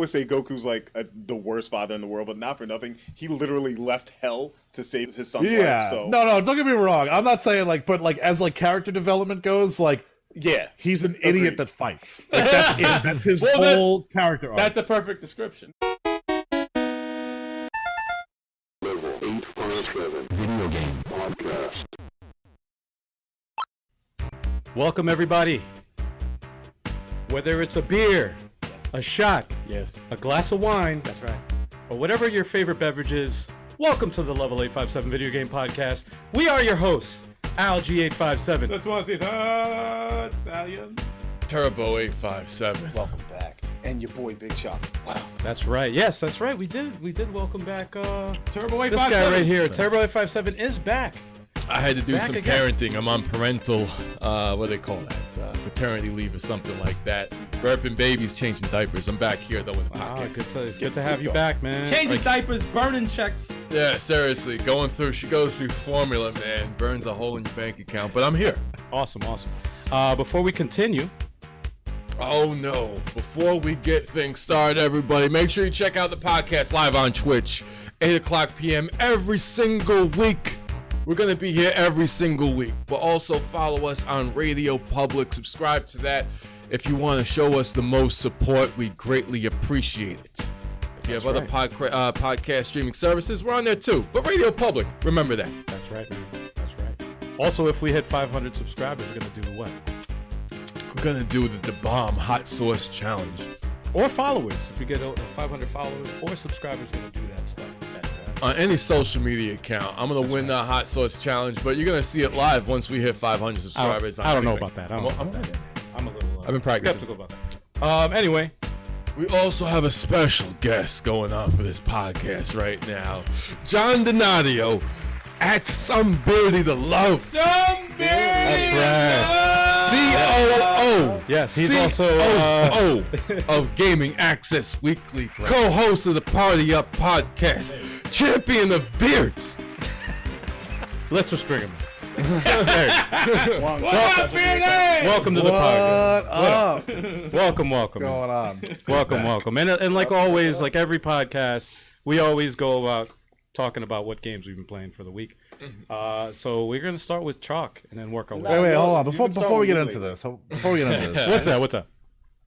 would say Goku's like the worst father in the world, but not for nothing. He literally left hell to save his son's life. So no, don't get me wrong. I'm not saying like, but like as like character development goes, like he's an idiot that fights. Like, that's it. That's his whole character arc. That's a perfect description. Level 857 Video Game Podcast. Welcome everybody. Whether it's a beer, a shot, a glass of wine, That's right. or whatever your favorite beverage is, welcome to the Level 857 Video Game Podcast. We are your hosts, Al G857. That's one thing. Stallion. Turbo 857. welcome back, and your boy Big Chop. Wow. That's right. Yes, that's right. We did welcome back Turbo this 857. guy right here. Turbo 857 is back. I had to do Back some again. parenting. I'm on parental, what do they call that? Paternity leave or something like that. Burping babies, changing diapers. I'm back here though with the Wow, podcast. it's good to have you back, man. Changing diapers, burning checks. Yeah, seriously, she goes through formula, man. Burns a hole in your bank account, but I'm here. Awesome. Before we continue, Oh no, before we get things started, everybody, make sure you check out the podcast live on Twitch, 8 o'clock p.m. every single week. We're going to be here every single week, but also follow us on Radio Public. Subscribe to that. If you want to show us the most support, we greatly appreciate it. If you have other podcast streaming services, we're on there too. But Radio Public, remember that. that's right, man. That's right. Also, if we hit 500 subscribers, we're going to do what? We're going to do the Bomb Hot Sauce Challenge. Or followers. If we get 500 followers or subscribers, we're going to do that stuff. On any social media account, I'm going to win the Hot Sauce Challenge, but you're going to see it live once we hit 500 subscribers. I don't know anything. about that. I'm a little I've been practicing. skeptical about that. Anyway, We also have a special guest going on for this podcast right now. John Donadio at Somebeardy2love. Somebeardy. That's COO. yes, he's COO also of Gaming Access Weekly, co-host of the Party Up podcast, champion of beards. let's just bring him in. What's up, Beardy? Welcome to the podcast. up? Welcome. What's going on? Welcome. And like always, like every podcast, we always go about talking about what games we've been playing for the week. So we're gonna start with Chalk and then work our way. Wait, hold on. You can start Before we with get me into lately. this, What's that?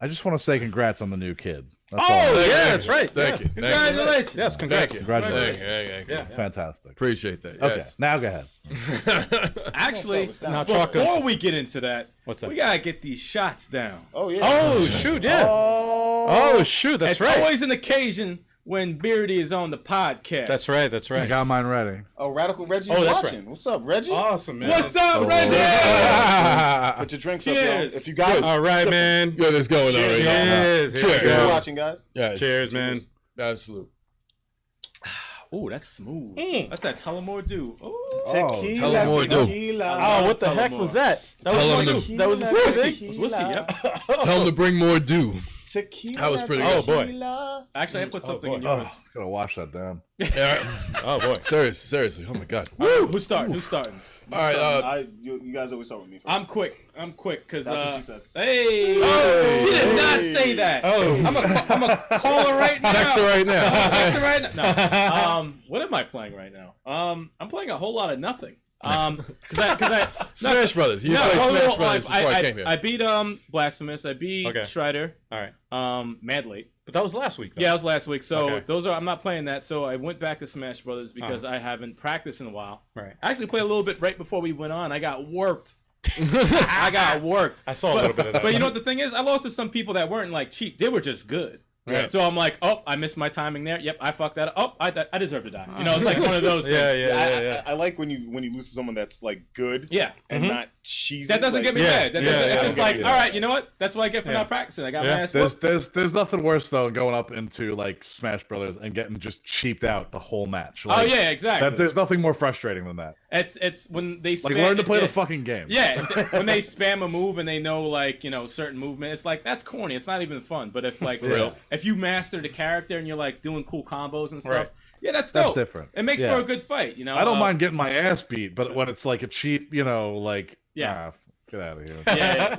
I just want to say congrats on the new kid. That's Oh, all. yeah, that's right. Thank you. Congratulations. Yes, congrats. Congratulations. Thank you. It's fantastic. Appreciate that. Okay, Yes. now go ahead. Actually, Now, Chalk before goes- we get into that, What's that? we gotta get these shots down. Oh yeah. Oh shoot, yeah. Oh shoot, that's It's right. always an occasion when Beardy is on the podcast. That's right. I got mine ready. Oh, Radical Reggie's Oh, that's watching. What's up, Reggie? Awesome, man. What's up, Reggie? Put your drinks up, y'all. Cheers. If you got it. All right, sip it. man. Good, it's going Cheers, already. y'all. Cheers. Here we Cheers. Thanks for go. watching, guys. Yes. Cheers, man. Absolute. Ooh, that's smooth. That's that Tullamore Dew. Ooh. Tequila, Tell 'em more, dude. tequila. Oh, what the heck was that? That Tell was him whiskey. to- That was the Tequila, same thing. It was whiskey, yep. Tell him to bring more dew. Tequila. That was pretty tequila. good. Oh, boy. Actually, I put something in Oh, yours. gotta wash that down. Yeah. Oh boy. Seriously. Oh my God. Who's starting? All right. You guys always start with me first. I'm quick, cause That's what she said. hey, she did not say that. Oh. I'm a call her right now. Text her right now. Text her right now. No. What am I playing right now? I'm playing a whole lot of nothing. Cause I Smash Brothers. You no, played hold Smash on, Brothers before I came here. I beat Blasphemous. I beat Okay. Shredder. All right. Mad late. But that was last week, though. Yeah, it was last week. So Okay. those are I'm not playing that. So I went back to Smash Brothers because I haven't practiced in a while. Right. I actually played a little bit right before we went on. I got worked. I got worked. I saw a little bit of that. But you know what the thing is? I lost to some people that weren't like cheap. They were just good. Right. So I'm like, oh, I missed my timing there. Yep, I fucked that up. Oh, I deserve to die. You know, it's like one of those things. Yeah. I like when you lose to someone that's like good Yeah. and not cheesy. That doesn't like, get me Yeah, mad. That yeah, doesn't, yeah, it's just yeah, like, yeah. all right, you know what? That's what I get for Yeah. not practicing. I got Yeah. my ass whooped. There's nothing worse though than going up into like Smash Brothers and getting just cheaped out the whole match. Oh Like, yeah, exactly. there's nothing more frustrating than that. It's when they spam, Like learn to play yeah. the fucking game. Yeah, when they spam a move and they know like certain movement, it's like that's corny. It's not even fun. But if like real. if you master the character and you're like doing cool combos and stuff, Right. yeah, that's That's dope. different. It makes Yeah. for a good fight. I don't mind getting my ass beat, but when it's like a cheap, like Yeah. Get out of here. Yeah.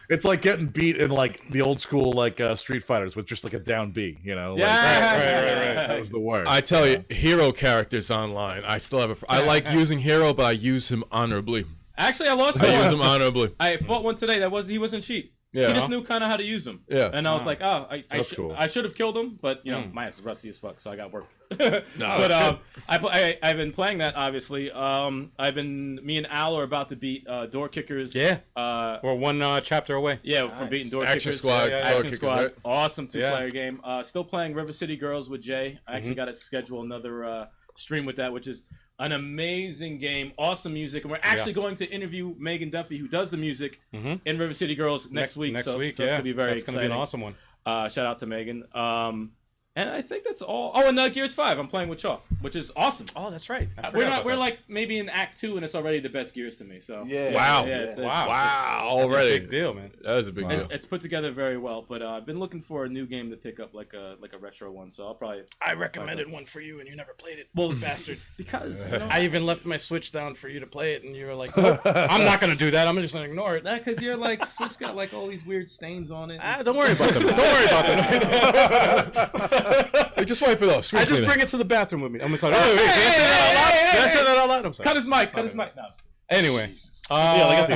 It's like getting beat in like the old school like Street Fighters with just like a down B, you know? Like, Yeah. That was the worst. I tell you, hero characters online. I still have I like using hero, but I use him honorably. Actually, I lost I use one. him honorably. I fought one today he wasn't cheap. Yeah. He just knew kind of how to use them. Yeah. And I was like, I cool. should have killed him, but you know, my ass is rusty as fuck, so I got worked. But I've been playing that obviously. Me and Al are about to beat Door Kickers. Yeah. We're one chapter away. Yeah, from beating Door Action Kickers. Squad. Yeah, Door Action Kickers, Squad. right? Awesome 2-player game. Still playing River City Girls with Jay. I Mm-hmm. actually got to schedule another stream with that, which is an amazing game, awesome music, and we're actually going to interview Megan Duffy, who does the music in River City Girls next week. So it's gonna be very exciting. Gonna be an awesome one. Shout out to Megan. And I think that's all. Oh, and Gears 5, I'm playing with Chalk, which is awesome. Oh, that's right. We're like maybe in Act 2, and it's already the best Gears to me. So Wow. Wow. Already. That's a big deal, man. That is a big deal. It's put together very well, but I've been looking for a new game to pick up, like a retro one. So I'll probably. I recommended one for you, and you never played it. Well, bastard, because I even left my Switch down for you to play it, and you were like, nope, I'm not gonna do that. I'm just gonna ignore it. because you're like Switch got like all these weird stains on it. Don't worry about them. Don't worry about them. Hey, just wipe it off. I just bring it to the bathroom with me. I'm sorry. Did I say that out loud? I'm sorry. Cut his mic. Cut his mic. No. Anyway. Turn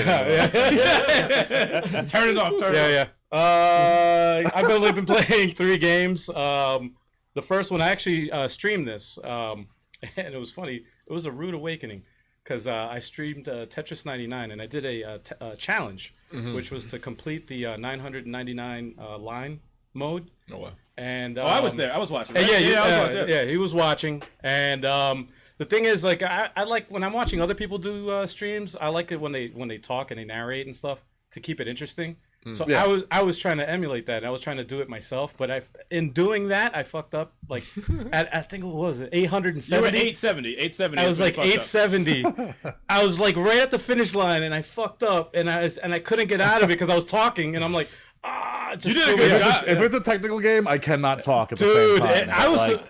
Turn it off. Turn it off. I've only been playing 3 games. The first one, I actually streamed this, and it was funny. It was a rude awakening because I streamed Tetris 99, and I did a challenge, which was to complete the 999 line mode. Oh, wow. And I was there. I was watching. Right? Yeah, he was watching. And the thing is, like, I like when I'm watching other people do streams. I like it when they talk and they narrate and stuff to keep it interesting. So I was trying to emulate that. I was trying to do it myself, but in doing that, I fucked up. Like, I think what was it, 870? You were 870. 870. I was like 870. I was like right at the finish line, and I fucked up, and I couldn't get out of it because I was talking, and I'm like, you did a good job. If it's a technical game, I cannot talk at the dude. same time. I was like,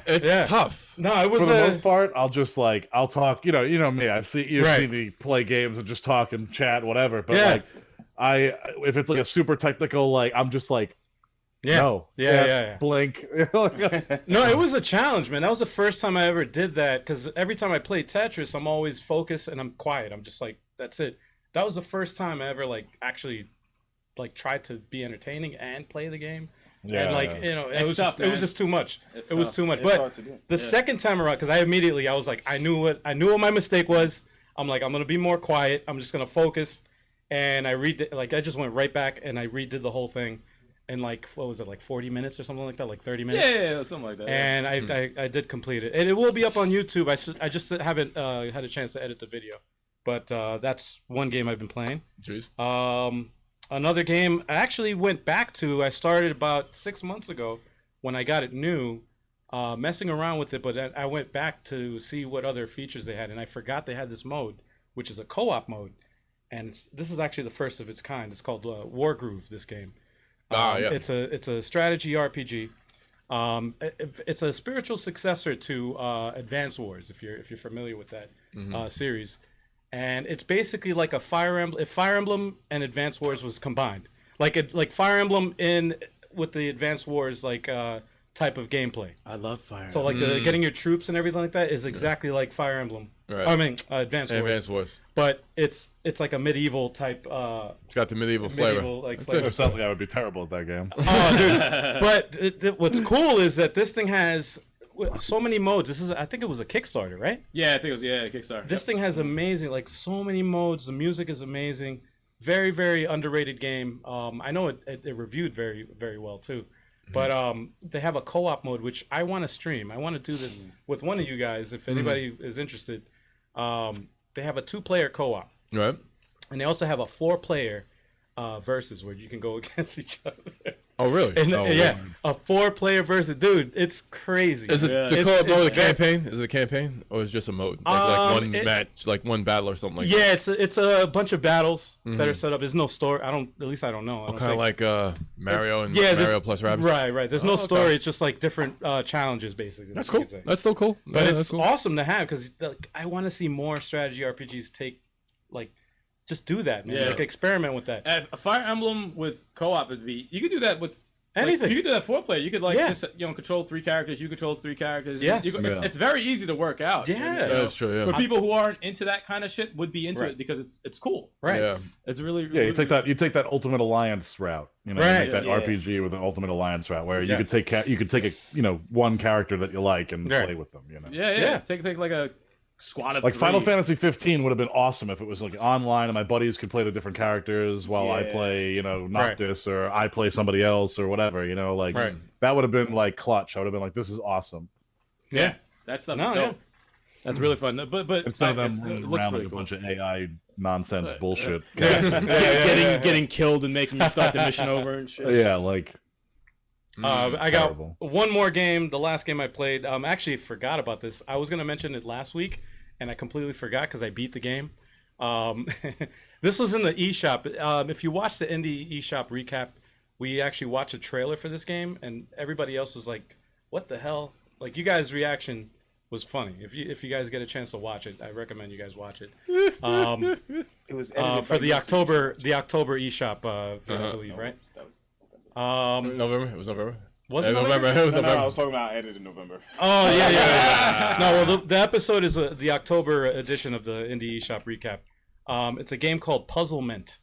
It's tough. No, it was for the most part. I'll just like I'll talk. You know me. You've seen me play games and just talk and chat, whatever. But like, if it's like a super technical, like I'm just like, blink. No, it was a challenge, man. That was the first time I ever did that because every time I play Tetris, I'm always focused and I'm quiet. I'm just like, that's it. That was the first time I ever like actually like tried to be entertaining and play the game. And like it was tough, it was just too much. It was too much. But the second time around, because I was like, I knew what my mistake was. I'm like, I'm gonna be more quiet. I'm just gonna focus. And I just went right back and I redid the whole thing. In like, what was it, like 40 minutes or something like that, like 30 minutes? Yeah, something like that. And I did complete it, and it will be up on YouTube. I just haven't had a chance to edit the video, but that's one game I've been playing. Jeez. Another game I actually went back to. I started about 6 months ago when I got it new, messing around with it. But I went back to see what other features they had, and I forgot they had this mode, which is a co-op mode, and this is actually the first of its kind. It's called Wargroove. This game. It's a strategy RPG. It's a spiritual successor to Advance Wars, if you're familiar with that series. And it's basically like a Fire Emblem. If Fire Emblem and Advance Wars was combined, like Fire Emblem with the Advance Wars type of gameplay. I love Fire. So like getting your troops and everything like that is exactly like Fire Emblem. Right. I mean Advance Wars. Advance Wars. But it's like a medieval type. It's got the medieval flavor. It sounds like I would be terrible at that game. Oh, dude! But what's cool is that this thing has so many modes. I think it was a Kickstarter, right? Yeah, I think it was Kickstarter. This thing has amazing, like so many modes. The music is amazing. Very, very underrated game. I know it reviewed very, very well too. But they have a co-op mode, which I want to stream. I want to do this with one of you guys if anybody is interested. They have a 2-player co-op. Right. And they also have a 4-player versus where you can go against each other. Oh, really? And, a 4-player versus, dude, it's crazy. Is it the co-op mode a campaign? Is it a campaign, or is it just a mode, like one match, like one battle or something like that? Yeah, it's a bunch of battles that are set up. There's no story. At least I don't know. Kind of like Mario and Mario plus Rabbids. Right. There's no story. It's just like different challenges, basically. That's cool. That's still cool. But it's awesome to have because I want to see more strategy RPGs take like just do that, man. Yeah. Like experiment with that. A Fire Emblem with co-op would be. You could do that with Anything. Like, you could do that 4-player. You could Yeah. just control 3 characters. You control 3 characters. Yes. It's very easy to work out. Yeah. And, That's true. Yeah. For people who aren't into that kind of shit, would be into Right. it because it's cool. Right. Yeah. It's really Yeah, you take that Ultimate Alliance route, you know, Right. you make that Yeah. RPG with an Ultimate Alliance route, where you Yes. could take a one character that you like and Right. play with them, you know. Yeah. Take like a squad of Like 3. Final Fantasy 15 would have been awesome if it was like online and my buddies could play the different characters while I Yeah. play, Noctis or I play somebody else or whatever, like Right. that would have been like clutch. I would have been like, this is awesome. Yeah, that stuff is dope. That's really fun. But Instead of them it running looks around really like a cool. bunch of AI nonsense bullshit. Getting killed and making you start the mission over and shit. Yeah, like I got terrible. one more game. The last game I played, actually forgot about this. I was gonna mention it last week, and I completely forgot because I beat the game. This was in the eShop. If you watch the indie eShop recap, we actually watched a trailer for this game, and everybody else was like, "What the hell?" Like, you guys' reaction was funny. If you guys get a chance to watch it, I recommend you guys watch it. It was edited For by the Yossi. October eShop, I believe, right? That was November. It was November. Was it November? November? It was No, November. I was talking about edited in November. Oh yeah. No, well, the episode is the October edition of the Indie eShop recap. It's a game called Puzzlement.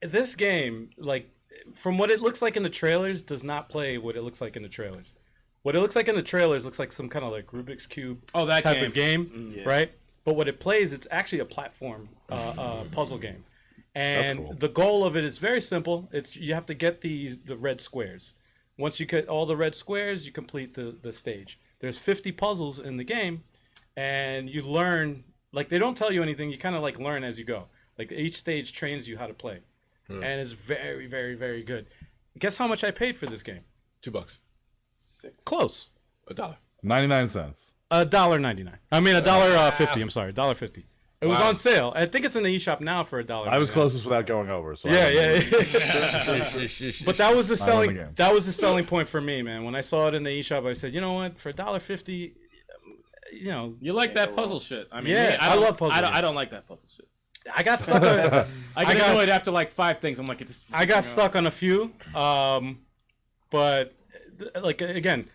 This game, like, from what it looks like in the trailers, does not play what it looks like in the trailers. What it looks like in the trailers looks like some kind of like Rubik's Cube that type game. of game, Yeah. right? But what it plays, it's actually a platform puzzle game. And cool. the goal of it is very simple. It's you have to get the red squares. Once you get all the red squares, you complete the stage. There's 50 puzzles in the game, and you learn, like, they don't tell you anything. You kind of like learn as you go. Like, each stage trains you how to play. And it's very, very, very good. Guess how much I paid for this game? $2. Close. $1. 99 cents. $1.99. I mean, $1.50. I'm sorry, $1.50. It was Wow. on sale. I think it's in the eShop now for $1. I was closest without going over, so Yeah, I don't yeah. But But that was the Not on the selling. game. That was the selling point for me, man. When I saw it in the eShop, I said, you know what? For $1.50, You like that puzzle shit? I mean, Yeah, me, I don't- love puzzle I games. don't like that puzzle shit. I got stuck on. I get annoyed after like 5 things. I'm like, it's. I got stuck on a few, but like again,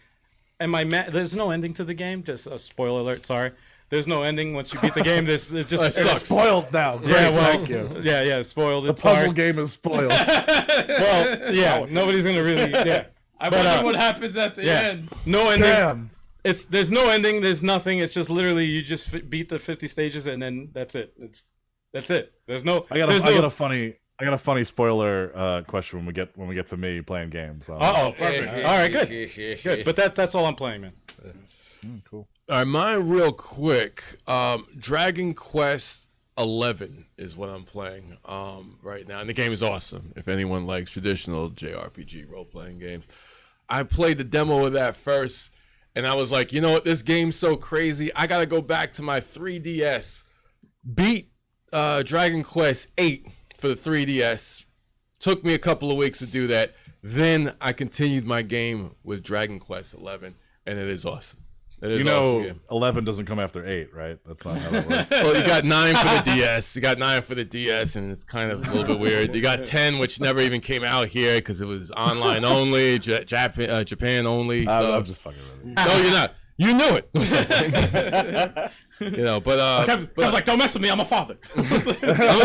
there's no ending to the game. Just a spoiler alert. Sorry, there's no ending once you beat the game. It's just That sucks. It's spoiled now. Great, Yeah, well, thank you. yeah, spoiled. The It's puzzle sorry. game is spoiled. Well, yeah, nobody's gonna really. Yeah, I But, wonder what happens at the yeah. end. no ending. Damn. There's no ending. There's nothing. It's just literally you just beat the 50 stages and then that's it. That's it. There's no. I got there's a funny spoiler question when we get to me playing games. Perfect. All right, good. Good. But that's all I'm playing, man. Cool. All right, mine real quick. Dragon Quest 11 is what I'm playing right now, and the game is awesome. If anyone likes traditional JRPG role-playing games, I played the demo of that first, and I was like, you know what, this game's so crazy. I gotta go back to my 3DS. Beat Dragon Quest 8 for the 3DS. Took me a couple of weeks to do that. Then I continued my game with Dragon Quest 11, and it is awesome. It is You awesome know, game. 11 doesn't come after 8, right? That's not how that works. Well, you got 9 for the DS. You got 9 for the DS, and it's kind of a little bit weird. You got 10, which never even came out here because it was online only, Japan only. So. I'm just fucking with you. No, you're not. You knew it. But Kev's like, don't mess with me. I'm a father. I'm a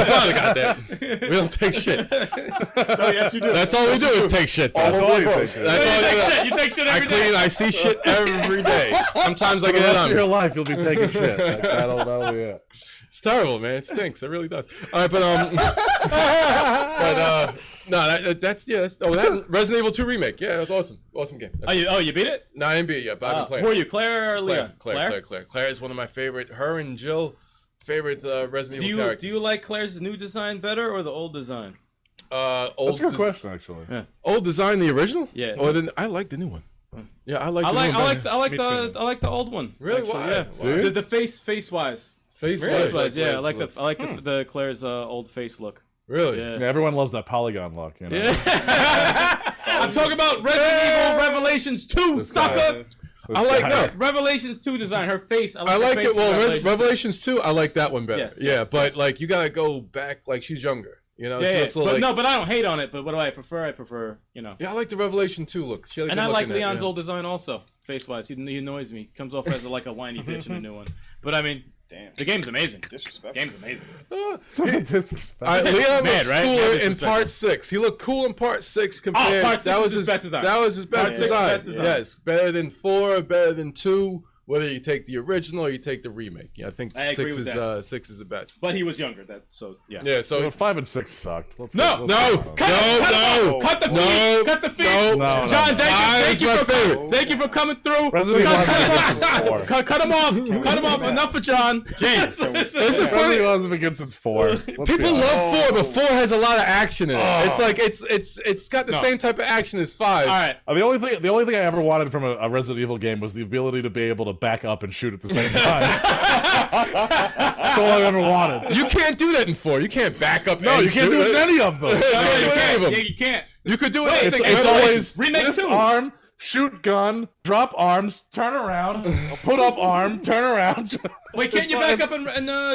father, goddamn. We don't take shit. No, yes, you do. That's all we do is take shit. That's That's all all you we think. do. You take shit I every day. clean. I see shit every day. Sometimes I For the get it rest on of your me. life, you'll be taking shit. That'll be it. It's terrible, man. It stinks. It really does. All right, but that's that Resident Evil 2 remake. Yeah, that's awesome. Awesome game. You beat it? No, I didn't beat it yet, but I've been playing. Who are you, Claire or Leon? Claire. Claire is one of my favorite. Her and Jill, favorite Resident Evil characters. Do you like Claire's new design better or the old design? Old That's a good question, actually. Yeah. Old design, the original? Yeah. Or I like the new one. Yeah, I like. I the new one better. I like the old one. Really? actually, Why? Yeah. Why? The face wise. Face Face wise, wise. Yeah. I Claire's like look. the Claire's old face look. Really? Yeah. Yeah, everyone loves that polygon look. You know? I'm talking about Resident Evil Revelations 2, sucker. I like that. Revelations 2 design, her face. I like her it. face Well, in Revelations 2, I like that one better. Yes, yeah, yes, but yes. like you gotta go back, like she's younger. You know, Yeah, she yeah. looks a little But like, no, but I don't hate on it. But what do I prefer? I prefer, you know. yeah, I like the Revelation 2 look. She And I like Leon's old design also, face-wise. He annoys me. Comes off as like a whiny bitch in the new one. But I mean, Damn. the game's amazing. Disrespectful. Game's amazing. Disrespect. Leon Mad, looks right? cooler Yeah, in disrespectful. part 6. He looked cool in part 6 compared. Part 6 that is was his best design. That was his best Part 6 is design. best design. Yes, better than 4, better than 2. Whether you take the original or you take the remake, yeah, I think I agree 6 with is that. 6 is the best. But he was younger. Yeah. Yeah, so Well, 5 and 6 sucked. No, no, Cut the feed. no, Cut the feed. no, John, Five is my favorite. thank you for coming through. Resident Evil hasn't been since 4. Cut him off. Cut him off. Enough for John. Jeez. It's a Resident funny. Evil hasn't been good since 4. People love 4, but 4 has a lot of action in it. It's like it's got the same type of action as 5. All right. The only thing I ever wanted from a Resident Evil game was the ability to be able to back up and shoot at the same time. That's all I ever wanted. You can't do that in 4. You can't back up. No, and you can't shoot do it in any of them. You can't do any of them. Yeah, you can't. You could do Wait, anything. It's always Remake lift 2. arm, shoot gun, drop arms, turn around, put up arm, turn around. Wait, can't you back up in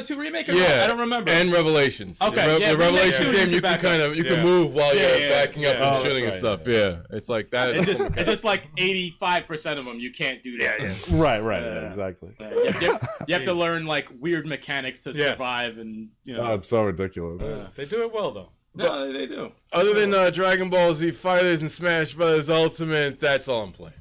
2 Remake? Or Yeah, no? I don't remember. And Revelations. Okay, yeah, the Revelations Remake 2 game, you you can can back kind up. of you can move while you're yeah, backing up yeah. and Oh, shooting and that's stuff. Yeah, it's like that. It's just like 85% of them you can't do that. Right, yeah, exactly. You have to learn like weird mechanics to survive, and you Oh, know. it's so ridiculous. They do it well though. No, they do. Other than Dragon Ball Z Fighters and Smash Brothers Ultimate, that's all I'm playing.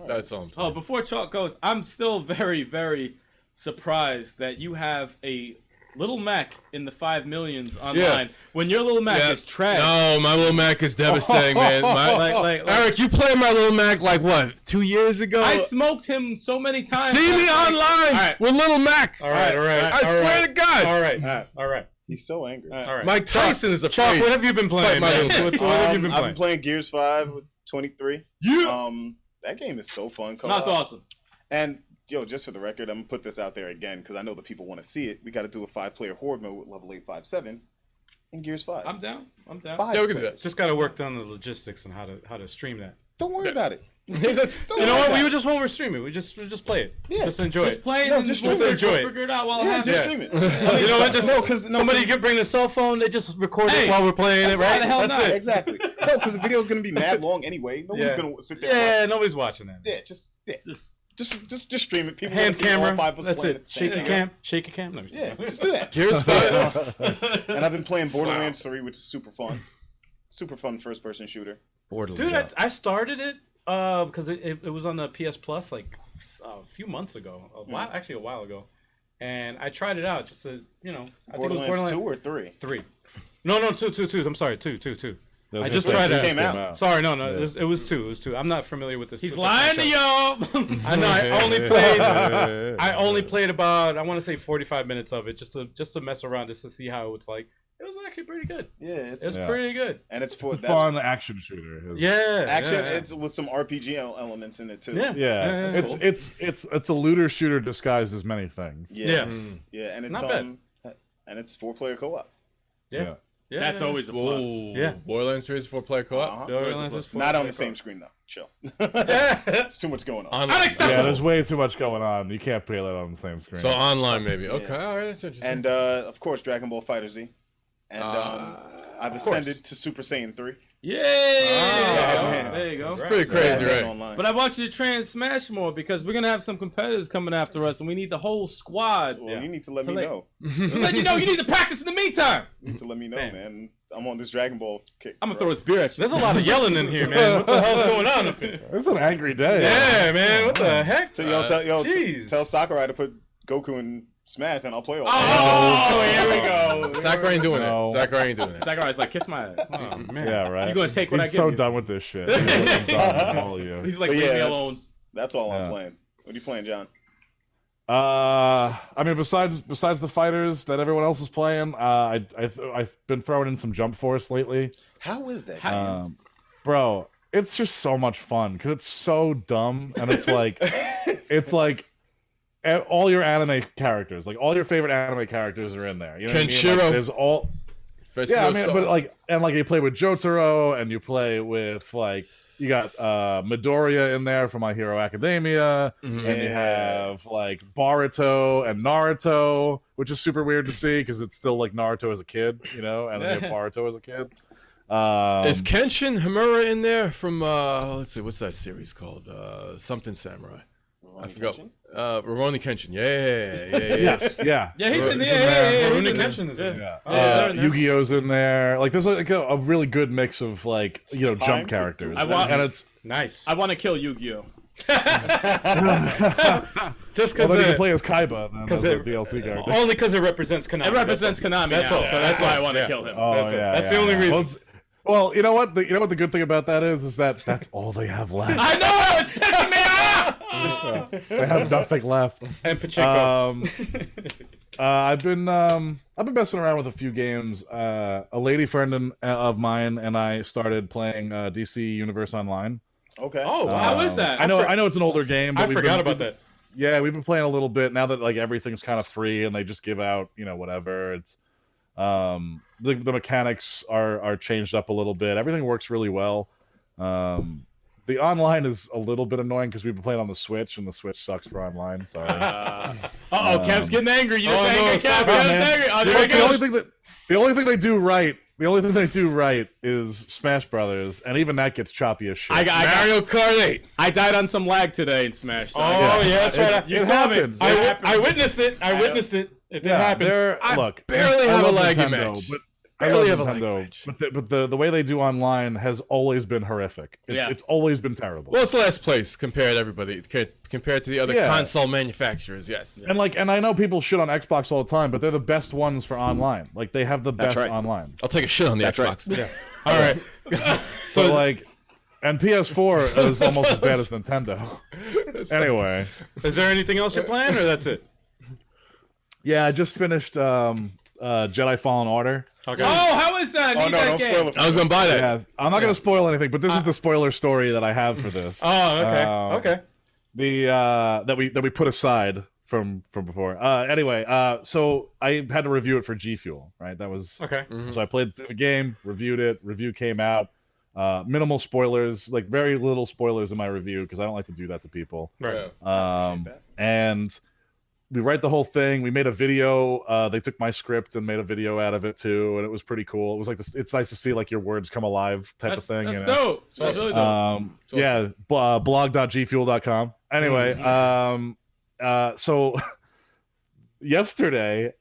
That's all I'm playing. Oh, before Chalk goes, I'm still very, very surprised that you have a Little Mac in the 5 millions online when your Little Mac is trash. No, my Little Mac is devastating, man. Eric, you played my Little Mac like what, 2 years ago? I smoked him so many times. See me online with Little Mac. All right. I swear to God. All right. He's so angry. All right. Mike Tyson is afraid. Chalk, what have you been playing, man? What have you been I've playing? been playing Gears 5 with 23. Yeah. That game is so fun. That's awesome. And yo, just for the record, I'm gonna put this out there again because I know the people want to see it. We got to do a 5-player horde mode with level 857 in Gears 5. I'm down. Yeah, we can do that. Just got to work on the logistics and how to stream that. Don't worry about it. You know what? We just won't stream it. We just play it. Yeah. Just enjoy Just it. play it No, and just we'll enjoy it. figure it out while it Yeah, happens. just stream it. You know what? Just No, 'cause- no, somebody 'cause- can bring the cell phone. They just record Hey, it while we're playing it, why right? the hell That's not? it. Exactly. No, because the video's gonna be mad long anyway. No one's Yeah. gonna sit there. And Yeah, watch nobody's watching that. it. Just stream it. People Hand wanna see all camera. 5 of us That's playing it. at the same Shake your time. cam. Shake your cam. No, Yeah, just do that. Gears 5. And I've been playing Borderlands 3, which is super fun. Super fun first-person shooter. Dude, I started it because it was on the PS Plus like a few months ago, a while ago, and I tried it out just to I think it was Borderlands 2 or 3? 3. No, 2. I'm sorry, 2. I just It tried just it. came out. Sorry, no, it was 2. I'm not familiar with this. He's with the lying to franchise. y'all. I know. I only played about I want to say 45 minutes of it just to mess around just to see how it's like. It was actually pretty good. Yeah, It's pretty good. and it's for It's a that's fun action shooter. Yeah. action. yeah. It's with some RPG elements in it too. Yeah. Yeah, that's it's cool. a looter shooter disguised as many things. Yeah, Yeah. and it's Not bad. and it's 4-player co-op. Yeah. Yeah, That's always a plus. Yeah. Borderlands 3 is 4-player co-op. Uh-huh. Borderlands is Not on 4-player the same co-op. screen though. Chill. Yeah. It's too much going on. Yeah, Unacceptable. there's way too much going on. You can't play that on the same screen. So online maybe. Okay, all right, that's interesting. And of course, Dragon Ball FighterZ. And I've ascended to Super Saiyan 3. Yay! man. There you go. Pretty Yeah, crazy, that's right? online. But I want you to try and smash more because we're gonna have some competitors coming after us, and we need the whole squad. Well, you need to let me like- know. Let you know you need to practice in the meantime. You need to let me know, Man. man. I'm on this Dragon Ball kick. I'm gonna throw this beer at you. There's a lot of yelling in here, man. What the hell's going on up here? It's an angry day. Yeah, man. What the heck? So jeez. tell Sakurai to put Goku in Smash, and I'll play all. Oh, here we go. Sakurai ain't doing No. it. Sakurai ain't doing it. Sakurai's like, kiss my ass. Oh, man. Yeah, right. You're gonna take what He's I give so you. done with this shit. He's so done with all of you. He's like, But leave yeah, me alone. that's all Yeah. I'm playing. What are you playing, John? I mean, besides the fighters that everyone else is playing, I've been throwing in some Jump Force lately. How is that? Bro, it's just so much fun because it's so dumb and it's like all your anime characters, like all your favorite anime characters are in there. You know what I mean? Kenshiro. Like, there's all Festival I mean, Star. but like you play with Jotaro, and you play with like you got Midoriya in there from My Hero Academia, and you have like Boruto and Naruto, which is super weird to see because it's still like Naruto as a kid, and then you have Boruto as a kid. Is Kenshin Himura in there from let's see, what's that series called? Something Samurai. I forgot. Rurouni Kenshin. Yeah. Yes, yeah. Yeah, he's in Yeah, there. Rurouni Kenshin is in there. Yu-Gi-Oh's in there. Like there's like a really good mix of like jump time to characters, do and it's Nice. I want to kill Yu-Gi-Oh. Just well, because then you can play as Kaiba, then as a it- DLC character. only because it represents Konami. It represents Konami That's now, all. so that's why I want to kill him. Oh, That's the only reason. Well, you know what? The good thing about that is that that's all they have left. I know it's pissing me off. They have nothing left. And Pacheco. I've been messing around with a few games. A lady friend of mine and I started playing DC Universe Online. Okay. Oh, how is that? I know it's an older game. But I forgot about that. Yeah, we've been playing a little bit now that like everything's kind of free and they just give out whatever. It's the mechanics are changed up a little bit. Everything works really well. The online is a little bit annoying because we've been playing on the Switch and the Switch sucks for online. Sorry. Kev's getting angry. You're saying no, Kev, stop it, Kev's man. angry. Oh, there The he only goes. thing they do right is Smash Brothers, and even that gets choppy as shit. Mario Kart 8. I died on some lag today in Smash. So Oh, yeah, that's right. You It saw me. happens. I witnessed it. I witnessed it. It did happen. Look, barely I have a love laggy Nintendo, match. but Barely I love have a laggy Nintendo, match. but the way they do online has always been horrific. It's always been terrible. Well, it's last place compared to everybody. Compared to the other console manufacturers, yes. And I know people shit on Xbox all the time, but they're the best ones for online. Like they have the best right. online. I'll take a shit on the Xbox. right. Yeah. All right. So like, and PS4 is almost as bad as Nintendo. Anyway, Is there anything else you're playing, or that's it? yeah, I just finished Jedi Fallen Order. Okay. Oh, how is that? I Oh need no! that Don't game. spoil it. I was gonna buy that. Yeah, I'm not gonna spoil anything, but this is the spoiler story that I have for this. Oh, okay. Okay. The that we put aside from before. Anyway, so I had to review it for G Fuel, right? That was Okay. So I played through the game, reviewed it. Review came out. Minimal spoilers, like very little spoilers in my review because I don't like to do that to people. Right. And we write the whole thing. We made a video. They took my script and made a video out of it too, and it was pretty cool. It was like this, it's nice to see like your words come alive type of thing. That's you know? dope. That's really dope. Yeah, blog.gfuel.com. Anyway, so yesterday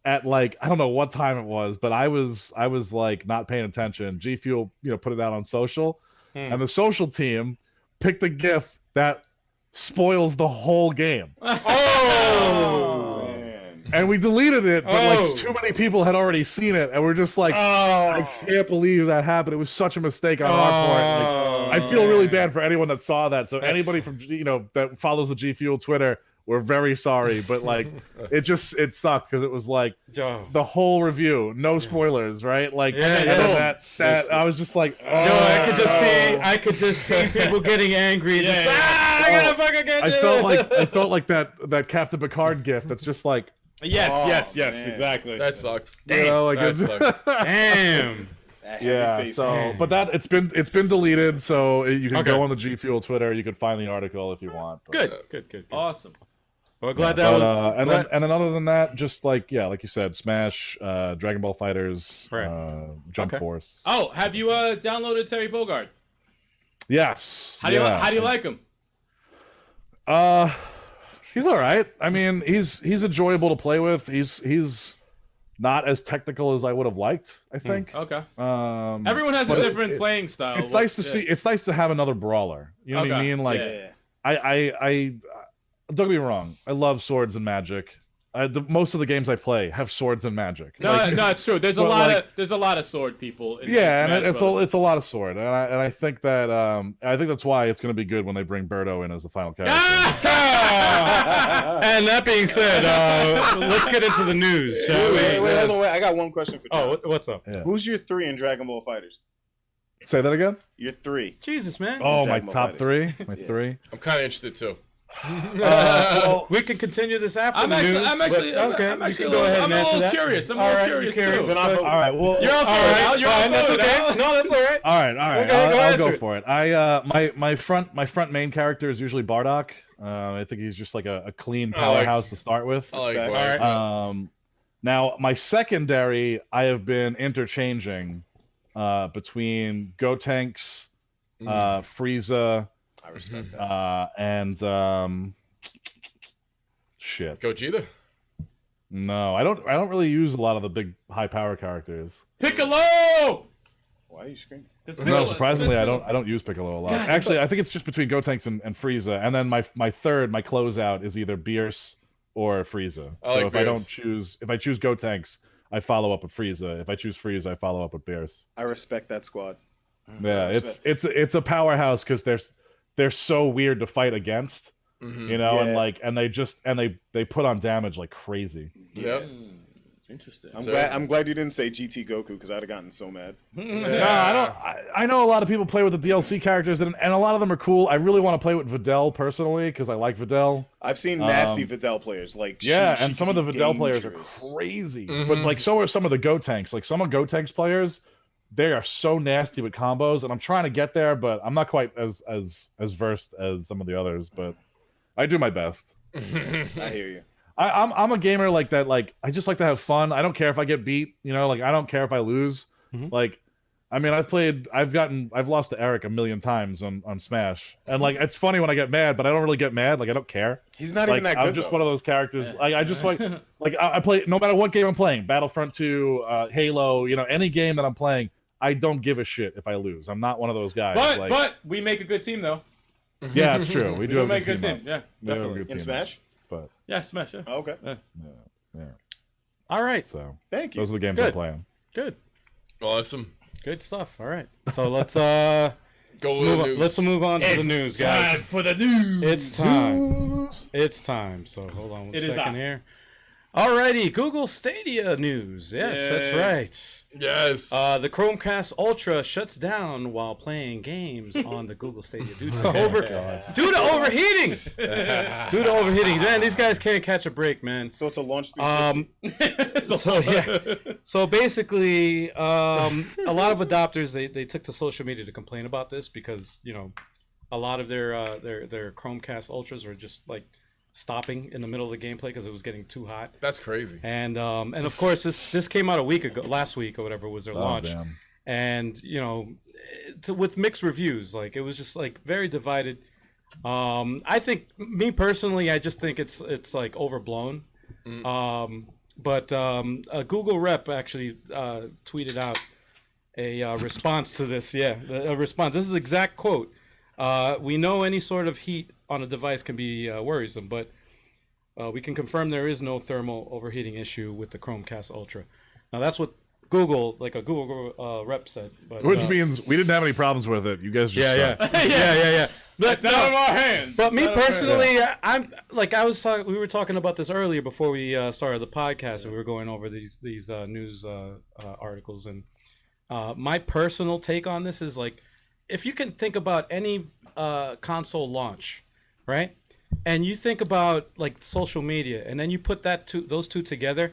at like I don't know what time it was, but I was like not paying attention. G Fuel, put it out on social, and the social team picked a GIF that spoils the whole game. Oh, Man. And we deleted it, but like too many people had already seen it, and we're just like, I can't believe that happened. It was such a mistake on our part. Like, I feel really bad for anyone that saw that. So anybody from that follows the G Fuel Twitter, we're very sorry. But like, it sucked because it was like the whole review, no spoilers, right? Like, and then that I was just like, No, I could just see people getting angry. I gotta fucking get I felt like that Captain Picard gif. That's just like, yes, man. exactly. That sucks. like That it's, sucks. Damn. That heavy yeah. face, So, man. but it's been deleted. So you can Okay. go on the G Fuel Twitter. You can find the article if you want. But, Good. Awesome. Well, glad that was. and then other than that, just like like you said, Smash, Dragon Ball Fighters, Right. Jump Okay. Force. Oh, have you downloaded Terry Bogard? Yes. How do you like him? He's all right. I mean, he's enjoyable to play with. He's not as technical as I would have liked, I think. Okay. Everyone Everyone has a different playing style. It's nice to see. It's nice to have another brawler. You know what I Okay. mean? Like, Yeah. I don't get me wrong. I love swords and magic. Most of the games I play have swords and magic. No, Like, no, it's true. There's a but, lot like- of sword people. In yeah, Smash and it's Brothers. it's a lot of sword, and I think that that's why it's going to be good when they bring Birdo in as the final character. And that being said, let's get into the news, shall we? Wait, hold on, wait. I got one question for John. Oh, what's up? Yeah. Who's your 3 in Dragon Ball Fighters? Say that again. Your 3. Jesus, man. Oh, my Dragon Ball top Fighters. three. My three. I'm kind of interested too. Well, We can continue this after I'm the actually, news. I'm actually, but- okay, I'm you actually can go ahead I'm and a answer little that. curious. I'm a All little right, curious you're curious. too. Then I'll vote. all right. Well, You're on All vote, right, Al. You're on fine, that's vote, okay. Al. No, that's all right. all right. Okay, go I'll answer go it. for it. My front main character is usually Bardock. I think he's just like a clean powerhouse to start with. I like Respect. Bart. Now my secondary, I have been interchanging between Gotenks, Frieza, I respect that. and shit. Gogeta. No, I don't really use a lot of the big high power characters. Piccolo. Why are you screaming? No, surprisingly, I don't use Piccolo a lot. Actually, I think it's just between Gotenks and Frieza, and then my closeout is either Beerus or Frieza. I like So Beerus. if I choose Gotenks, I follow up with Frieza. If I choose Frieza, I follow up with Beerus. I respect that squad. Yeah, it's a powerhouse because they're so weird to fight against, you know, Yeah. and they put on damage like crazy. Yep. Interesting. I'm glad you didn't say GT Goku because I'd have gotten so mad. No, I know a lot of people play with the DLC characters, and a lot of them are cool. I really want to play with Videl personally because I like Videl. I've seen nasty Videl players. Like Yeah, she and some of can the be Videl players are dangerous. crazy. But like so are some of the Gotenks. Like some of Gotenks players, they are so nasty with combos, and I'm trying to get there, but I'm not quite as versed as some of the others. But I do my best. I hear you. I'm a gamer like that. Like I just like to have fun. I don't care if I get beat. You know, like I don't care if I lose. Like, I mean, I've lost to Eric a million times on Smash, and like it's funny when I get mad, but I don't really get mad. Like I don't care. He's not Like even that good. I'm just though. one of those characters. Like I just like I play no matter what game I'm playing. Battlefront 2, Halo. You know, any game that I'm playing, I don't give a shit if I lose. I'm not one of those guys. But we make a good team though. Yeah, it's true. We do We have make a good good team. team. Yeah, We have a definitely. good in team Smash. But Yeah, Smash. Yeah. Oh, okay. yeah, All right, so Thank you. those are the games I'm Good. playing. good, Awesome. good stuff. All right, so let's Go with move the on. news. Let's move on to the news, guys. for the news. It's time. It's time. So hold on one It is second on. here. Alrighty, Google Stadia news. Yes, that's Yay. right. Yes. The Chromecast Ultra shuts down while playing games on the Google Stadia due to overheating. Due to overheating. Man, these guys can't catch a break, man. So it's a launch 360. So yeah. So basically, a lot of adopters they took to social media to complain about this because a lot of their Chromecast Ultras were just like stopping in the middle of the gameplay because it was getting too hot. That's crazy. And of course this came out a week ago, last week or whatever was their launch, Damn. and with mixed reviews. Like it was just like very divided. I think me personally, I just think it's like overblown. But a Google rep actually tweeted out a response to this. Yeah, a response. This is the exact quote. We know any sort of heat on a device can be worrisome, but we can confirm there is no thermal overheating issue with the Chromecast Ultra. Now that's what Google, like a Google rep said. But, Which means we didn't have any problems with it. You guys just suck. yeah. It's out of our hands. But me personally, I'm like we were talking about this earlier before we started the podcast, and we were going over these news articles, and my personal take on this is like, if you can think about any console launch, right, and you think about like social media, and then you put those two together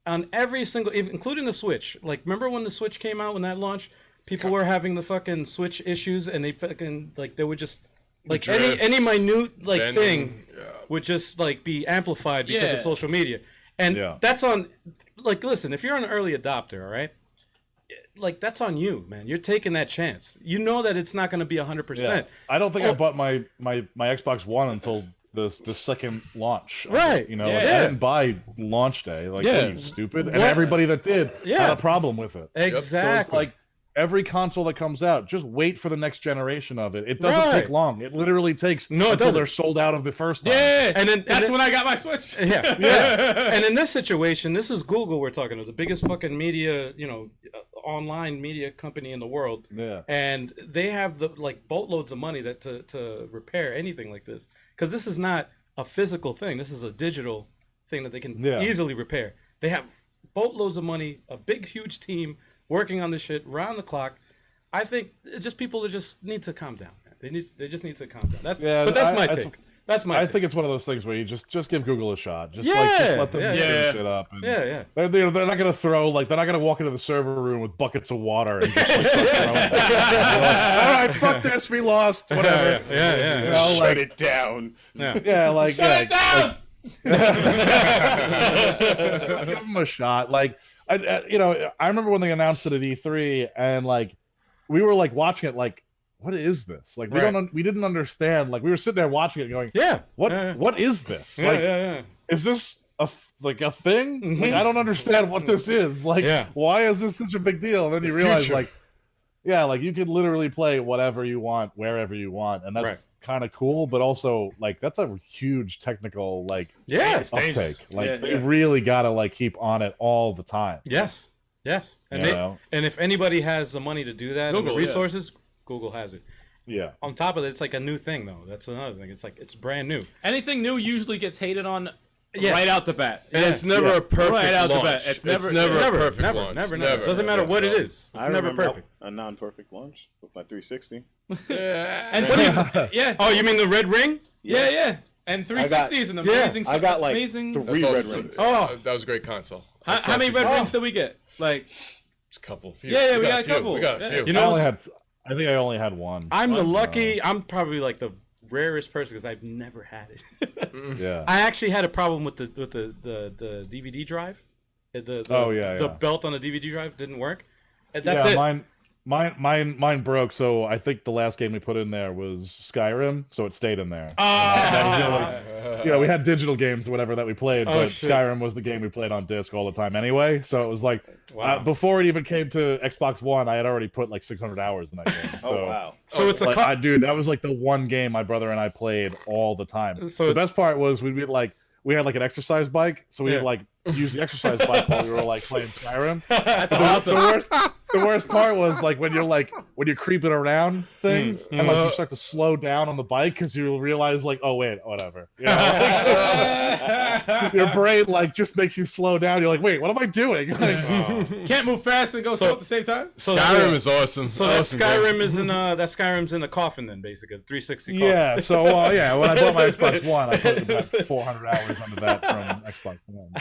on every single, including the Switch. Like, remember when the Switch came out when that launched? People were having the fucking Switch issues, and they fucking like they would just. Like drift, any minute like bending, thing yeah. would just like be amplified because of Yeah. social media, and that's on. Like, listen, if you're an early adopter, all right, like that's on you, man. You're taking that chance. You know that it's not going to be 100%. I don't think I bought my Xbox One until the second launch. of it, Right. You know, Yeah. like, I didn't buy launch day. Like, Yeah. are you stupid? And everybody that did had a problem with it. Exactly. So it's like every console that comes out, just wait for the next generation of it. It doesn't take long. It literally takes until doesn't. they're sold out of the first time. Yeah, And then- that's when I got my Switch. Yeah. And in this situation, this is Google we're talking about, the biggest fucking media, online media company in the world. Yeah. And they have the like boatloads of money that to repair anything like this, because this is not a physical thing. This is a digital thing that they can easily repair. They have boatloads of money, a big huge team working on this shit round the clock. I think just people just need to calm down, man. They just need to calm down. That's Yeah, but that's my I- take. That's my. I take. think it's one of those things where you just give Google a shot. Just Yeah, let them yeah, clean shit up. And Yeah. They're not gonna throw they're not gonna walk into the server room with buckets of water and just start throwing it. All right, fuck this, we lost. Whatever. Yeah. You know, Shut it down. Yeah, like Shut it down. Let's give them a shot. Like, I remember when they announced it at E3, and like, we were like watching it, like, what is this? Like, we didn't understand. Like, we were sitting there watching it, going, what is this? Like, is this a thing? Mm-hmm. Like, I don't understand what this is. Like, why is this such a big deal? And then you realize, like, yeah, like you could literally play whatever you want, wherever you want, and that's kind of cool. But also, like, that's a huge technical uptake. Like, they really gotta like keep on it all the time. Yes. And if anybody has the money to do that, Google, and the resources, Google has it. Yeah. On top of it, it's like a new thing, though. That's another thing. It's like it's brand new. Anything new usually gets hated on right out the bat. And it's never a perfect right out launch. the bat. It's never a perfect launch. Never. Doesn't matter what it is. I never remember perfect. a non-perfect launch with my 360. And what is Oh, you mean the red ring? Yeah. And 360 is an amazing. I got like amazing. 3 red rings. Oh, that was a great console. How many red rings did we get? Like, just a couple. Few. Yeah, we got a couple. We got a few. You know, I think I only had one. I'm the lucky. I'm probably like the rarest person because I've never had it. Yeah. I actually had a problem with the DVD drive. The belt on the DVD drive didn't work. And that's it. Mine broke. So I think the last game we put in there was Skyrim, so it stayed in there. We had digital games or whatever that we played, but Skyrim was the game we played on disc all the time anyway. So it was like before it even came to Xbox One, I had already put like 600 hours in that game. So, wow! So it's dude, that was like the one game my brother and I played all the time. So the best part was we had like an exercise bike, so we would like use the exercise bike while we were like playing Skyrim. That's awesome. The worst part was like when you're creeping around things and like you start to slow down on the bike because you realize like, oh wait, whatever. You know? Your brain like just makes you slow down. You're like, wait, what am I doing? Like, Can't move fast and go slow at the same time. So Skyrim is awesome. So that Skyrim's in a coffin then, basically, a 360 coffin. Yeah. So when I bought my Xbox One, I put about 400 hours under that from Xbox One.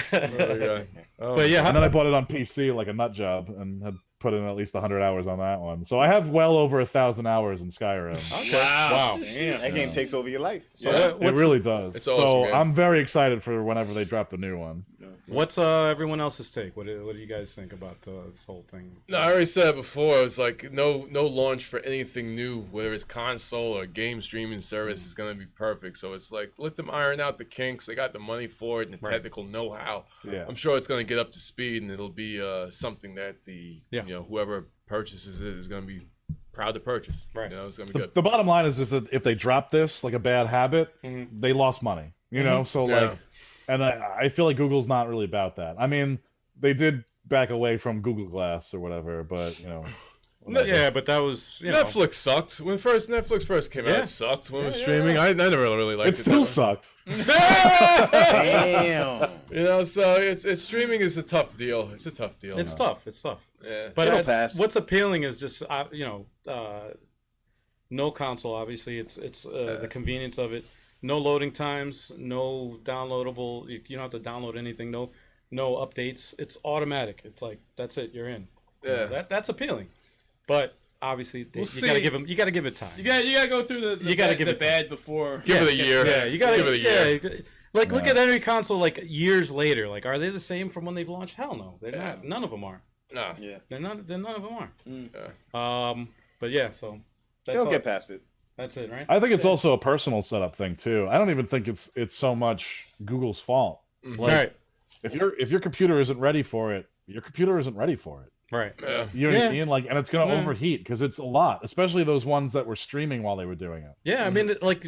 But yeah, and then I bought it on PC like a nut job and had put in at least 100 hours on that one. So I have well over 1,000 hours in Skyrim. Okay. Wow. Damn. That game takes over your life. So it really does. It's awesome. So I'm very excited for whenever they drop the new one. What's everyone else's take? What do you guys think about this whole thing? No, I already said it before. It's like no launch for anything new, whether it's console or game streaming service, is going to be perfect. So it's like, let them iron out the kinks. They got the money for it and the technical know-how. Yeah. I'm sure it's going to get up to speed, and it'll be something that whoever purchases it is going to be proud to purchase. Right. It's going to be good. The bottom line is if they drop this like a bad habit, they lost money. You know, so like. And I feel like Google's not really about that. I mean, they did back away from Google Glass or whatever, but Yeah, but that was Netflix sucked when Netflix first came out. It sucked when it was streaming. I never really liked it. It still sucks. Damn. So it's streaming is a tough deal. It's a tough deal. It's tough. Yeah. But It'll pass. What's appealing is just no console. Obviously, it's the convenience of it. No loading times, no downloadable. You don't have to download anything. No updates. It's automatic. It's like that's it. You're in. Yeah. That's appeling. But obviously, you gotta give it time. You gotta go through the bad before. Give it a year. Yeah, you gotta give it a year. Yeah, like look at every console like years later. Like, are they the same from when they've launched? Hell no, they're not. None of them are. No. Yeah. None of them are. Yeah. But yeah, so They'll get past it. That's it, right? I think it's also a personal setup thing too. I don't even think it's so much Google's fault. Like, Right. if your computer isn't ready for it, your computer isn't ready for it. Right. Yeah. You know what I mean? Like, and it's gonna overheat because it's a lot, especially those ones that were streaming while they were doing it. Yeah, I mean, like,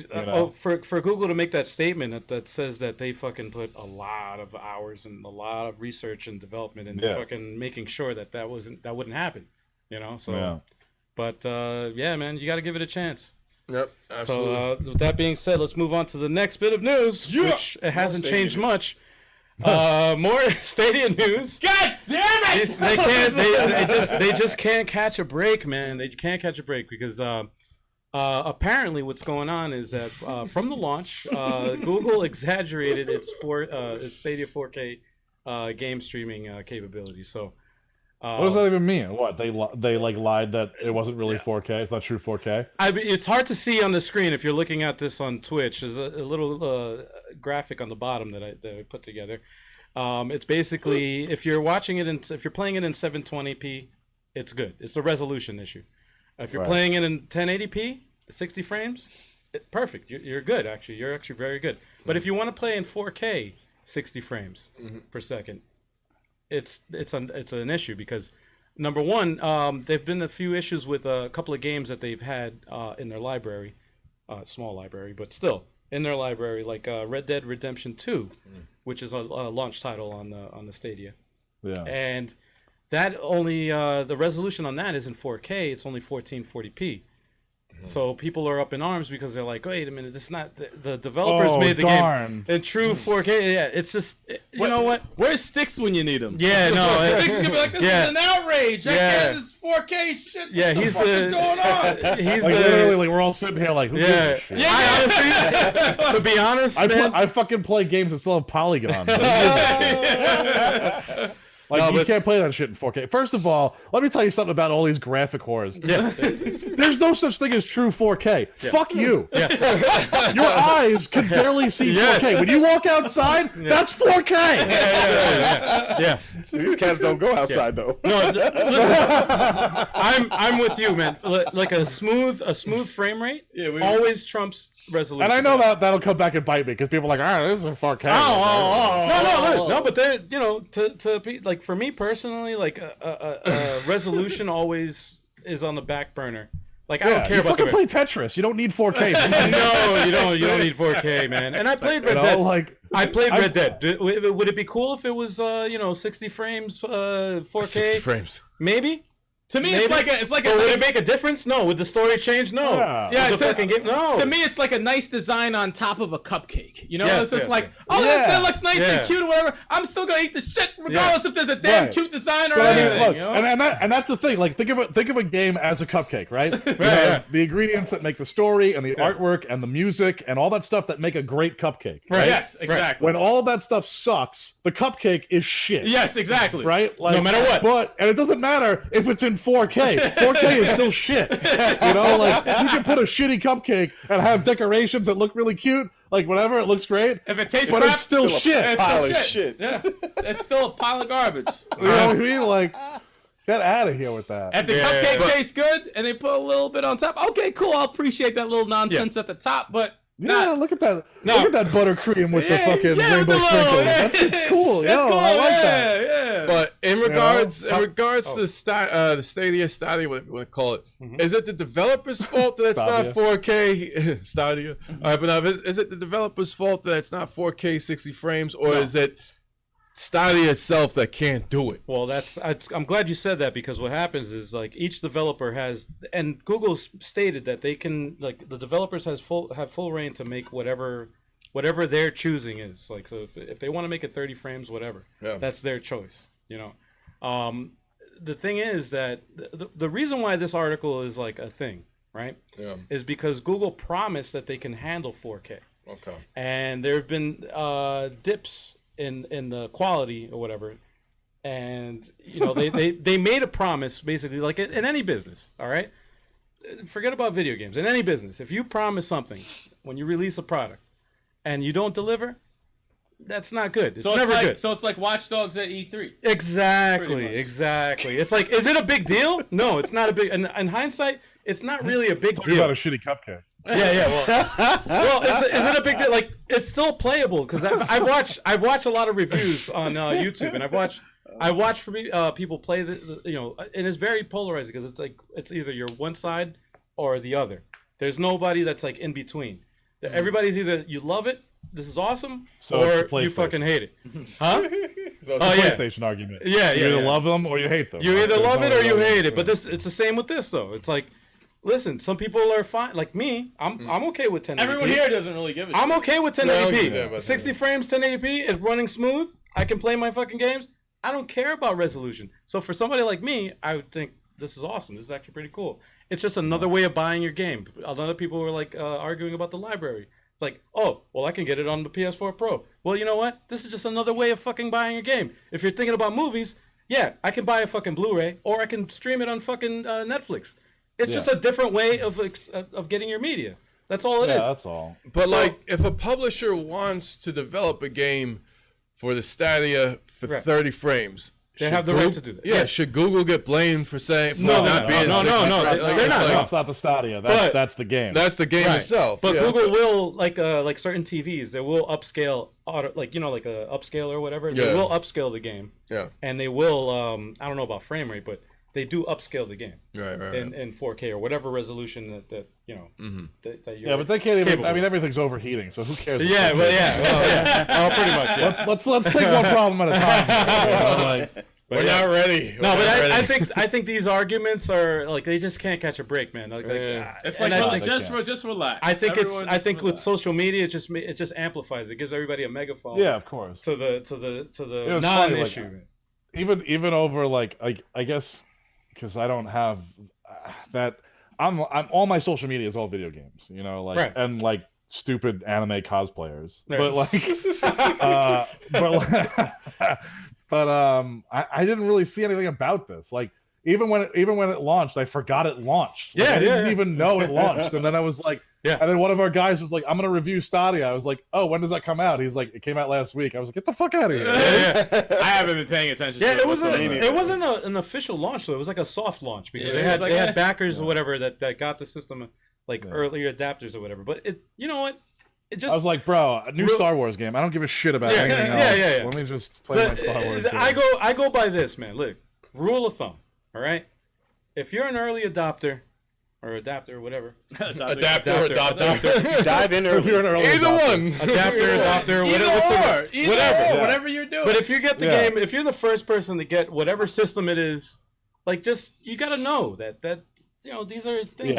for Google to make that statement that says that they fucking put a lot of hours and a lot of research and development into fucking making sure that wouldn't happen, So, but man, you got to give it a chance. Yep, absolutely. So with that being said, let's move on to the next bit of news, which it hasn't changed much. More Stadia news. God damn it! They just can't catch a break, man. They can't catch a break because Apparently, what's going on is that from the launch, Google exaggerated its Stadia 4K game streaming capabilities. So, what does that even mean? What they like lied that it wasn't really 4K? It's not true 4K. I mean, it's hard to see on the screen if you're looking at this on Twitch. There's a little graphic on the bottom that I put together. It's basically if you're watching it if you're playing it in 720p, it's good. It's a resolution issue. If you're playing it in 1080p, 60 frames, perfect. You're good, actually. You're actually very good. But if you want to play in 4K, 60 frames per second, it's an issue because, number one, there've been a few issues with a couple of games that they've had in their library, small library, but still in their library, like Red Dead Redemption 2, which is a launch title on the Stadia. Yeah. And that only the resolution on that isn't 4K. It's only 1440p. So people are up in arms because they're like, wait a minute, this is not the developers made the game in true 4K. Yeah, it's just you know what? Where's Sticks when you need him? Yeah, no. Sticks is gonna be like, this is an outrage. I can't. This is 4K shit. Yeah, what the fuck is going on? He's like, literally, like we're all sitting here like, who gives a shit? I honestly, to be honest, I fucking play games that still have polygons. Like, you can't play that shit in 4K. First of all, let me tell you something about all these graphic whores. Yeah. There's no such thing as true 4K. Yeah. Fuck you. Yes. Your eyes can barely see 4K. When you walk outside, that's 4K. Yes. These cats don't go outside though. No, listen. I'm with you, man. Like a smooth frame rate always trumps resolution. And I know that'll come back and bite me because people are like, this is a 4K. No, but they're, to be like, for me personally, like a resolution always is on the back burner. Like, I don't care about you fucking play Tetris. You don't need 4K. No, you don't need 4K, man. And I played Red Dead. I played Red Dead. Would it be cool if it was 60 frames 4K? 60 frames. Maybe. To me, Maybe. it's like a would nice... it make a difference? No. Would the story change? No. Yeah. No. To me, it's like a nice design on top of a cupcake. You know, Yes, it's just that looks nice and cute or whatever. I'm still gonna eat the shit regardless if there's a damn cute design or anything. Look, you know? and that's the thing. Like, think of a game as a cupcake, right? You have the ingredients that make the story and the artwork and the music and all that stuff that make a great cupcake. Right? Yes, exactly. When all of that stuff sucks, the cupcake is shit. Yes, exactly. Right? Like, no matter what. And it doesn't matter if it's in 4K. 4K is still shit. You know, like, you can put a shitty cupcake and have decorations that look really cute, like whatever, it looks great. If it tastes but crap, it's still shit. It's still shit. Yeah, it's still a pile of garbage. You know what I mean? Like, get out of here with that. If the cupcake tastes good and they put a little bit on top, okay, cool. I'll appreciate that little nonsense at the top, but. Look at that! Look at that buttercream with the fucking rainbow sprinkles. It's cool. That's cool. I like that. Yeah. But in regards to the Stadia, what we call it, is it the developer's fault that it's not 4K? Stadia. All right, but now is it the developer's fault that it's not 4K 60 frames, or is it Stadia itself that can't do it? Well, I'm glad you said that, because what happens is, like, each developer has, and Google's stated that they can, like, the developers have full reign to make whatever their choosing is. Like, so if they want to make it 30 frames, whatever, that's their choice. You know, the thing is that the reason why this article is like a thing, right? Yeah. Is because Google promised that they can handle 4K. Okay. And there have been dips in the quality or whatever, and they made a promise, basically, like in any business. All right, forget about video games. In any business, if you promise something when you release a product and you don't deliver, that's not good. It's never good. So it's like Watch Dogs at E3. Exactly. It's like, is it a big deal? No, it's not a big. In hindsight, it's not really a big deal. About a shitty cupcake. Well, is it a big deal? Like, it's still playable, because I watch a lot of reviews on YouTube, and I watch people play and it's very polarizing, because it's like it's either you're one side or the other. There's nobody that's like in between. Everybody's either you love it, this is awesome, or you fucking hate it. Huh? So it's a PlayStation argument. Yeah, you either love them or you hate them. You either love it or you hate it. But it's the same with this, though. It's like, listen, some people are fine. Like me, I'm okay with 1080p. Everyone here doesn't really give a shit. I'm okay with 1080p. 60 frames, 1080p is running smooth. I can play my fucking games. I don't care about resolution. So for somebody like me, I would think this is awesome. This is actually pretty cool. It's just another way of buying your game. A lot of people were like arguing about the library. It's like, oh, well, I can get it on the PS4 Pro. Well, you know what? This is just another way of fucking buying your game. If you're thinking about movies, yeah, I can buy a fucking Blu-ray or I can stream it on fucking Netflix. It's just a different way of getting your media. That's all it is. Yeah, that's all. But like, if a publisher wants to develop a game for the Stadia for 30 frames, they have the right to do that. Yeah, should Google get blamed for saying No. not being No, 60 no, frames? they're not. That's not the Stadia. That's the game. That's the game itself. But yeah, Google will like certain TVs, they will upscale like a upscale or whatever. They will upscale the game. Yeah. And they will I don't know about frame rate, but they do upscale the game. Right. In 4K or whatever resolution that you know that you're but they can't even. capable I mean, of. everything's overheating, so who cares? Yeah, well, yeah. Oh, pretty much. Yeah. Let's take one problem at a time. We're not ready. No, but I think these arguments are like they just can't catch a break, man. It's like just relax. I think with social media, it just amplifies. It gives everybody a megaphone. Yeah, of course. To the non-issue. Like, even over like I guess because I don't have that. I'm all my social media is all video games, you know, like and like stupid anime cosplayers, but like, but I didn't really see anything about this. Like even when it launched, I forgot it launched. Like, I didn't even know it launched, and then I was like, and then one of our guys was like, I'm gonna review Stadia. I was like, oh, when does that come out? He's like, it came out last week. I was like, get the fuck out of here. I haven't been paying attention. Yeah, it wasn't an official launch though. It was like a soft launch because they had backers or whatever that got the system like earlier adapters or whatever. But you know what? I was like, bro, a new Star Wars game. I don't give a shit about anything else. Yeah. Let me just play my Star Wars game. I go by this, man. Look, rule of thumb. All right, if you're an early adopter or adapter or whatever, adapter or adopter, dive in early. If you're an early either adopter. one, adapter, whatever, whatever you're doing. But if you get the game, if you're the first person to get whatever system it is, like you gotta know that. You know, these are things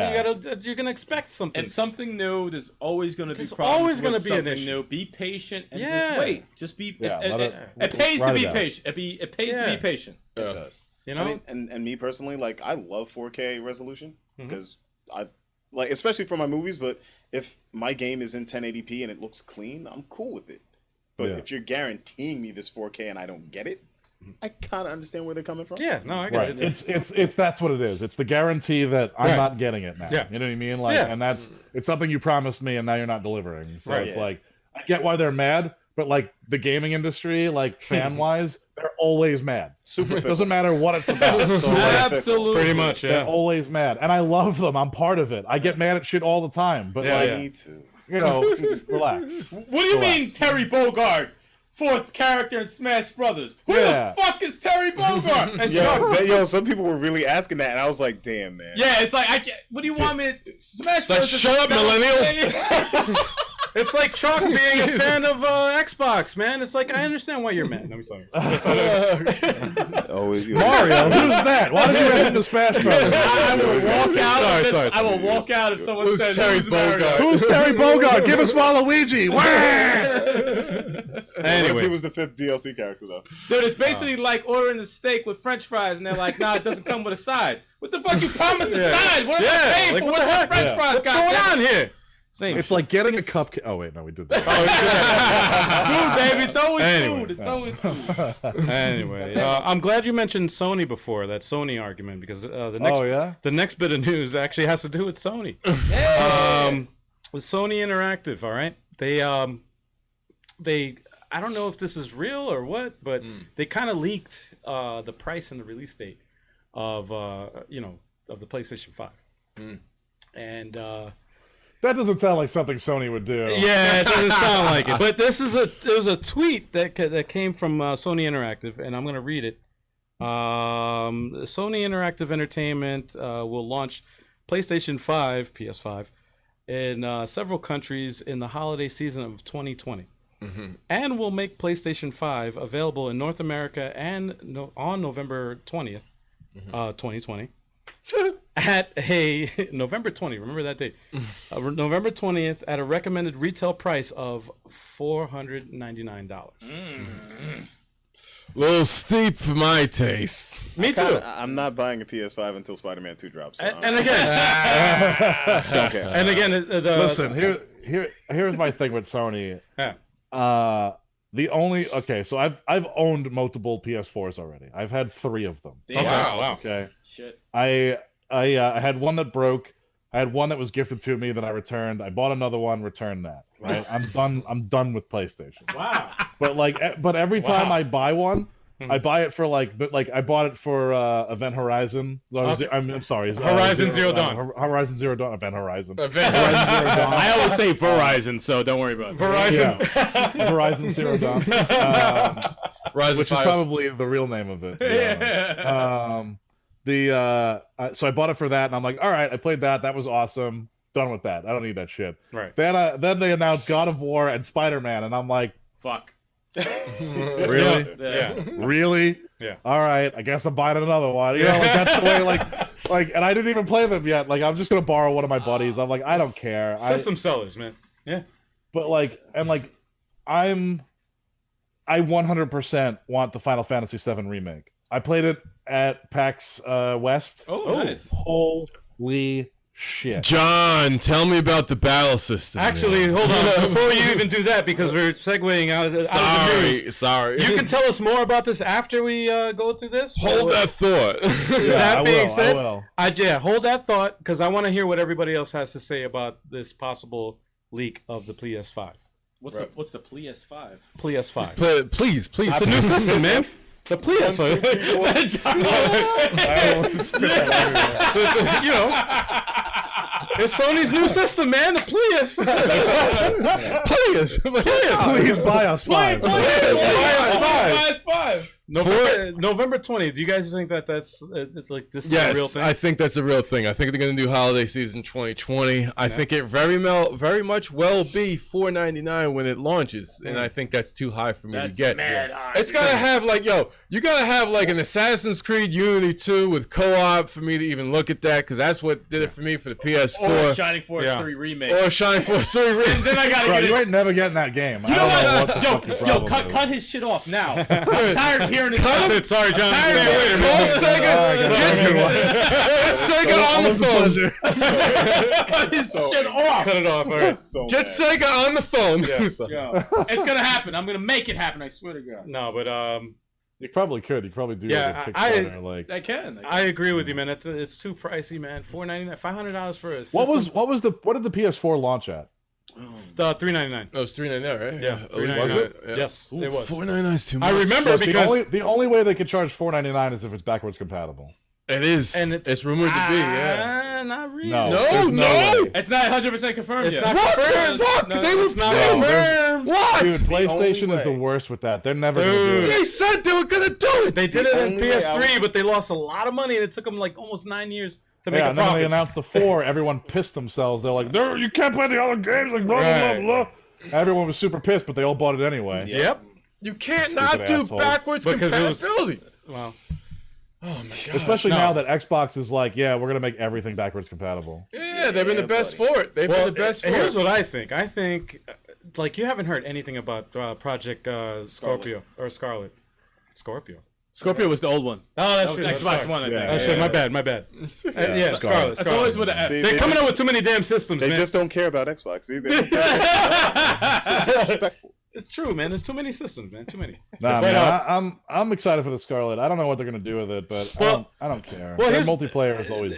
you're gonna expect something. And something new. There's always gonna be There's problems. always gonna with be an something issue. new. Be patient and just wait. Just be. It pays write to be it out. patient. It pays to be patient. It does. You know, I mean, and me personally, like I love 4K resolution because I like, especially for my movies. But if my game is in 1080p and it looks clean, I'm cool with it. But if you're guaranteeing me this 4K and I don't get it, I kind of understand where they're coming from. Yeah, no, I get it. It's that's what it is. It's the guarantee that I'm not getting it now. Yeah. You know what I mean? Like, and it's something you promised me, and now you're not delivering. So it's like, I get why they're mad, but like the gaming industry, like fan wise, they're always mad. Super. It doesn't matter what it's about. Absolutely, pretty much. Yeah, they're always mad, and I love them. I'm part of it. I get mad at shit all the time, but like, Me too. you know, relax. What do you mean, Terry Bogard? Fourth character in Smash Brothers. Who the fuck is Terry Bogard? And Yo, some people were really asking that, and I was like, damn, man. yeah, it's like I can't. What do you want me to Smash Brothers? Shut up, millennial. It's like Chalk being a fan of Xbox, man. It's like I understand why you're mad. I'm sorry. Always Mario, who's that? Why did you get into Smash Brothers? I will walk out. I will walk out if someone says Terry Bogard? Who's Terry Bogard? Give us Waluigi. Anyway, he was the 5th DLC character though. Dude, it's basically like ordering a steak with French fries, and they're like, "Nah, it doesn't come with a side." What the fuck you promised a side? What am I paying for? What's my French fries? What's going on here? It's like getting a cupcake. Oh wait, no, we did that. Food, baby. It's always food. It's always food. Anyway, I'm glad you mentioned Sony before, that Sony argument, because the next bit of news actually has to do with Sony. With Sony Interactive, all right? They I don't know if this is real or what, but they kind of leaked the price and the release date of of the PlayStation 5. And that doesn't sound like something Sony would do. Yeah, it doesn't sound like it. But there was a tweet that came from Sony Interactive, and I'm going to read it. Sony Interactive Entertainment will launch PlayStation 5, PS5, in several countries in the holiday season of 2020. And will make PlayStation 5 available in North America on November 20th, 2020. At a November 20th, remember that date? November 20th at a recommended retail price of $499. little steep for my taste. Me too. I'm not buying a PS5 until Spider-Man 2 drops. So And again, don't care. and again, Listen, here's my thing with Sony. Yeah. So I've owned multiple PS4s already. I've had 3 of them. Damn. Wow. Okay. Shit. I had one that broke. I had one that was gifted to me that I returned. I bought another one, returned that. Right? I'm done with PlayStation. Wow. But every time I buy one, I buy it for I bought it for Event Horizon. I'm sorry. Horizon Zero Dawn. Horizon Zero Dawn. Event Horizon. I always say Verizon, so don't worry about it. Verizon. Yeah. Horizon Zero Dawn. Which is probably the real name of it. So I bought it for that, and I'm like, all right, I played that. That was awesome. Done with that. I don't need that shit. Right. Then they announced God of War and Spider-Man, and I'm like, Fuck. really? Yeah. Really? Yeah. All right. I guess I'm buying another one. You know, that's the way. And I didn't even play them yet. Like, I'm just gonna borrow one of my buddies. I'm like, I don't care. System sellers, man. Yeah. But I 100% want the Final Fantasy VII remake. I played it at PAX West. Oh, nice. Holy shit. John, tell me about the battle system. Actually, hold on. Before you even do that, because we're segueing out of the news. Sorry. You can tell us more about this after we go through this. Hold that thought. That being said, I will. hold that thought, because I want to hear what everybody else has to say about this possible leak of the PS5. What's the PS5? PS5. Please. It's a new system, man. The PS5. I want to spit that everywhere. You know, it's Sony's new system, man. The PS5. Please buy us 5. PS5. November 20th. Do you guys think that that's like this is a real thing? I think that's a real thing. I think they're going to do holiday season 2020. I think it very much will be $4.99 when it launches, and I think that's too high for me to get. It's got to have you got to have an Assassin's Creed Unity 2 with co-op for me to even look at that, because that's what did it for me for the PS4. Or Shining Force 3 remake. Or Shining Force 3 remake. Then I gotta get it. You ain't never getting that game. You know what? Yo, cut his shit off now. I'm tired of hearing it. Sorry, John. Call Sega on the phone. Cut his shit off. Cut it off. All right. Get Sega on the phone. Yo, it's gonna happen. I'm gonna make it happen. I swear to God. No, but You probably could. You probably do. Yeah, like a Kickstarter, I can. I agree with you, man. It's too pricey, man. $4.99, $500 for a system. what did the PS4 launch at? $3.99. Oh, it's $3.99, right? Yeah, $3.99. Yes, it was. $4.99 is too much. I remember because the only way they could charge $4.99 is if it's backwards compatible. It is, and it's rumored to be. Yeah, not really. No. It's not 100% confirmed It's yet. not confirmed. Fuck, they were confirmed. What? Dude, PlayStation is the worst with that. They're never gonna do it. They said they were gonna do it. They did it in PS3, but they lost a lot of money, and it took them like almost 9 years to make a and then when profit. they announced the 4, everyone pissed themselves. They're like, you can't play the other games, like blah blah blah blah. Everyone was super pissed, but they all bought it anyway. Yep. You can't not do assholes. backwards Because compatibility. Well, Oh my god. Especially now that Xbox is like, yeah, we're gonna make everything backwards compatible. Yeah, they've been the best for it. They've been the best for it. Here's what I think. I think, like, you haven't heard anything about Project Scorpio or Scarlet. Scorpio. Scorpio was the old one. Oh, that's true. Xbox One, I think. That's true. My bad. Yeah, Scarlet. That's always with an S. See, They're coming up with too many damn systems, They man. just don't care about Xbox. See? They don't care. It's disrespectful. It's true, man. There's too many systems, man. Too many. Nah, But, man, I'm excited for the Scarlet. I don't know what they're gonna do with it, but I don't care. well, Their here's- multiplayer is always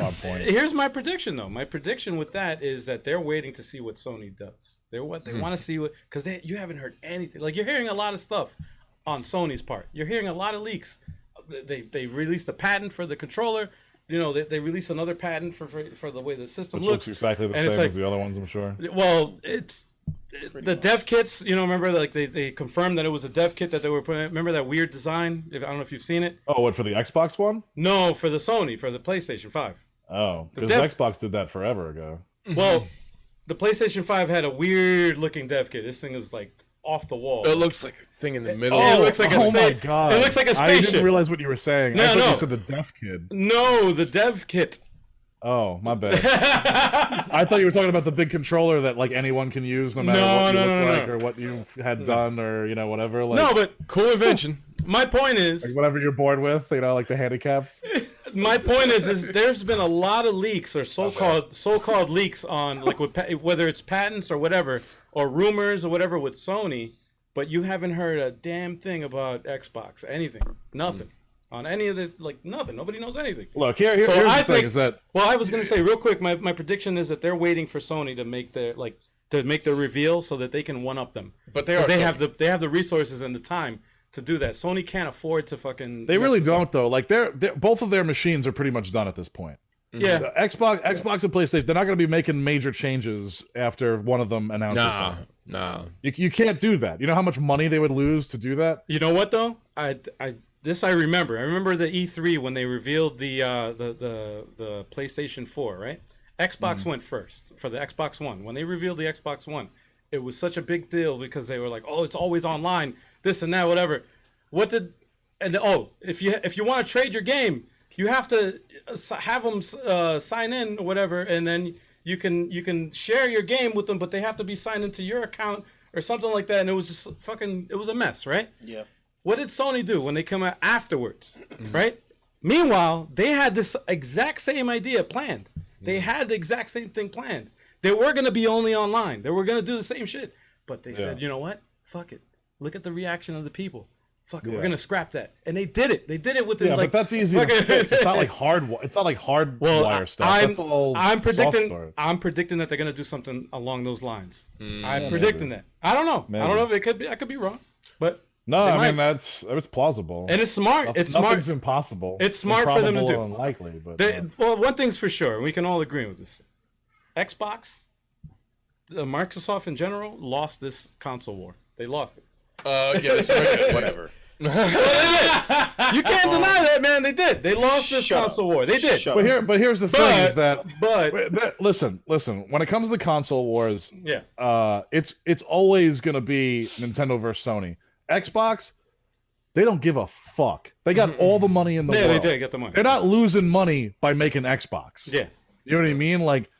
on point. Here's my prediction, though. My prediction with that is that they're waiting to see what Sony does. They want to see what, because you haven't heard anything. Like, you're hearing a lot of stuff on Sony's part. You're hearing a lot of leaks. They released a patent for the controller. You know, they released another patent for the way the system Which looks exactly the and it's same like- as the other ones, I'm sure. Well, the dev kits, you know, remember, like they confirmed that it was a dev kit that they were putting. Remember that weird design? I don't know if you've seen it. Oh, what, for the Xbox One? No, for the Sony, for the PlayStation 5. Oh, because dev- Xbox did that forever ago. Well, the PlayStation 5 had a weird looking dev kit. This thing is like off the wall. It looks like a thing in the middle. It looks like a oh my sta- god! It looks like a I spaceship. didn't realize what you were saying. No, I thought no. you said the deaf kid. No, the dev kit. Oh, my bad. I thought you were talking about the big controller that like anyone can use, no matter what you look like or what you had done or whatever. Like, No, but Cool invention. my point is, like whatever you're born with, like the handicaps. my point is there's been a lot of leaks or so-called leaks on like whether it's patents or whatever or rumors or whatever with Sony, but you haven't heard a damn thing about Xbox, anything, nothing. On any of the nothing. Nobody knows anything. Look, here's the thing is that. Well, I was gonna say real quick. My prediction is that they're waiting for Sony to make the reveal so that they can one up them. But they have the resources and the time to do that. Sony can't afford to fucking. They really don't though. Like they're both of their machines are pretty much done at this point. Yeah, the Xbox and PlayStation, they're not going to be making major changes after one of them announces. No. You can't do that. You know how much money they would lose to do that? You know what though? I remember. I remember the E3 when they revealed the PlayStation 4, right? Xbox went first for the Xbox One. When they revealed the Xbox One, it was such a big deal because they were like, "Oh, it's always online, this and that, whatever." If you want to trade your game, you have to have them sign in or whatever, and then you can share your game with them, but they have to be signed into your account or something like that. And it was just it was a mess, right? Yeah. What did Sony do when they come out afterwards, right? Meanwhile, they had this exact same idea planned. They had the exact same thing planned. They were going to be only online. They were going to do the same shit. But they said, you know what? Fuck it. Look at the reaction of the people. Fuck it. We're going to scrap that. And they did it. They did it within but that's easy to fix. It's not like hardwire stuff. I'm predicting that they're going to do something along those lines. I'm predicting that. I don't know. Maybe. I don't know if it could be. I could be wrong. But no, I mean it's plausible, and it's smart. Nothing's impossible. It's smart for them to do. Unlikely, but well, one thing's for sure, we can all agree with this: Xbox, Microsoft in general, lost this console war. They lost it. Yeah, that's right. Whatever. You can't deny that, man. They did. They lost this console war. They did. But here's the thing: is that listen. When it comes to console wars, it's always gonna be Nintendo versus Sony. Xbox, they don't give a fuck. They got all the money in the world. Yeah, they did get the money. They're not losing money by making Xbox. Yes. You know what I mean? Like,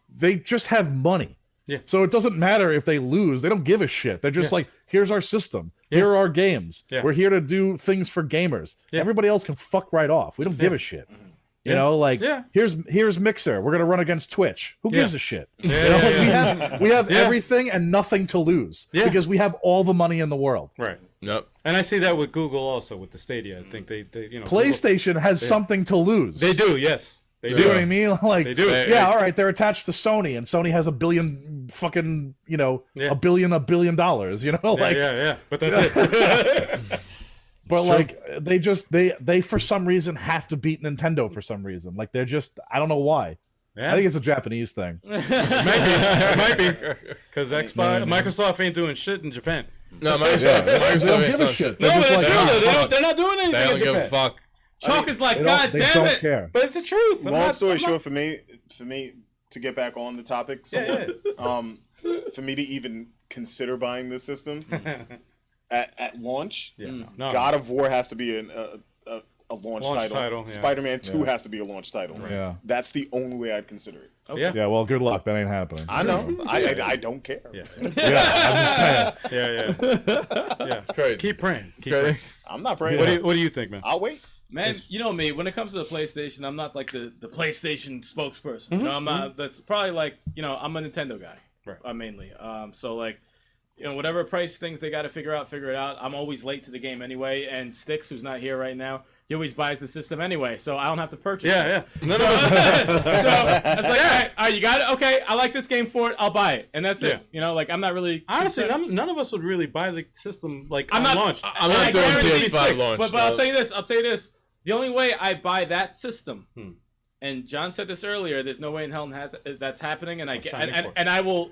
they just have money. Yeah. So it doesn't matter if they lose. They don't give a shit. They're just like, here's our system. Here are our games. Yeah. We're here to do things for gamers. Yeah. Everybody else can fuck right off. We don't give a shit. You know, like here's Mixer. We're gonna run against Twitch. Who gives a shit? We have everything and nothing to lose because we have all the money in the world. Right. Yep. And I see that with Google also with the Stadia. I think they PlayStation Google, has something to lose. They do. Yes. They do. You know what I mean? Like they do. All right. They're attached to Sony, and Sony has $1 billion fucking $1 billion. Like But that's it. But like they for some reason have to beat Nintendo for some reason. Like they're just I don't know why. Yeah. I think it's a Japanese thing. It might be because Microsoft ain't doing shit in Japan. No, Microsoft ain't doing shit. No, but it's true. They're not doing anything. They don't give a fuck. Chalk is like, God damn it! Care. But it's the truth. Long story short, for me to get back on the topic, for me to even consider buying this system. At launch, God of War has to be a launch title. Spider-Man 2 has to be a launch title. Right. Yeah, that's the only way I'd consider it. Okay. Yeah, well, good luck. That ain't happening. I know. I don't care. Yeah. I'm just saying. Yeah. It's crazy. Keep praying. I'm not praying. What do you think, man? I'll wait. Man, you know me. When it comes to the PlayStation, I'm not like the PlayStation spokesperson. Mm-hmm. You know, I'm not. That's probably like I'm a Nintendo guy, right? Mainly. So like. Whatever price things they got to figure it out. I'm always late to the game anyway. And Sticks, who's not here right now, he always buys the system anyway, so I don't have to purchase it. Yeah. So I was like, all right, you got it? Okay, I like this game for it. I'll buy it. And that's it. Like, I'm not really... Honestly, none of us would really buy the system, like, on launch. I'm not doing PS5 launch. But I'll tell you this. The only way I buy that system... And John said this earlier. There's no way in hell that's happening, and I will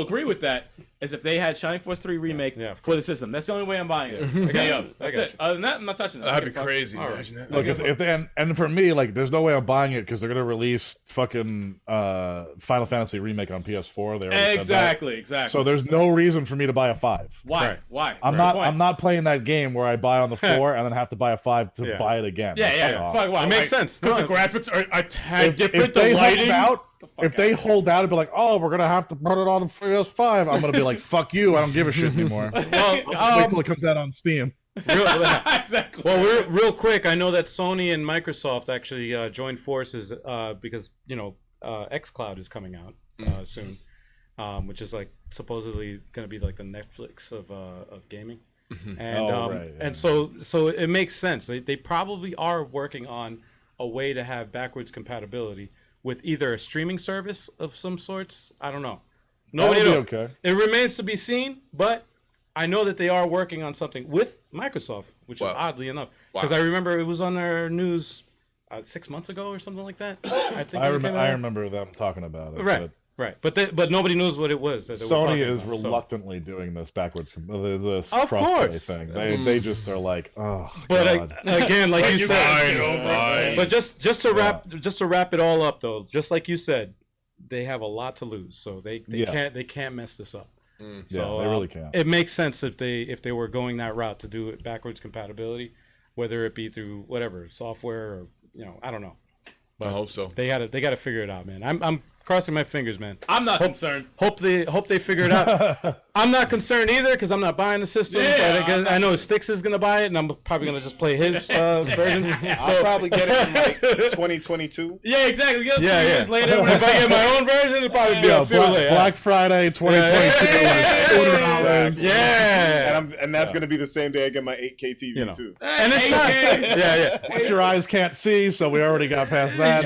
agree with that. Is if they had Shining Force 3 remake for the system. That's the only way I'm buying it. That's it. Other than that, I'm not touching it. That'd be crazy. Imagine that. Look, if they and for me, like, there's no way I'm buying it because they're gonna release fucking Final Fantasy remake on PS4. Exactly. So there's no reason for me to buy a 5. Why? Why? I'm not playing that game where I buy on the 4 and then have to buy a 5 to buy it again. Fuck, why? It makes sense because the graphics are a tad different. The lighting. If they hold out and be like, oh, we're gonna have to put it on the PS5, I'm gonna be like, fuck you, I don't give a shit anymore. I'll wait till it comes out on Steam. Exactly. Well, real quick, I know that Sony and Microsoft actually joined forces because xCloud is coming out soon, which is like supposedly going to be like the Netflix of gaming, and and so it makes sense. They probably are working on a way to have backwards compatibility with either a streaming service of some sorts. I don't know. Nobody knows. Okay. It remains to be seen, but I know that they are working on something with Microsoft, which is oddly enough. Because I remember it was on their news 6 months ago or something like that. I remember them talking about it. Right. Right, but nobody knows what it was. That Sony is reluctantly doing this backwards, this crossplay thing. They just are like, oh. But God. Again, like you said, but just to wrap it all up though, just like you said, they have a lot to lose, so they can't mess this up. So they really can't. It makes sense if they were going that route to do it backwards compatibility, whether it be through whatever software or I don't know. But I hope so. They got to figure it out, man. I'm crossing my fingers, man. I'm not concerned. Hope they figure it out. I'm not concerned either because I'm not buying the system. Yeah, but I know Styx is gonna buy it, and I'm probably gonna just play his version. I'll probably get it in like 2022. Yeah, exactly. Get 2 years later. If I get my own version, it'll probably be a few later. Black Friday 2022. Yeah. And that's gonna be the same day I get my 8K TV too. And it's not. What your eyes can't see, so we already got past that.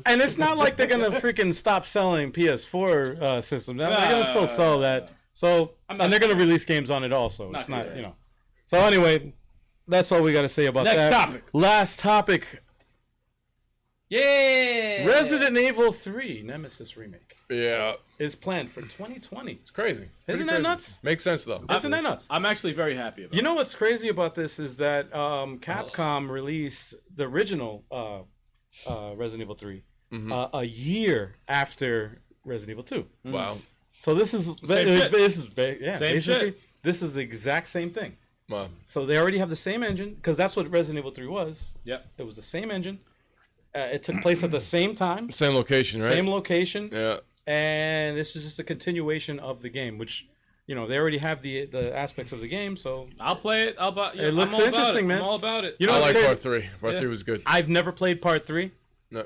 And it's not like they're gonna freaking stop selling PS4 systems. They're gonna still sell that. So and they're gonna release games on it also. It's not, So anyway, that's all we got to say about that. Next topic. Last topic. Yeah. Resident Evil 3 Nemesis remake. Yeah. Is planned for 2020. It's crazy. Isn't that nuts? Makes sense though. Isn't that nuts? I'm actually very happy about it. You know what's crazy about this is that Capcom released the original Resident Evil 3 a year after Resident Evil 2. Wow. So this is shit. Same shit. This is the exact same thing. Wow. So they already have the same engine because that's what Resident Evil 3 was. Yep. It was the same engine. It took place at the same time. Same location, right? Same location. Yeah. And this is just a continuation of the game, which they already have the aspects of the game. So I'll play it. It looks interesting, man. I'm all about it. I like part 3. Part 3 was good. I've never played part 3. No.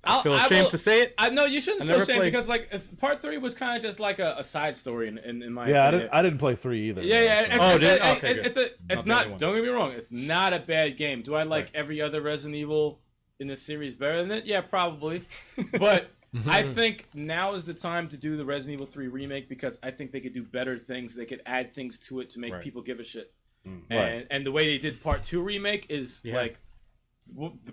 I feel ashamed to say it. No, you shouldn't feel ashamed because if part 3 was kind of just like a side story in my opinion. I didn't play 3 either. It's not. Don't get me wrong. It's not a bad game. Do I like every other Resident Evil in this series better than it? Yeah, probably. But I think now is the time to do the Resident Evil 3 remake because I think they could do better things. They could add things to it to make people give a shit. And the way they did part 2 remake is like.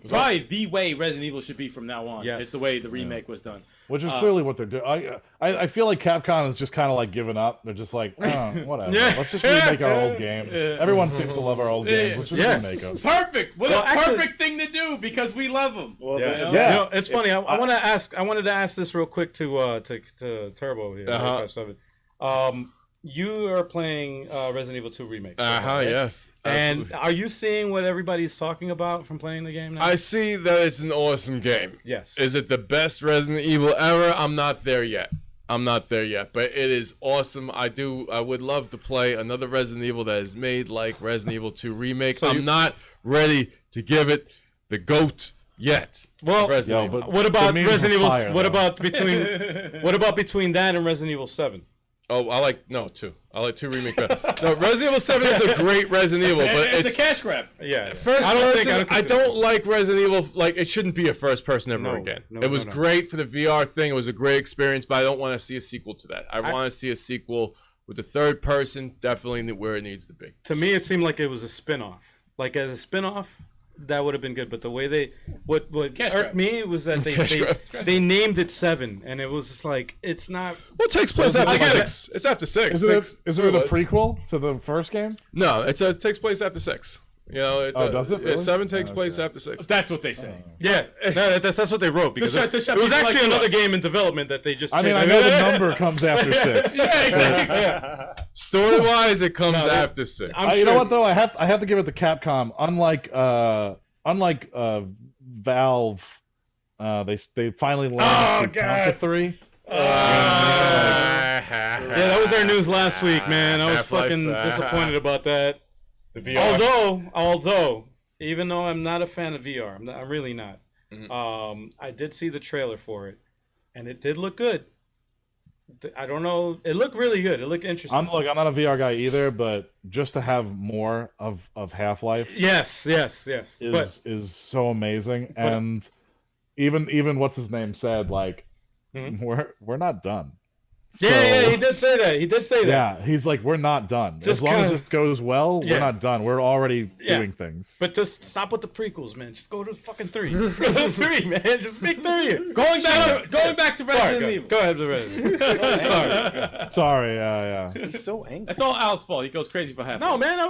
Probably the way Resident Evil should be from now on. Yes. It's the way the remake was done. Which is clearly what they're doing. I feel like Capcom is just kind of like giving up. They're just like, oh, whatever. Let's just remake our old games. Everyone seems to love our old games. Let's just remake them. Perfect. Perfect thing to do because we love them. Well, it's funny. I wanted to ask this real quick to Turbo here. 557. You are playing Resident Evil 2 remake. Yes. And are you seeing what everybody's talking about from playing the game now? I see that it's an awesome game. Yes. Is it the best Resident Evil ever? I'm not there yet. But it is awesome. I would love to play another Resident Evil that is made like Resident Evil 2 remake. So I'm not ready to give it the GOAT yet. Well, what about Resident Evil? What about between that and Resident Evil 7? Oh, I like 2. I like 2 remake better. No, Resident Evil 7 is a great Resident Evil, but it's a cash grab. Yeah. First person, I don't like Resident Evil. Like, it shouldn't be a first person ever again. It was great for the VR thing. It was a great experience, but I don't want to see a sequel to that. I want to see a sequel with the third person, definitely where it needs to be. To me, it seemed like it was a spin-off. Like, as a spin-off, that would have been good, but the way what irked me was that they named it 7, and it was just like it's not. Well, it takes place after 6. It's after 6. Is it a prequel to the first game? No, it takes place after 6. Does it? Really? 7 takes place after 6. That's what they say. Yeah, that's what they wrote because it was actually another game in development that they just. I mean, I know the number comes after 6. Yeah, exactly. Story-wise, it comes after 6. You know what though? I have to give it to Capcom. Unlike Valve, they finally landed Contra 3. Yeah, That was our news last week, man. I was Half-Life, fucking disappointed about that. The VR. Although, even though I'm not a fan of VR, I'm really not. I did see the trailer for it, and it did look good. I don't know. It looked really good. It looked interesting. I'm not a VR guy either, but just to have more of Half-Life, yes, is so amazing. And even what's his name said, like, we're not done. Yeah, he did say that. He did say that. Yeah, he's like, we're not done. Just as long as it goes well, we're not done. We're already doing things. But just stop with the prequels, man. Just go to fucking 3. Just go to 3, man. Just make 3. Going back to Resident Evil. Go ahead, Resident. Sorry, yeah. He's so angry. That's all Al's fault. He goes crazy for half. No, man,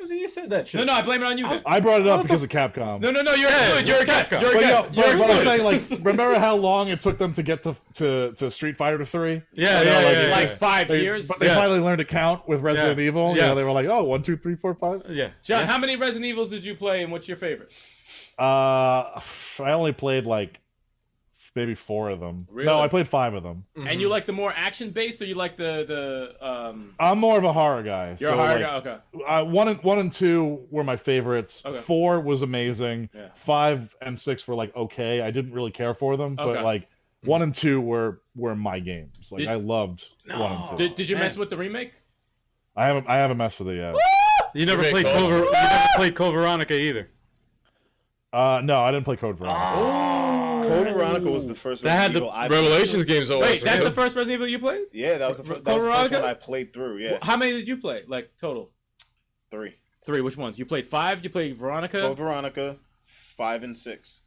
you said that shit. No, I blame it on you. Then. I brought it up because of Capcom. No, you're good. You're a guest. You're a But guest. but I'm saying, like, remember how long it took them to get to Street Fighter 3? Yeah. Like 5 years. But they finally learned to count with Resident Evil. Yes. Yeah, they were like, oh, 1, 2, 3, 4, 5. Yeah. John, how many Resident Evils did you play, and what's your favorite? I only played like maybe 4 of them. Really? No, I played 5 of them. And you like the more action based, or you like the I'm more of a horror guy. You're a horror guy. Okay. 1 and 2 were my favorites. Okay. 4 was amazing. Yeah. 5 and 6 were like okay. I didn't really care for them, Okay. but like 1 and 2 were my games. Like I loved 1 and 2. Did you mess with the remake? I haven't messed with it yet. You never Remake's played awesome. You never played Code Veronica either. No, I didn't play Code Veronica. Code Veronica was the first That had Resident the Evil I Revelations games are Wait, awesome. that's the first Resident Evil you played? Yeah, that was the first Code Veronica? one I played through. Yeah, How many did you play? Like total? 3. 3. Which ones? You played 5. You played Veronica. Code Veronica, 5 and 6.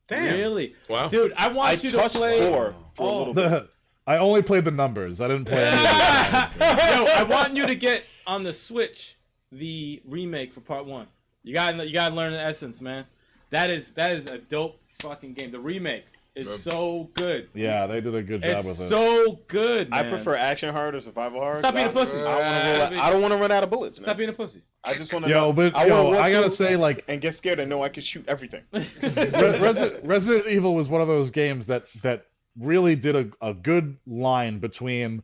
Damn. Really? Wow. Dude, I want I you to touched play 4 for a little bit. I only played the numbers. I didn't play any of Yo, I want you to get on the Switch the remake for Part 1. You gotta learn the essence, man. That is a dope fucking game. The remake is so good. Yeah, they did a good job It's with it. so good, man. I prefer action horror to survival horror. Stop being a pussy. I don't want to run out of bullets, man. Stop being a pussy. I just want to Yo, know. but I wanna walk I gotta through say, like, and get scared and know I can shoot everything. Resident Evil was one of those games that really did a good line between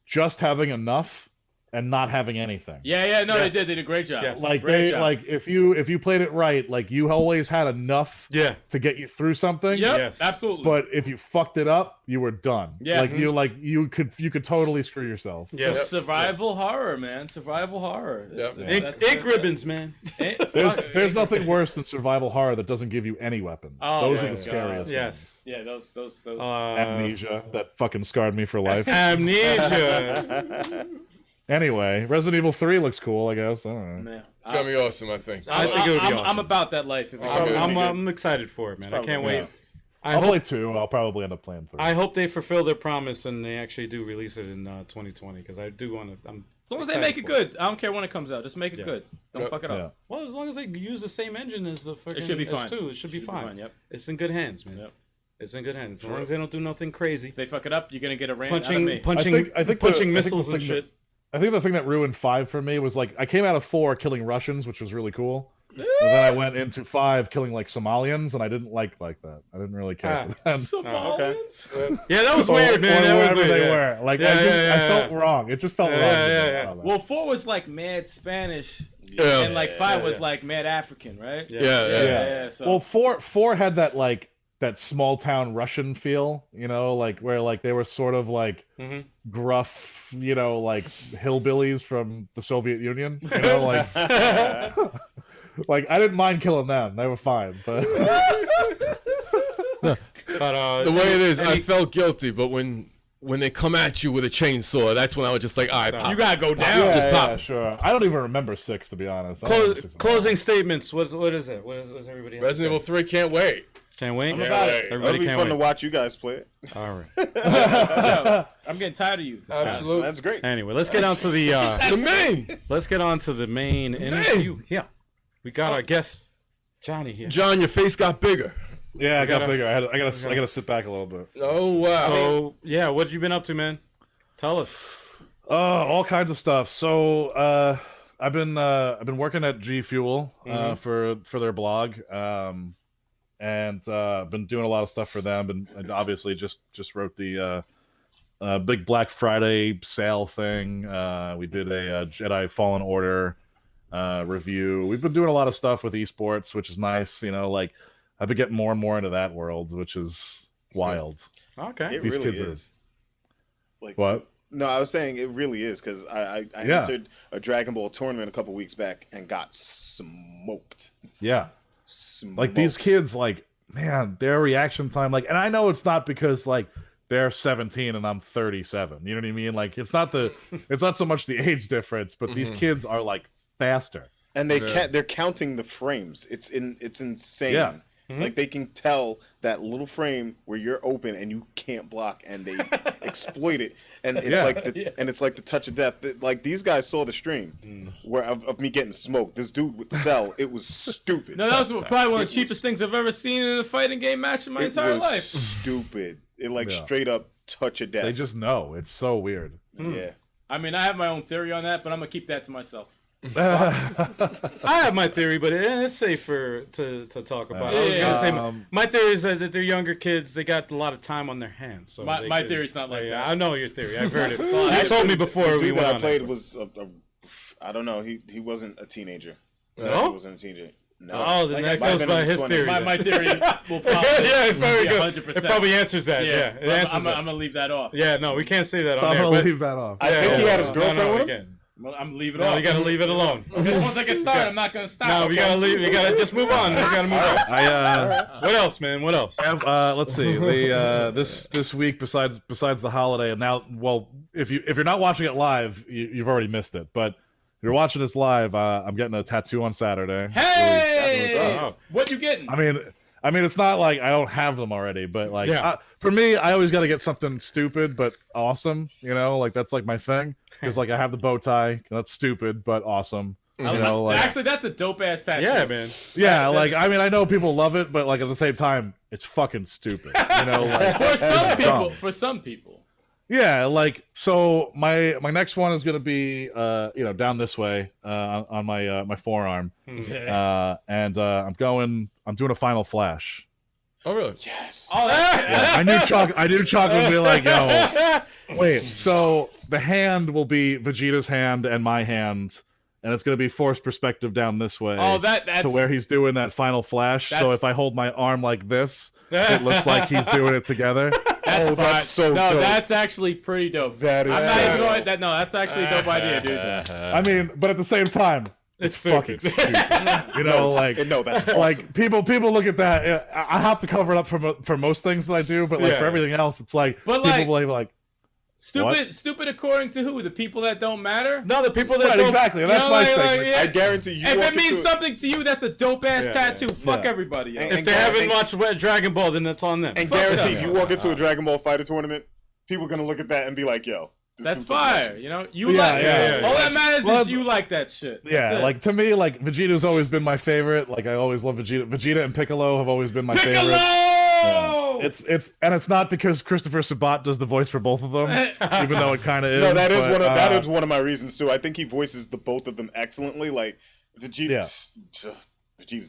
just having enough and not having anything. Yeah, no, Yes. they did a great job. Yes. Like Great job. like if you played it right, like you always had enough Yeah. to get you through something. Yep, Yes. absolutely. But if you fucked it up, you were done. Yeah. you could totally screw yourself. Yeah. Survival horror, man. Survival horror. Yep. Ink ribbons, man. There's nothing worse than survival horror that doesn't give you any weapons. Oh, Those my are the God. scariest. Yes. Yeah, those. Amnesia that fucking scarred me for life. Amnesia. Anyway, Resident Evil 3 looks cool, I guess. I don't know. Man. It's gonna be awesome, I think. I think it would be I'm awesome. about that life. If it I'm comes. good. I'm excited for it, man. I can't wait. I'll play 2. I'll probably end up playing 3. I hope they fulfill their promise and they actually do release it in 2020 because I do want to. As long as they make it good, I don't care when it comes out. Just make it good. Don't fuck it Yeah. up. Well, as long as they use the same engine as the fucking. It should be fine. S2, it should be fine. Yep. It's in good hands, man. Yep. It's in good hands. As long as they don't do nothing crazy. If they fuck it up, you're gonna get a rant out of me. Punching I think missiles the and thing shit. I think the thing that ruined 5 for me was like I came out of 4 killing Russians, which was really cool. And then I went into 5 killing like Somalians, and I didn't like that. I didn't really care for them. Somalians? Yeah, that was Or- weird, man. or That was wherever weird, they yeah. were. Like Yeah, I yeah. felt wrong. It just felt wrong. yeah. Well, 4 was like mad Spanish, Yeah. and like 5 was like mad African, right? Yeah. So Well, four had that like that small town Russian feel, you know, like where like they were sort of like gruff, you know, like hillbillies from the Soviet Union, you know, like like I didn't mind killing them; they were fine. But But The way it is, I felt guilty, but when they come at you with a chainsaw, that's when I was just like, all right, pop. you gotta go down. Just pop. yeah, sure. I don't even remember 6 to be honest. I don't remember 6 at all. closing statements. What is it? What is everybody? have to Resident Evil say? 3 can't wait. Can't wait. Can't about wait. it. It'll Everybody be can't fun to wait. watch you guys play it. All right. Yo, I'm getting tired of you. Absolutely. That's great. Anyway, let's get on to the The main. let's get on to the main interview. Yeah, we got our guest Johnny here. John, your face got bigger. Yeah, I got bigger. I gotta sit back a little bit. Oh, wow. So yeah, what you been up to, man? Tell us. All kinds of stuff. So I've been working at G Fuel for their blog, and been doing a lot of stuff for them, and obviously just wrote the big Black Friday sale thing. We did a Jedi Fallen Order review. We've been doing a lot of stuff with esports, which is nice. You know, like I've been getting more and more into that world, which is wild. Okay. It These really kids is. Like What? No, I was saying it really is because I entered a Dragon Ball tournament a couple weeks back and got smoked. Yeah. Smoked. Like these kids, like, man, their reaction time, like, and I know it's not because like they're 17 and I'm 37. You know what I mean? Like, it's not so much the age difference, but these kids are like faster. And they're counting the frames. It's insane. Yeah. Like they can tell that little frame where you're open and you can't block, and they exploit it. And it's like the touch of death. Like these guys saw the stream where of me getting smoked. This dude would sell. It was stupid. No, that was probably one of the cheapest things I've ever seen in a fighting game match in my entire life. Stupid. It straight up touch of death. They just know. It's so weird. Yeah. I mean, I have my own theory on that, but I'm gonna keep that to myself. I have my theory, but it's safer to talk about. I was gonna say my theory is that they're younger kids. They got a lot of time on their hands. So my theory's not like that. I know your theory. I've heard it. You told me before the we dude went that on. I played was I don't know. He wasn't a teenager. No? He wasn't a teenager. No. Oh, then that might have goes been by in his 20s. theory. My theory will probably Yeah, very good. 100%. It probably answers that. Yeah, it answers I'm that. gonna leave that off. Yeah, no, we can't say that on I'm there. gonna But leave that off. I think he had his girlfriend with him. again. Well, I'm leaving it No, off. you gotta leave it alone. Because once I get started, I'm not gonna stop. No, we gotta leave. You gotta just move on. We gotta move on. What else, man? What else? Let's see. This week, besides the holiday, and now, well, if you're not watching it live, you've already missed it. But if you're watching this live, I'm getting a tattoo on Saturday. Hey, what you getting? I mean, it's not like I don't have them already, but like, Yeah. for me, I always got to get something stupid but awesome. You know, like that's like my thing. Because like I have the bow tie, that's stupid but awesome. You know, like, Actually, that's a dope ass tattoo. Yeah, man. yeah, like I mean, I know people love it, but like at the same time, it's fucking stupid. You know, like For some people. yeah, like so my next one is gonna be down this way on my forearm, and I'm doing a Final Flash. Oh, really? Yes. Oh, I knew Chocolate would be like, yo, wait. So the hand will be Vegeta's hand and my hand, and it's going to be forced perspective down this way. Oh, that's to where he's doing that final flash. So if I hold my arm like this, it looks like he's doing it together. That's so dope. That's actually pretty dope. That is. I'm not even going that. No, that's actually a dope idea, dude. I mean, but at the same time, it's fucking stupid. You know, that's awesome. like people look at that. I have to cover it up for most things that I do, but like for everything else, it's like people like stupid according to who? The people that don't matter? No, the people that don't. Exactly. That's my thing. I guarantee you. If it means something to you, that's a dope ass tattoo. Fuck everybody. Yo. If they haven't watched Dragon Ball, then it's on them. And guaranteed, you walk into a Dragon Ball Fighter tournament, people are gonna look at that and be like, "Yo, that's fire." You know, you like it. All that matters is you like that shit. Yeah, like to me, like Vegeta's always been my favorite. Like I always love Vegeta. Vegeta and Piccolo have always been my favorite. Yeah. It's not because Christopher Sabat does the voice for both of them, even though it kind of is. No, that is one of my reasons too. I think he voices the both of them excellently. Like Vegeta's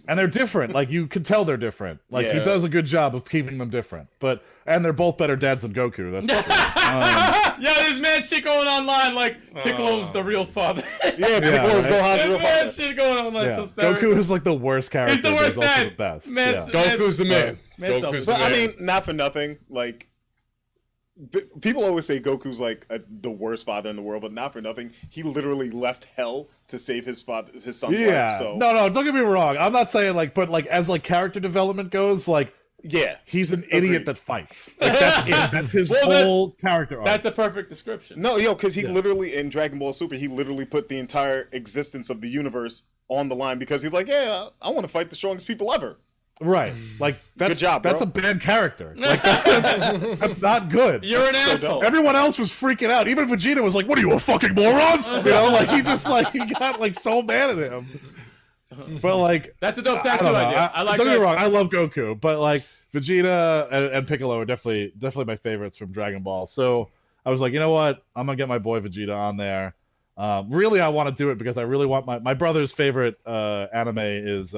and they're different. Like you can tell they're different. Like he does a good job of keeping them different. And they're both better dads than Goku. That's yeah, there's mad shit going online. Like Piccolo's the real father. Piccolo's Gohan's the real father. Mad shit going online. Yeah. So Goku is like the worst character. He's the worst but he's also dad. the best. Goku's the man. Goku's the But man. I mean, not for nothing. Like people always say Goku's like the worst father in the world, but not for nothing. He literally left hell to save his son's life. So no, don't get me wrong. I'm not saying but as character development goes, he's an idiot that fights. Like that's it. That's his whole character arc. That's a perfect description. No, because he literally in Dragon Ball Super, he literally put the entire existence of the universe on the line because he's like, I want to fight the strongest people ever. Right. Like that's good job, bro. That's a bad character. Like that's not good. You're an asshole. Everyone else was freaking out. Even Vegeta was like, "What are you, a fucking moron?" You know, like he just he got so mad at him. But that's a dope tattoo idea. I like. Don't get me wrong. I love Goku, but Vegeta and Piccolo are definitely my favorites from Dragon Ball. So I was like, you know what? I'm gonna get my boy Vegeta on there. Really, I want to do it because I really want my brother's favorite anime is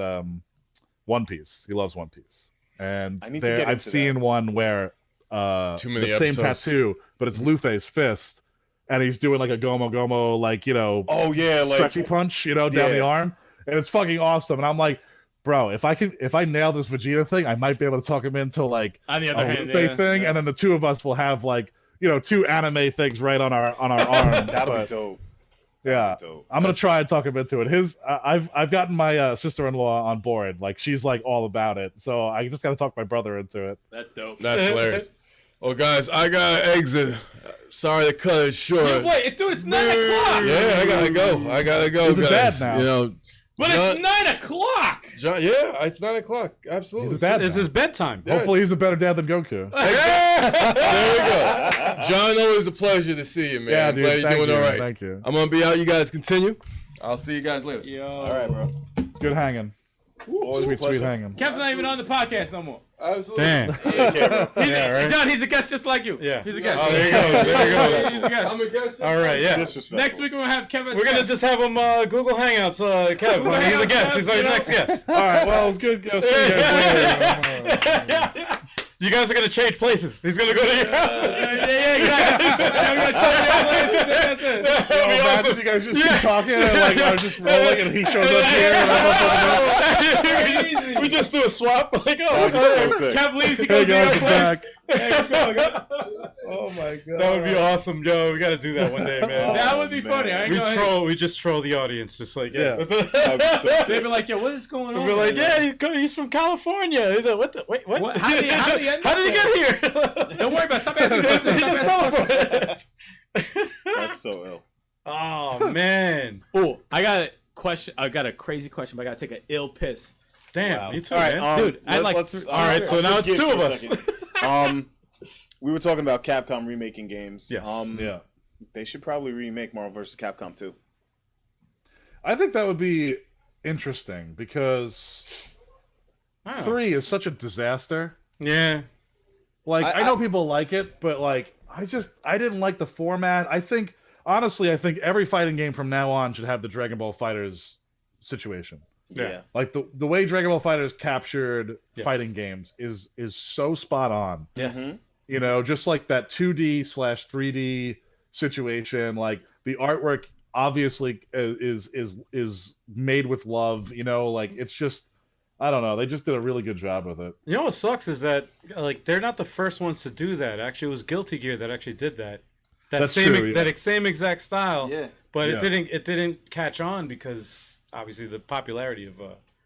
One Piece. He loves One Piece, and I've seen one where too many the same episodes. tattoo but it's Luffy's fist, and he's doing like a Gomo Gomo, like, you know, oh yeah, like stretchy punch, you know, down the arm, and it's fucking awesome. And I'm like, bro, if I nail this Vegeta thing, I might be able to talk him into like on the other hand, Luffy thing, and then the two of us will have like, you know, 2 anime things right on our arm. That'll be dope. Yeah, I'm gonna try and talk him into it. I've gotten my sister-in-law on board. Like, she's like all about it. So I just gotta talk my brother into it. That's dope. That's hilarious. Well, guys, I gotta exit. Sorry to cut it short. Yeah, wait, dude, it's 9 o'clock. Yeah, I gotta go, He's a guys. dad now. You know, But it's 9 o'clock. John, yeah, it's 9 o'clock. Absolutely. He's a dad It's now. his bedtime. Yes. Hopefully, he's a better dad than Goku. There we go. John, always a pleasure to see you, man. Yeah, I'm dude. glad you're Thank doing you. all right. Thank you. I'm gonna be out. You guys continue. I'll see you guys later. Yo. All right, bro. Good hanging. Always a Sweet pleasure. hanging. Kev's not even on the podcast no more. Absolutely. Damn. Take care, bro. John, he's a guest just like you. Yeah. He's a guest. Oh, there he goes. There he goes. He's a guest. I'm a guest. All right, yeah. Disrespectful. Next week we're gonna have Kevin. We're gonna just have him Google Hangouts, Kev. Google He's a Hangouts, guest. He's our you know? next guest. All right. Well, it's good. Go see you guys later. You guys are gonna change places. He's gonna go to your house. exactly. I'm gonna tell you that's it. Yo, imagine you guys just keep talking and like I'm just rolling and he shows up here and I'm up on the We just do a swap. Like, That'd be so sick. Kev leaves, he Hey goes to guys, your I'm place. back. Hey, let's go, guys. Oh my god. that would be awesome, Joe. We gotta do that one day, man. That would be funny. I ain't We gonna troll. We just troll the audience, just like Yeah. That'd be so sick. They'd be like, yo, what is going on? We're like, man? yeah, he's from California. He's like, what the? Wait, what? What? How did he end up How did he get here? Don't worry about it. Stop asking questions. He Stop just asking teleported. That's so ill. Oh man, Oh, I got a question. I got a crazy question, but I gotta take an ill piss. damn, Wow. me too, All right, man. Dude, I like let's. th- all right, so now it's forget two of for a us. second. We were talking about Capcom remaking games. Yes. Yeah. They should probably remake Marvel vs. Capcom 2. I think that would be interesting because 3 is such a disaster. Yeah, Like, I- I know people like it, but like I didn't like the format. I think every fighting game from now on should have the Dragon Ball Fighters situation. Yeah. Like the way Dragon Ball Fighters captured Yes. fighting games is so spot on. yes. Mhm. You know, just like that 2D/3D situation. Like the artwork obviously is made with love. You know, like it's just, I don't know. They just did a really good job with it. You know what sucks is that like they're not the first ones to do that. Actually, it was Guilty Gear that actually did that. That's same true, yeah. that same exact style. Yeah. But Yeah. it didn't catch on because obviously the popularity of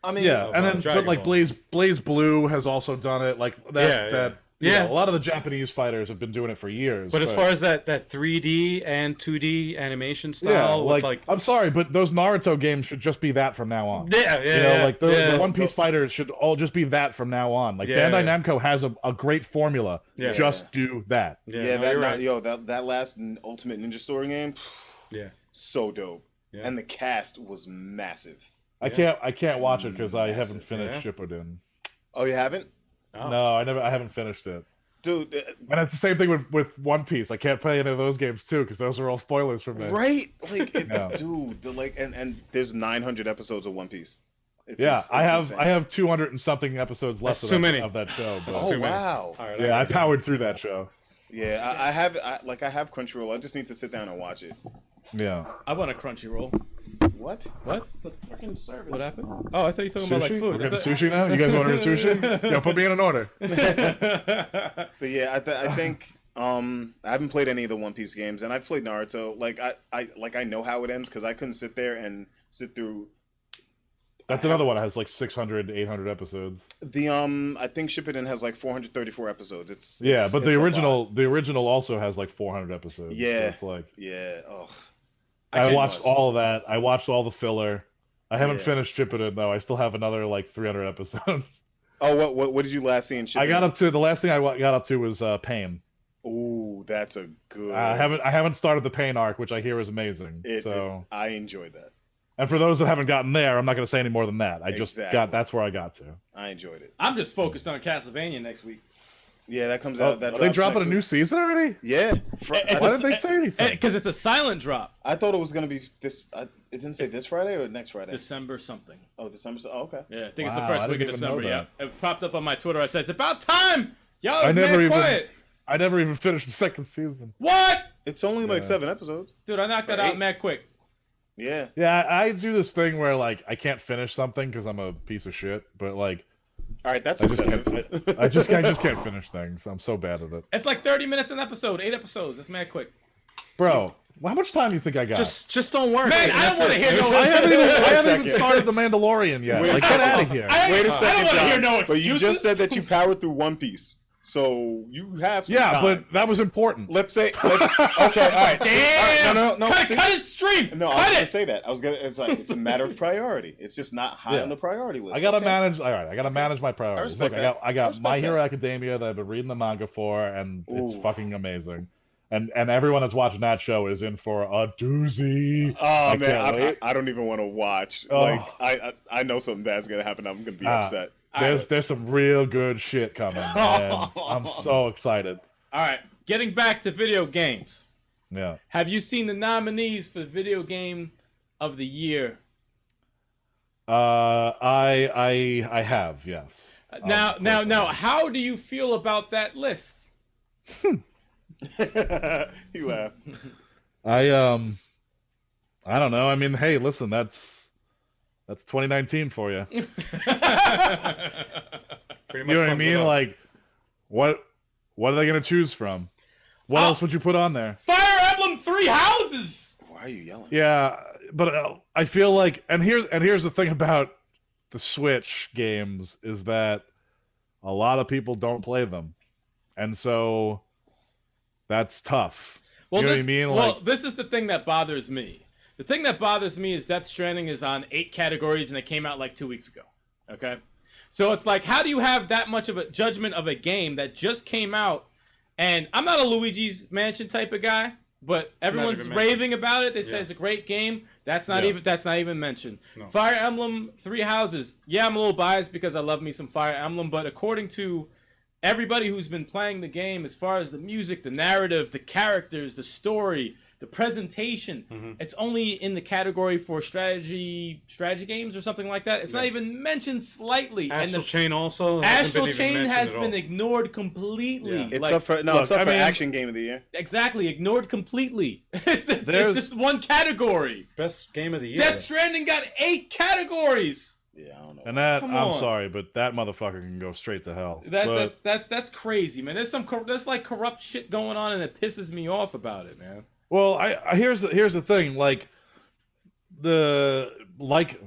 I mean, Yeah, and then Dragon but like Ball. Blaze Blue has also done it. Like that. You Yeah. know, a lot of the Japanese fighters have been doing it for years. But as far as that 3D and 2D animation style, yeah, with like I'm sorry, but those Naruto games should just be that from now on. yeah, You know, like the yeah. One Piece fighters should all just be that from now on. Like Yeah. Bandai Namco has a great formula. Yeah. Just do that. yeah, no, that you're right. that last Ultimate Ninja Story game, Yeah. so dope. Yeah. And the cast was massive. I can't watch it because I haven't Massive, finished Shippuden. Oh, you haven't? Oh. No, I haven't finished it. Dude, And it's the same thing with One Piece. I can't play any of those games too because those are all spoilers for me. right? Like, Yeah. dude, and there's 900 episodes of One Piece. It's Yeah, it's I insane. have 200 and something episodes left That's of too many. of that show. But Oh too many. wow. All right, yeah, I powered through that show. Yeah, I have Crunchyroll. I just need to sit down and watch it. Yeah. I want a Crunchyroll. What? What? The freaking service. What happened? Oh, I thought you were talking about like Sushi? food. We're getting sushi now? You guys ordering sushi? Yo, put me in an order. But yeah, I think I haven't played any of the One Piece games, and I've played Naruto. Like I know how it ends because I couldn't sit there and sit through That's another one that has like 600, 800 episodes. the I think Shippuden has like 434 episodes. It's Yeah, but it's the a original also has like 400 episodes. So Yeah. it's like yeah. Ugh. I watched much. all of that. I watched all the filler. I haven't Yeah. finished Shippuden though. I still have another like 300 episodes. Oh, what did you last see in Shippuden? I got up to the last thing I got up to was Pain. Ooh, that's a good. I haven't started the Pain arc, which I hear is amazing. I enjoyed that. And for those that haven't gotten there, I'm not going to say any more than that. I just Exactly. that's where I got to. I enjoyed it. I'm just focused on Castlevania next week. Yeah, that comes Oh, out. That are they drops dropping next a new week. season already? Yeah. Why didn't they say anything? Because it's a silent drop. I thought it was gonna be this. It didn't say this Friday or next Friday. December something. Oh, December. Oh, okay. Yeah, I think it's Wow, the first I week of didn't even know December. Yeah, that. it popped up on my Twitter. I said, "It's about time, y'all. I Man, never even- quiet." I never even finished the second season. What? It's only like 7 episodes. Dude, I knocked that out mad quick. Yeah. Yeah, I do this thing where like I can't finish something because I'm a piece of shit, but like All right, that's I just excessive. can't, I just can't finish things. I'm so bad at it, It's like 30 minutes an episode, 8 episodes. That's mad quick. bro. How much time do you think I got? Just don't work. Man, I don't want to hear no I haven't second. even started the Mandalorian yet. Wait a Like, get second. out of here. Wait a I second, don't want to hear John. no But excuses. you just said that you powered through One Piece, so you have some Yeah, time. but that was important. let's okay, all right. Damn. No. Cut see- his stream. No, I Cut was it. gonna say that. It's like it's a matter of priority. It's just not high Yeah. on the priority list. I gotta Okay. manage. All right, I gotta manage my priorities. respect Look, that. I I got respect My Hero that. Academia that I've been reading the manga for, and it's Ooh. fucking amazing. And everyone that's watching that show is in for a doozy. Oh I can't man, wait. I don't even want to watch. Oh. Like I know something bad's gonna happen. I'm gonna be upset. There's some real good shit coming, and I'm so excited. All right, getting back to video games. Yeah. Have you seen the nominees for the video game of the year? I have, yes. Now, how do you feel about that list? He laughed. I don't know. I mean, hey, listen, that's 2019 for you. Pretty You much know what I sums it mean? up. Like, what are they gonna choose from? What else would you put on there? Fire Emblem Three Houses. Why are you yelling? Yeah, but I feel like, and here's the thing about the Switch games is that a lot of people don't play them, and so that's tough. Well, You know what I mean? Well, Like- this is the thing that bothers me. The thing that bothers me is Death Stranding is on 8 categories and it came out like 2 weeks ago. Okay? So it's like, how do you have that much of a judgment of a game that just came out? And I'm not a Luigi's Mansion type of guy, but everyone's even raving about it. They say it's a great game. That's not even mentioned. Fire Emblem Three Houses. Yeah, I'm a little biased because I love me some Fire Emblem, but according to everybody who's been playing the game, as far as the music, the narrative, the characters, the story, the presentation, it's only in the category for strategy games or something like that. It's not even mentioned slightly. Astral Chain also. Astral hasn't been even Chain mentioned has at been all. ignored completely. Yeah. It's Like, up for look, I mean- action game of the year. exactly, ignored completely. It's There's- just one category. Best game of the year. Death Stranding got 8 categories. Yeah, I don't know. And that, Come I'm on. sorry, but that motherfucker can go straight to hell. But That's crazy, man. There's like corrupt shit going on, and it pisses me off about it, man. well, I here's the thing. Like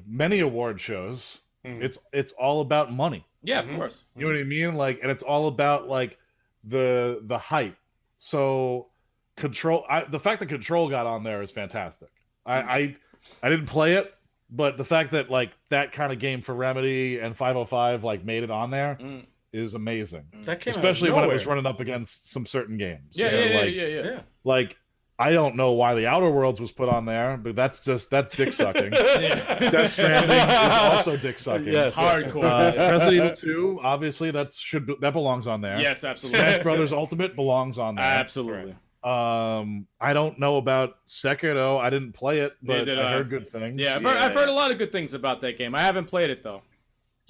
many award shows, it's all about money. Yeah, of course. You know what I mean? Like, and it's all about like the hype. So the fact that Control got on there is fantastic. I didn't play it, but the fact that like that kind of game for Remedy and 505 like made it on there is amazing. That came out of Especially when it was nowhere. running up against some certain games. Yeah, You know, yeah. Like, I don't know why the Outer Worlds was put on there, but that's dick sucking. Death Stranding is also dick sucking. Yes. Hardcore. Resident Evil 2, obviously that belongs on there. Yes, absolutely. Smash Brothers Ultimate belongs on there. Absolutely. I don't know about Sekiro. I didn't play it, but Neither did I I. heard good things. Yeah, I've heard a lot of good things about that game. I haven't played it though.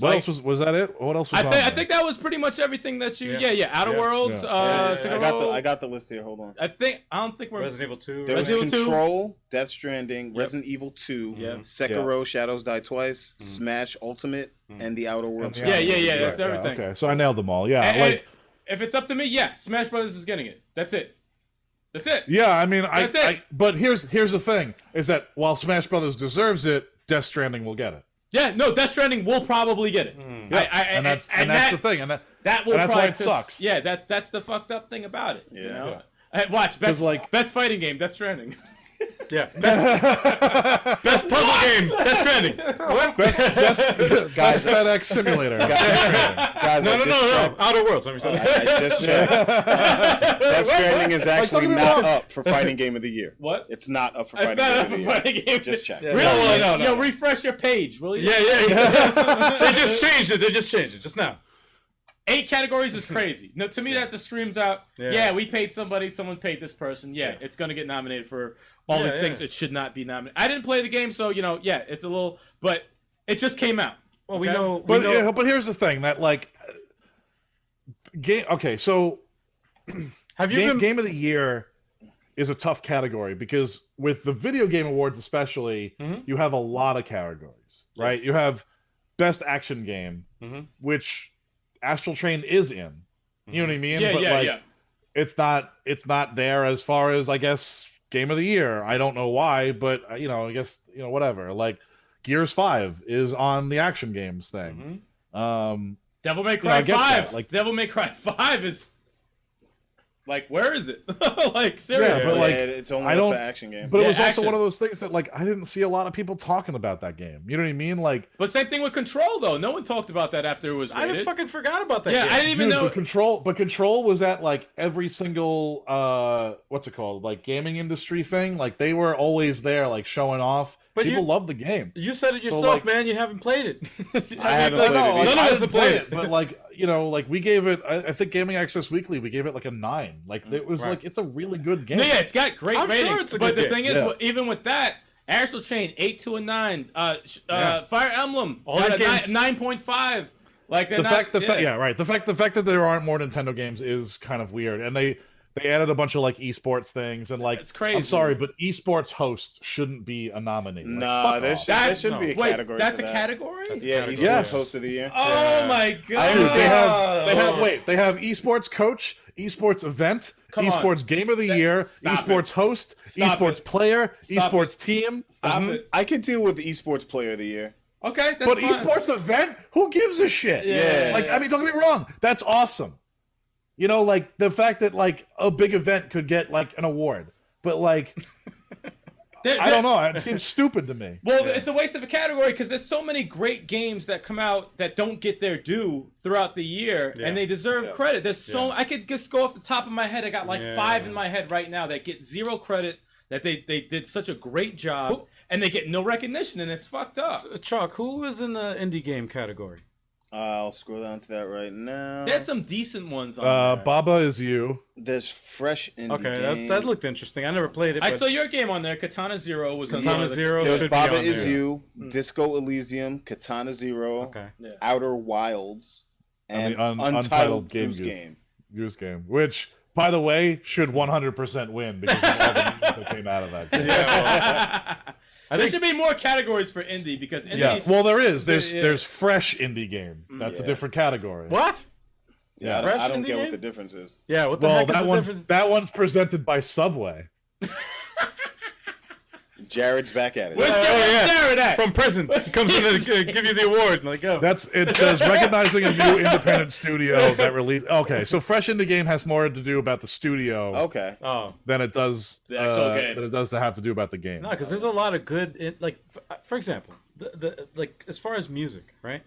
What else was that? It? What else was? I think that was pretty much everything that you. Yeah. Outer Worlds. Sekiro. I got the list here. Hold on. I don't think we're. Resident Evil 2. There was Resident Evil 2. Control, Death Stranding, Resident Evil 2, Sekiro, Shadows Die Twice, Smash Ultimate, and the Outer Worlds. Yeah. That's Yeah, everything. okay, so I nailed them all. Yeah, And if it's up to me, yeah, Smash Brothers is getting it. That's it. yeah. I mean, That's it. but here's the thing: is that while Smash Brothers deserves it, Death Stranding will get it. Yeah, no, Death Stranding will probably get it. Yeah, and that's the thing, and that will and that's probably why it sucks. Yeah, that's the fucked up thing about it. Yeah. You know? Watch best fighting game, Death Stranding. Yeah. Best puzzle game. Death Stranding. What? Best FedEx simulator. Guys, No. Outer Worlds. Let me say that. I just checked. Death Stranding is actually not up for fighting game of the year. What? It's not up for It's fighting not game up of the for year. fighting game. Just check. Really? No. Yo, refresh your page, will you? Yeah. They just changed it just now. 8 categories is crazy. No, to me that just screams out. Yeah, we paid somebody. Someone paid this person. Yeah, it's gonna get nominated for all these things. It should not be nominated. I didn't play the game, so it's a little. But it just came out. Well, we know. But here's the thing that like game. Okay, so Have you Game of the Year is a tough category because with the video game awards especially, you have a lot of categories, right? Yes. You have Best Action Game, which Astral Chain is in. You know what I mean? Yeah, but yeah. It's not there as far as, I guess, Game of the Year. I don't know why, but I guess whatever. Like Gears 5 is on the action games thing. Devil May Cry 5. Like Devil May Cry 5 is like, where is it? Like, seriously. but like, it's only for action game. But it was action. also one of those things that like I didn't see a lot of people talking about that game. You know what I mean? Like, But same thing with Control, though. No one talked about that after it was rated. I fucking forgot about that. Yeah, game. I didn't even know. But Control was at like every single what's it called? Like gaming industry thing. Like they were always there, like showing off. But People love the game. You said it yourself, like- man. You haven't played it. I haven't played it either. None of us have played it. But like like we gave it. I think Gaming Access Weekly, we gave it like a 9. Like it was like it's a really good game. No, yeah, it's got great I'm sure ratings. it's a But good the thing game. is, even with that, Astral Chain 8 to a 9, Fire Emblem All got these a games- 9.5 Like The fact that there aren't more Nintendo games is kind of weird, and they added a bunch of like esports things, and like It's crazy. I'm sorry, but esports hosts shouldn't be a nominee. Like, Nah, fuck there off. should be a Wait, category. that's for a that. category? Yeah, esports Yes. host of the year. Oh my god! I understand. They have esports coach, esports event, Come on. esports game of the year, Stop esports host, Stop esports it. player, Stop esports team. Stop it. I could deal with the esports player of the year. Okay, that's But fine. esports event, who gives a shit? Yeah. Like, I mean, don't get me wrong, that's awesome. You know, like the fact that like a big event could get like an award, but like I don't know, it seems stupid to me. Well, it's a waste of a category because there's so many great games that come out that don't get their due throughout the year, and they deserve credit. There's so I could just go off the top of my head. I got like 5 in my head right now that get 0 credit. That they did such a great job, and they get no recognition, and it's fucked up. Chuck, who was in the indie game category? I'll scroll down to that right now. There's some decent ones on there. Baba is you. There's fresh indie Okay, game. that looked interesting. I never played it. I but saw your game on there. Katana Zero was on Katana there. Zero There's should Baba be on is there. You, Disco Elysium, Katana Zero, Okay. Outer Wilds, and the Untitled Goose Game. Goose Game, which, by the way, should 100% win because of all the news that came out of that game. There should be more categories for indie because indie. Yeah, well, there is. There's fresh indie game. That's a different category. What? Yeah, Fresh I don't indie get what game? the difference is. Yeah, what the Well, heck is the difference? that one's presented by Subway. Jared's back at it. Where's Jared at? From prison. He comes in to give you the award. Like, oh. It says recognizing a new independent studio that released. Okay, so fresh indie game has more to do about the studio Okay. Oh. than it does The actual game. than it does to have to do about the game. No, because there's a lot of good, for example, the like as far as music, right?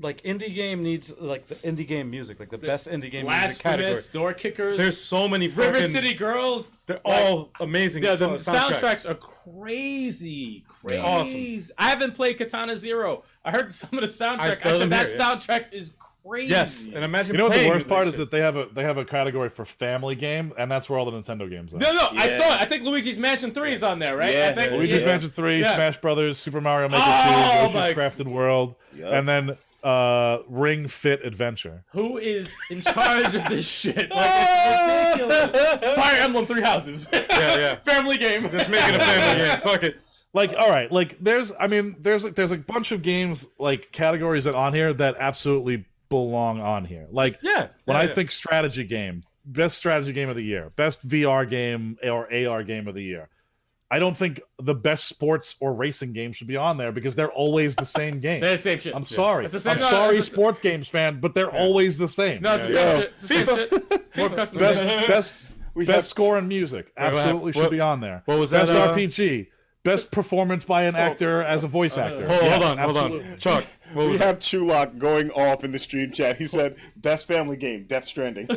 Like indie game needs like the indie game music, like the best indie game music category. Blasphemous, Door Kickers. There's so many River fucking, City Girls. They're all amazing. Yeah, the soundtracks. soundtracks are crazy. Awesome. I haven't played Katana Zero. I heard some of the soundtrack. I doesn't said that hear it. soundtrack is crazy. Yes, and imagine. You know what the playing worst with part this is that they have a category for family game, and that's where all the Nintendo games are. No, I Yeah. saw it. I think Luigi's Mansion 3 is on there, right? Yeah. I think Luigi's Mansion 3, Yeah. Smash Brothers, Super Mario Maker Oh 2, my- Yoshi's Crafted World, Yup. and then Ring Fit Adventure. Who is in charge of this shit? Like, it's ridiculous. Fire Emblem 3 Houses. Yeah. Family game. Just make it a family game. Fuck it. Like, all right, like there's a bunch of games like categories that on here that absolutely belong on here. Like, when I think strategy game, best strategy game of the year, best VR game or AR game of the year. I don't think the best sports or racing game should be on there because they're always the same game. They're the same shit. I'm sorry. It's the same- I'm no, sorry, it's the- sports games fan, but they're always the same. No, it's the same shit. It's the same shit. FIFA custom Best have- best score in music absolutely should be on there. what was Best that, RPG, best performance by an actor as a voice actor. Hold Yes, on. absolutely. Chuck, what We was have Chulak going off in the stream chat. He said, "Best family game, Death Stranding.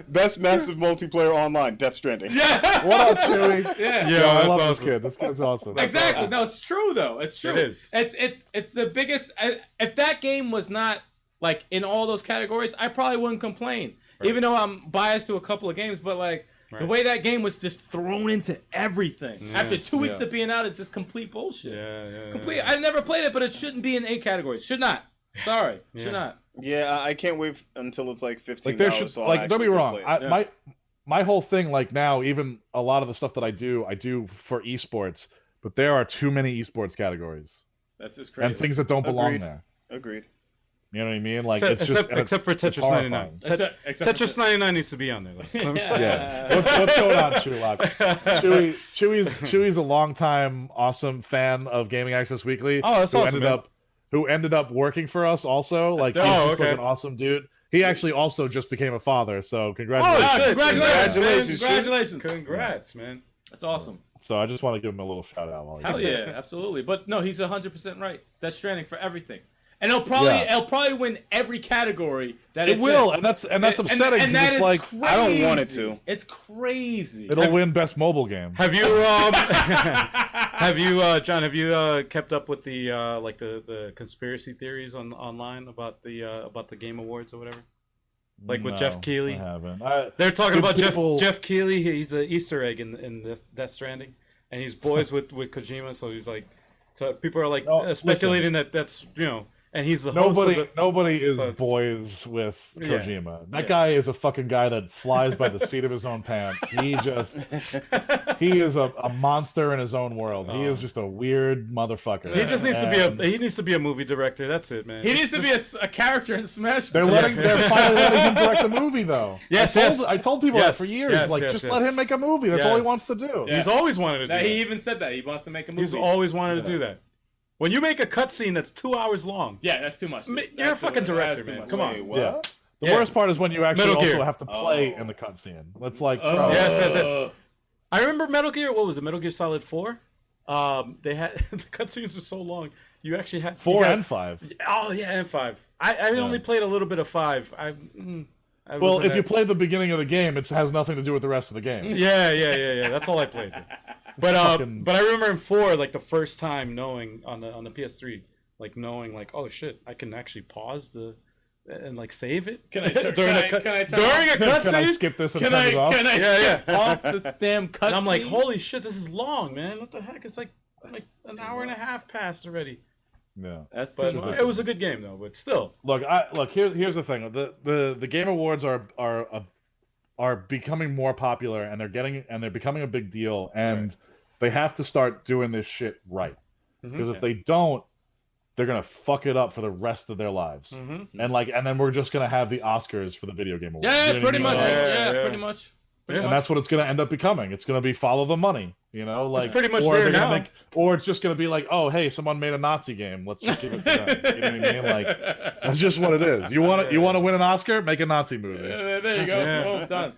Best massive multiplayer online, Death Stranding." Yeah. What up, Chewy? Yeah. Yo, I that's love awesome. this kid. This kid's awesome. Exactly. No, it's true though. It's true. It is. It's the biggest. If that game was not like in all those categories, I probably wouldn't complain. Even though I'm biased to a couple of games, but like the way that game was just thrown into everything after 2 weeks of being out, it's just complete bullshit. Yeah. Complete. I never played it, but it shouldn't be in A categories. Should not. Sorry. Should not. Yeah, I can't wait until it's like $15. Like there should, so I'll like don't be actually go wrong. play it. My whole thing, like now, even a lot of the stuff that I do for esports, but there are too many esports categories That's just crazy. and things that don't belong Agreed. there. Agreed. You know what I mean? Like except for it's Tetris horrifying. 99. Except Tetris 99 needs to be on there. Like, Yeah. What's going on, Chewlock? Chewy's a longtime awesome fan of Gaming Access Weekly. Oh, that's awesome, man. Who ended up working for us also. Like he's just like an awesome dude. He actually also just became a father, so congratulations. Oh, congratulations. Congratulations. Congrats, man. That's awesome. So I just want to give him a little shout out. Hell yeah, absolutely. But no, he's 100% right. Death Stranding for everything. And it'll probably win every category that it will, in. and that's upsetting. And that it's is like crazy. I don't want it to. It's crazy. It'll win best mobile game. Have you John, have you kept up with the like the conspiracy theories online about the Game Awards or whatever? Like with Jeff Keighley? I haven't. They're talking about people... Jeff Keighley. He's an Easter egg in Death Stranding, and he's boys with Kojima. So he's like, so people are like speculating that that's and he's the host of the... Nobody is boys with Kojima. That guy is a fucking guy that flies by the seat of his own pants. He is a monster in his own world. He is just a weird motherfucker. He just needs to be a movie director. That's it, man. He needs to be a character in Smash. They're finally letting him direct a movie though. I told people that for years. Just let him make a movie. That's all he wants to do. He's always wanted to do that. He even said that he wants to make a movie. He's always wanted to do that. When you make a cutscene that's 2 hours long, yeah, that's too much. You're a fucking director, man. Come on. Yeah. The worst part is when you actually also have to play in the cutscene. That's like, yes. I remember Metal Gear. What was it? Metal Gear Solid 4. They had the cutscenes were so long. You actually had 4 and 5. Oh yeah, and 5. I only played a little bit of 5. Well, if you play the beginning of the game, it has nothing to do with the rest of the game. Yeah. That's all I played. But I remember in 4, like the first time knowing on the PS3, like knowing like, oh shit, I can actually pause and like save it. Can I during a cutscene? Can I skip this and turn it off? Can I skip off this damn cutscene? And I'm like, holy shit, this is long, man. What the heck? It's like an hour and a half passed already. Yeah, that's too much. It was a good game though, but still. Look, here's the thing. The Game Awards are becoming more popular, and they're becoming a big deal, and they have to start doing this shit right. Because if they don't, they're gonna fuck it up for the rest of their lives. And then we're just gonna have the Oscars for the video game awards. Yeah, pretty much. Pretty much. And that's what it's gonna end up becoming. It's gonna be follow the money, like it's pretty much there now. Or it's just gonna be like, oh hey, someone made a Nazi game. Let's just give it to them. You know what I mean? Like that's just what it is. You want to win an Oscar? Make a Nazi movie. There you go. Boom, done.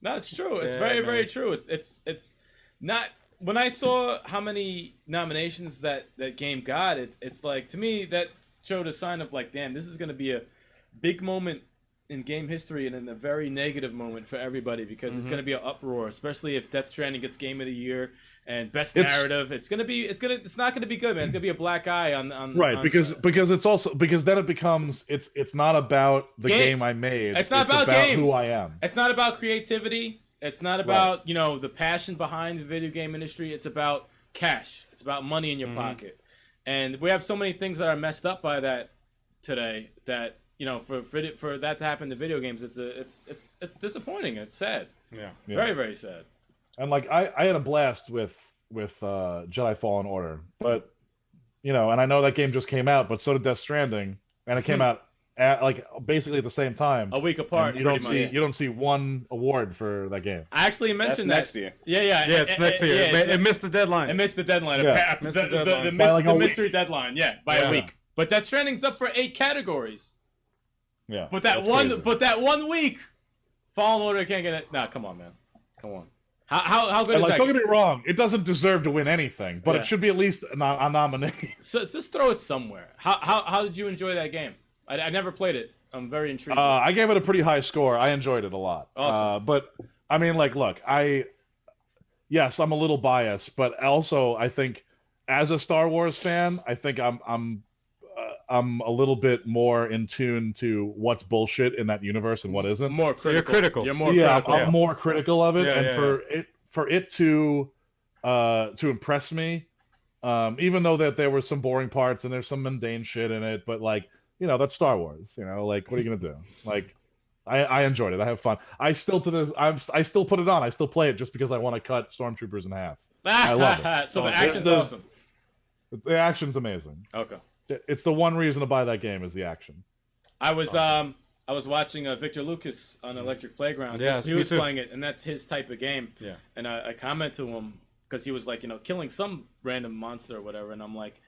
No, it's true. It's very true. It's not. When I saw how many nominations that game got, it's like, to me, that showed a sign of like, damn, this is going to be a big moment in game history and in a very negative moment for everybody, because it's going to be an uproar, especially if Death Stranding gets Game of the Year and Best Narrative. It's not going to be good, man. It's going to be a black eye on because it's also, because then it becomes, it's not about the game I made. It's not about games. Who I am. It's not about creativity. It's not about, the passion behind the video game industry. It's about cash. It's about money in your pocket. And we have so many things that are messed up by that today that, for that to happen to video games, it's disappointing. It's sad. Yeah. It's very, very sad. And like I had a blast with Jedi Fallen Order. But and I know that game just came out, but so did Death Stranding, and it came out basically at the same time, a week apart. You don't see one award for that game. I actually mentioned next year. Yeah, it's next year. It missed the deadline. It missed the deadline. Yeah. The mystery deadline. Yeah, by a week. But that Stranding's up for 8 categories. Yeah. But that one week, Fallen Order can't get it. Nah, come on, man. Come on. How good is that? Don't get me wrong. It doesn't deserve to win anything, but it should be at least a nominee. So just throw it somewhere. How did you enjoy that game? I never played it. I'm very intrigued. I gave it a pretty high score. I enjoyed it a lot. Awesome. But I mean, look, yes, I'm a little biased, but also I think as a Star Wars fan, I think I'm a little bit more in tune to what's bullshit in that universe and what isn't. More critical. You're critical. You're more critical. I'm more critical of it, and for it to impress me, even though that there were some boring parts and there's some mundane shit in it, but like. that's Star Wars. Like, what are you gonna do? Like, I enjoyed it. I have fun. I still put it on. I still play it just because I want to cut stormtroopers in half. I love it. So the action's awesome. The action's amazing. Okay. It's the one reason to buy that game is the action. I was watching Victor Lucas on Electric Playground. Yeah, he was playing it, and that's his type of game. Yeah. And I commented to him because he was like, killing some random monster or whatever, and I'm like,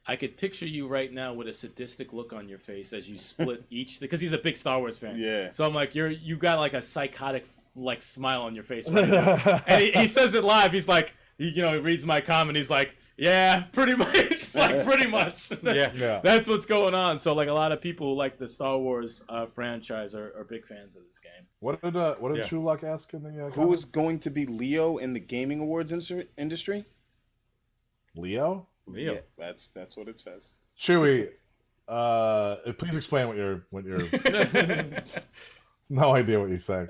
I could picture you right now with a sadistic look on your face as you split each, because he's a big Star Wars fan. Yeah. So I'm like, you got like a psychotic like smile on your face right now. And he says it live. He's like, he reads my comment. He's like, yeah, pretty much. It's like pretty much. That's what's going on. So like a lot of people who like the Star Wars franchise are big fans of this game. What did True Luck ask in the who is going to be Leo in the gaming awards industry? Leo? Leo. Yeah, that's what it says. Chewy, please explain what you're no idea what you're saying.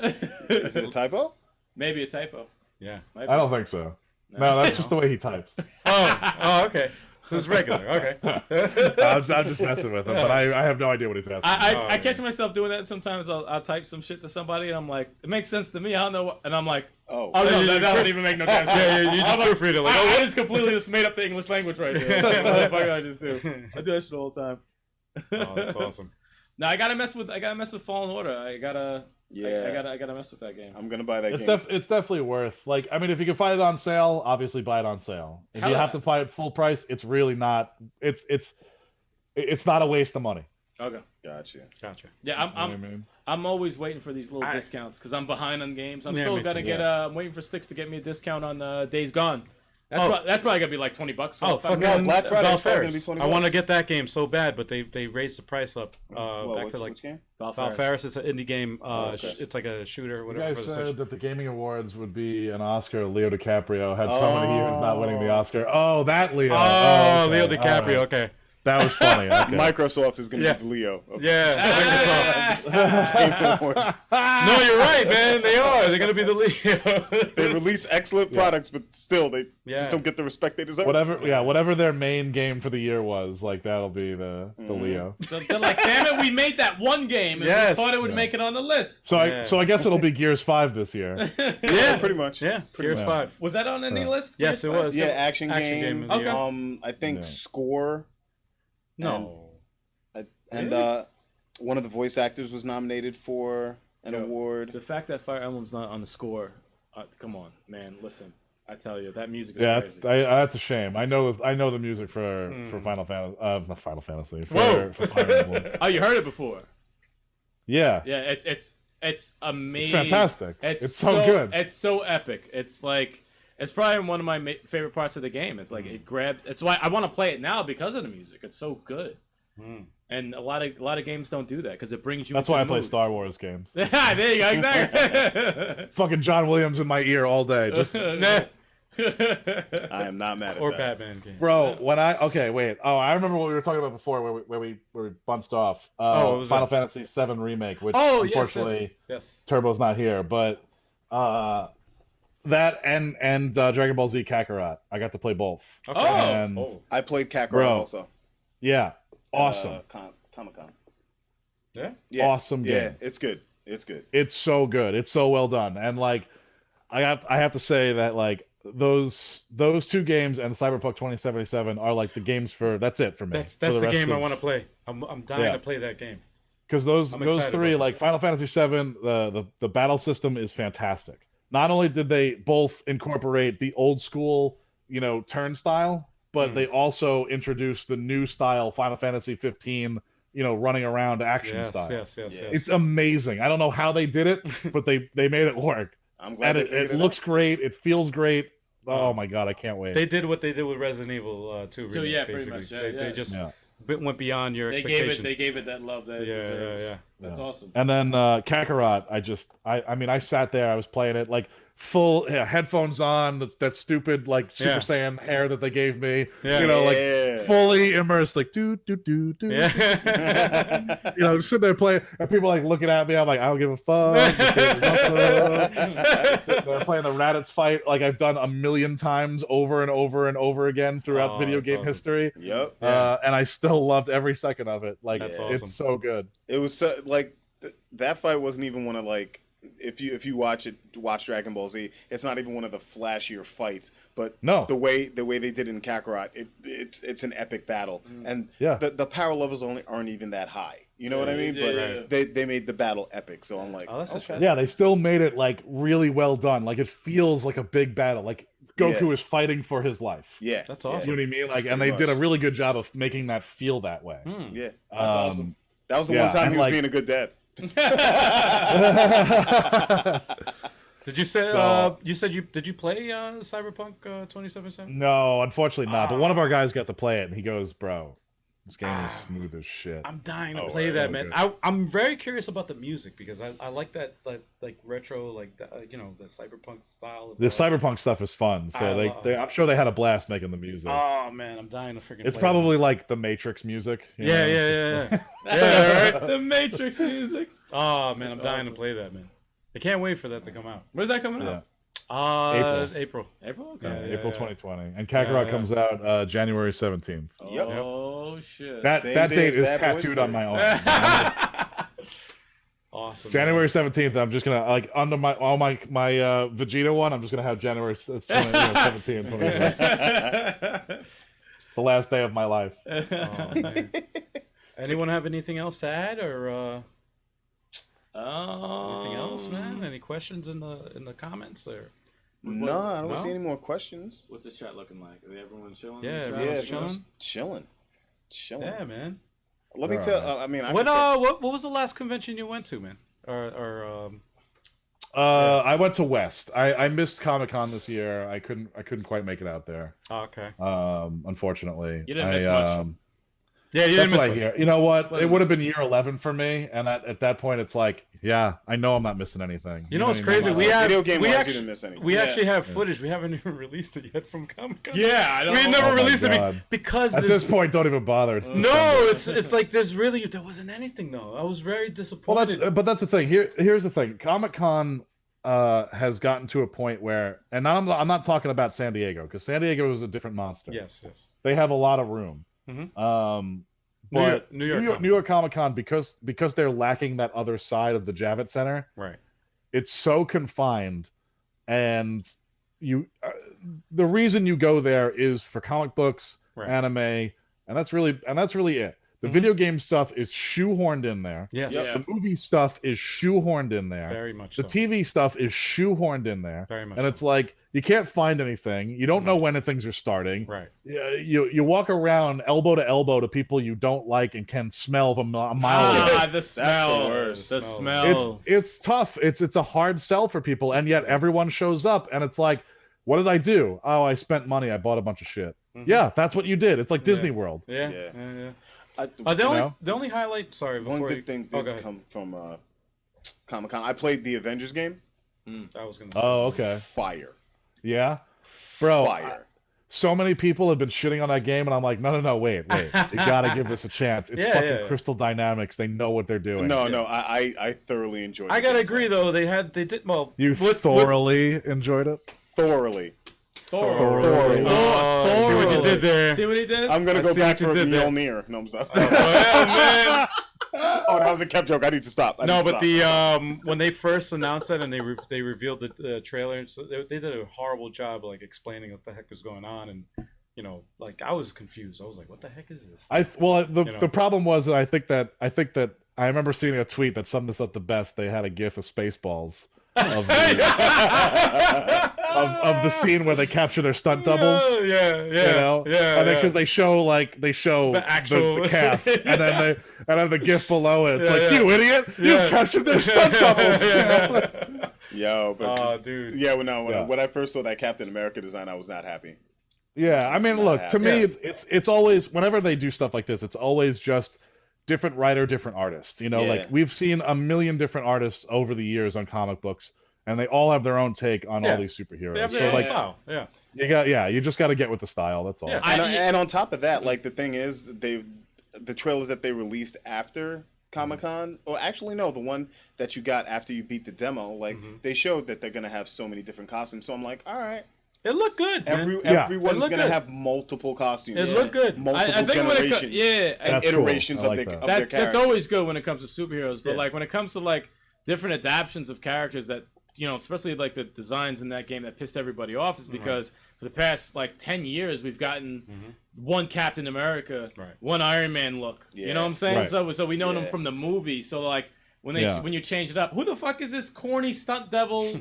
Is it a typo? Maybe a typo. Yeah. I don't think so. No, that's just the way he types. Oh, okay. This is regular. Okay. I'm just messing with him, but I have no idea what he's asking. I catch myself doing that sometimes. I'll type some shit to somebody, and I'm like, it makes sense to me. I don't know what, and I'm like, no, that doesn't even make no sense. You just proofread it. Like, I just completely just made up the English language right here. What the fuck I just do? I do that shit all the time. Oh, that's awesome. Now I gotta mess with Fallen Order. I gotta mess with that game. I'm gonna buy that it's game. It's definitely worth. Like, I mean, if you can find it on sale, obviously buy it on sale. If you have to buy it full price, it's really not. It's not a waste of money. Okay. Gotcha. Yeah, I'm always waiting for these little discounts because I'm behind on games. I'm still gonna get. I'm waiting for Sticks to get me a discount on Days Gone. That's probably gonna be like $20. So fucking Black Friday is probably gonna be Valfaris. $20. I want to get that game so bad, but they raised the price up back to like which game? Valfaris is an indie game. It's like a shooter, You whatever. guys said that the gaming awards would be an Oscar. Leo DiCaprio had so many years not winning the Oscar. Oh, that Leo. Oh, okay. Leo DiCaprio. Right. Okay. That was funny. Okay. Microsoft is gonna be Leo. Yeah. Microsoft. No, you're right, man. They are. They're gonna be the Leo. They release excellent products, but still they just don't get the respect they deserve. Whatever their main game for the year was, like that'll be the Leo. They're like, damn it, we made that one game, and we thought it would make it on the list. So I guess it'll be Gears 5 this year. Yeah, pretty much. Yeah, Gears 5. Was that on any list? Yes, it was. Yeah, action game. Okay. I think Score. No. And one of the voice actors was nominated for an award. The fact that Fire Emblem's not on the Score, come on, man. Listen, I tell you, that music is crazy. That's a shame. I know the music for Final Fantasy, not Final Fantasy. For Fire Emblem. Oh, you heard it before? Yeah. Yeah, it's amazing. It's fantastic. It's so good. It's so epic. It's like. It's probably one of my favorite parts of the game. It's like it grabbed. It's why I want to play it now because of the music. It's so good, and a lot of games don't do that because it brings you. That's into why I the play mood. Star Wars games. There you go, exactly. Fucking John Williams in my ear all day. Just I am not mad at Or that. Batman game. bro. I remember what we were talking about before, where we bunched off. Final Fantasy VII Remake, which unfortunately Turbo's not here, but. That and Dragon Ball Z Kakarot. I got to play both. Okay. I played Kakarot also. Yeah. Awesome. Comic-Con. Yeah? Awesome game. Yeah, it's good. It's good. It's so good. It's so well done. And like I have to say that like those two games and Cyberpunk 2077 are like the games that's it for me. That's the game I want to play. I'm dying to play that game. Because those three, like Final Fantasy VII, the battle system is fantastic. Not only did they both incorporate the old school, turn style, but they also introduced the new style Final Fantasy 15, running around action style. Yes. It's amazing. I don't know how they did it, but they made it work. I'm glad it looks great. It feels great. Oh my god, I can't wait. They did what they did with Resident Evil 2. So remake, pretty basically. much. They just went beyond your expectations. They gave it that love that it deserves. Yeah. That's awesome. And then Kakarot, I sat there, I was playing it. Like full headphones on, that stupid like Super Yeah. Saiyan hair that they gave me. Yeah. You know, Yeah. like fully immersed, like do. Yeah. You know, sitting there playing, and people like looking at me. I'm like, I don't give a fuck. Sitting there playing the Raditz fight, like I've done a million times over and over and over again throughout video that's game awesome. history. Yep. And I still loved every second of it. Like, That's it's awesome. so good. It was so, like that fight wasn't even one of like if you watch Dragon Ball Z, it's not even one of the flashier fights. But No. the way they did it in Kakarot, it's an epic battle, and Yeah. the power levels aren't even that high. You know what I mean? But they made the battle epic, so I'm like, Oh, that's a okay. shame. Yeah, they still made it like really well done. Like it feels like a big battle. Like Goku Yeah. is fighting for his life. Yeah, That's You awesome. know what I mean? Like, and Pretty they did a much. really good job of making that feel that way. Yeah, That's awesome. that was the Yeah, one time and he was like- being a good dad. Did you say? So- You said did you play Cyberpunk 2077? No, unfortunately not. But one of our guys got to play it, and he goes, "Bro, this game is smooth as shit." I'm dying to Oh, play yeah, that, so man. good. I'm very curious about the music because I like that like retro like you know, the cyberpunk style. Of, The cyberpunk stuff is fun, so I they, love I'm sure they had a blast making the music. Oh man, I'm dying to freaking. It's play probably like the Matrix music. you That. know? Yeah. Yeah, right? The Matrix music. Oh man, I'm dying awesome. to play that, man. I can't wait for that to come out. Where's that coming Yeah. out? April. April. Okay. Yeah, April yeah. 2020, and Kakarot Yeah. comes out January 17th. Yep. Oh shit. That Same that day date as is Bad Boys tattooed Day. on my arm. Awesome. January 17th. I'm just gonna like under my Vegeta one. I'm just gonna have January 17th. The last day of my life. Oh, man. Anyone have anything else to add or anything else, man? Any questions in the comments or? No, I don't No? see any more questions. What's the chat looking like? Are everyone chilling? Yeah, in the chat? everyone's Yeah, chilling. chilling. Yeah, man. Let me All tell. I mean, I What can tell- what was the last convention you went to, man? I went to West. I missed Comic-Con this year. I couldn't quite make it out there. Okay. Unfortunately. You didn't miss much. Yeah, you That's didn't what I miss hear. You know what? It would have been year 11 for me, and at that point, it's like, yeah, I know I'm not missing anything. You know what's what I mean? crazy? We have video game we wise, you actually didn't miss anything. we Yeah. actually have footage. We haven't even released it yet from Comic Con. Yeah, I don't we know. never Oh my released it God. because At there's this point, don't even bother. It's no. It's like there wasn't anything though. I was very Well, disappointed. that's the thing. Here's the thing. Comic-Con has gotten to a point where, and I'm not talking about San Diego, because San Diego is a different monster. yes. They have a lot of room. Mhm. But New York New York Comic-Con, because they're lacking that other side of the Javits Center, Right. it's so confined, and you the reason you go there is for comic books, Right. anime, and that's really it. The video game stuff is shoehorned in there. Yes. Yeah. The movie stuff is shoehorned in there. Very much The so. TV stuff is shoehorned in there. Very much And so. it's like you can't find anything. You don't know when things are starting. Right. You walk around elbow to elbow to people you don't like and can smell them a mile away. Ah, the smell. worst. The Smell. smell. It's tough. It's a hard sell for people, and yet everyone shows up, and it's like, what did I do? Oh, I spent money. I bought a bunch of shit. Yeah, that's what you did. It's like Disney World. Yeah. Yeah. Yeah. I, The only highlight. Sorry, before one you good thing go did ahead. come from Comic-Con. I played the Avengers game. I was gonna say. Oh, okay. Fire. Yeah, bro. Fire. So many people have been shitting on that game, and I'm like, no, wait. You gotta give this a chance. It's Yeah, fucking yeah. Crystal Dynamics. They know what they're doing. No, I thoroughly enjoyed it. I gotta agree though. They did well. You thoroughly enjoyed it. Thoroughly. Thoroughly. See what you did there. See what he did? I'm gonna I go see back what you for did there. Mjolnir. No, I'm sorry. Well, man. Oh, that was a kept joke. I need to stop. I need No, to but stop. the when they first announced that and they revealed the trailer, so they did a horrible job like explaining what the heck was going on, and you know, like I was confused. I was like, what the heck is this? The problem was that I think that I remember seeing a tweet that summed this up the best. They had a gif of Spaceballs of the scene where they capture their stunt doubles. Yeah, You know, and then because they show The actual- the cast, and then the gif below it. It's Yeah, like, yeah. you idiot, you Yeah. captured their stunt doubles. Yeah. Yo, but Oh, dude. yeah, when Yeah. I first saw that Captain America design, I was not happy. Yeah, I mean, not look, to me, Yeah. it's always, whenever they do stuff like this, it's always just different writer, different artists. You know, Yeah. like we've seen a million different artists over the years on comic books, and they all have their own take on Yeah. all these superheroes. They have So their own like, style. Yeah. you just got to get with the style. That's all. Yeah. And on top of that, like the thing is, the trailers that they released after Comic-Con, or actually no, the one that you got after you beat the demo, like they showed that they're gonna have so many different costumes. So I'm like, all right, It looked good. Man. everyone's It gonna looked have multiple costumes. It looked good. Multiple I think when it generations. and That's iterations cool. I of, like their, that. of their that's characters. always good when it comes to superheroes. But Yeah. like when it comes to like different adaptions of characters that especially like the designs in that game that pissed everybody off is because for the past like 10 years we've gotten one Captain America, one Iron Man look. Yeah. You know what I'm saying? Right. So we know them Yeah. from the movie. So like when when you change it up, who the fuck is this corny stunt devil?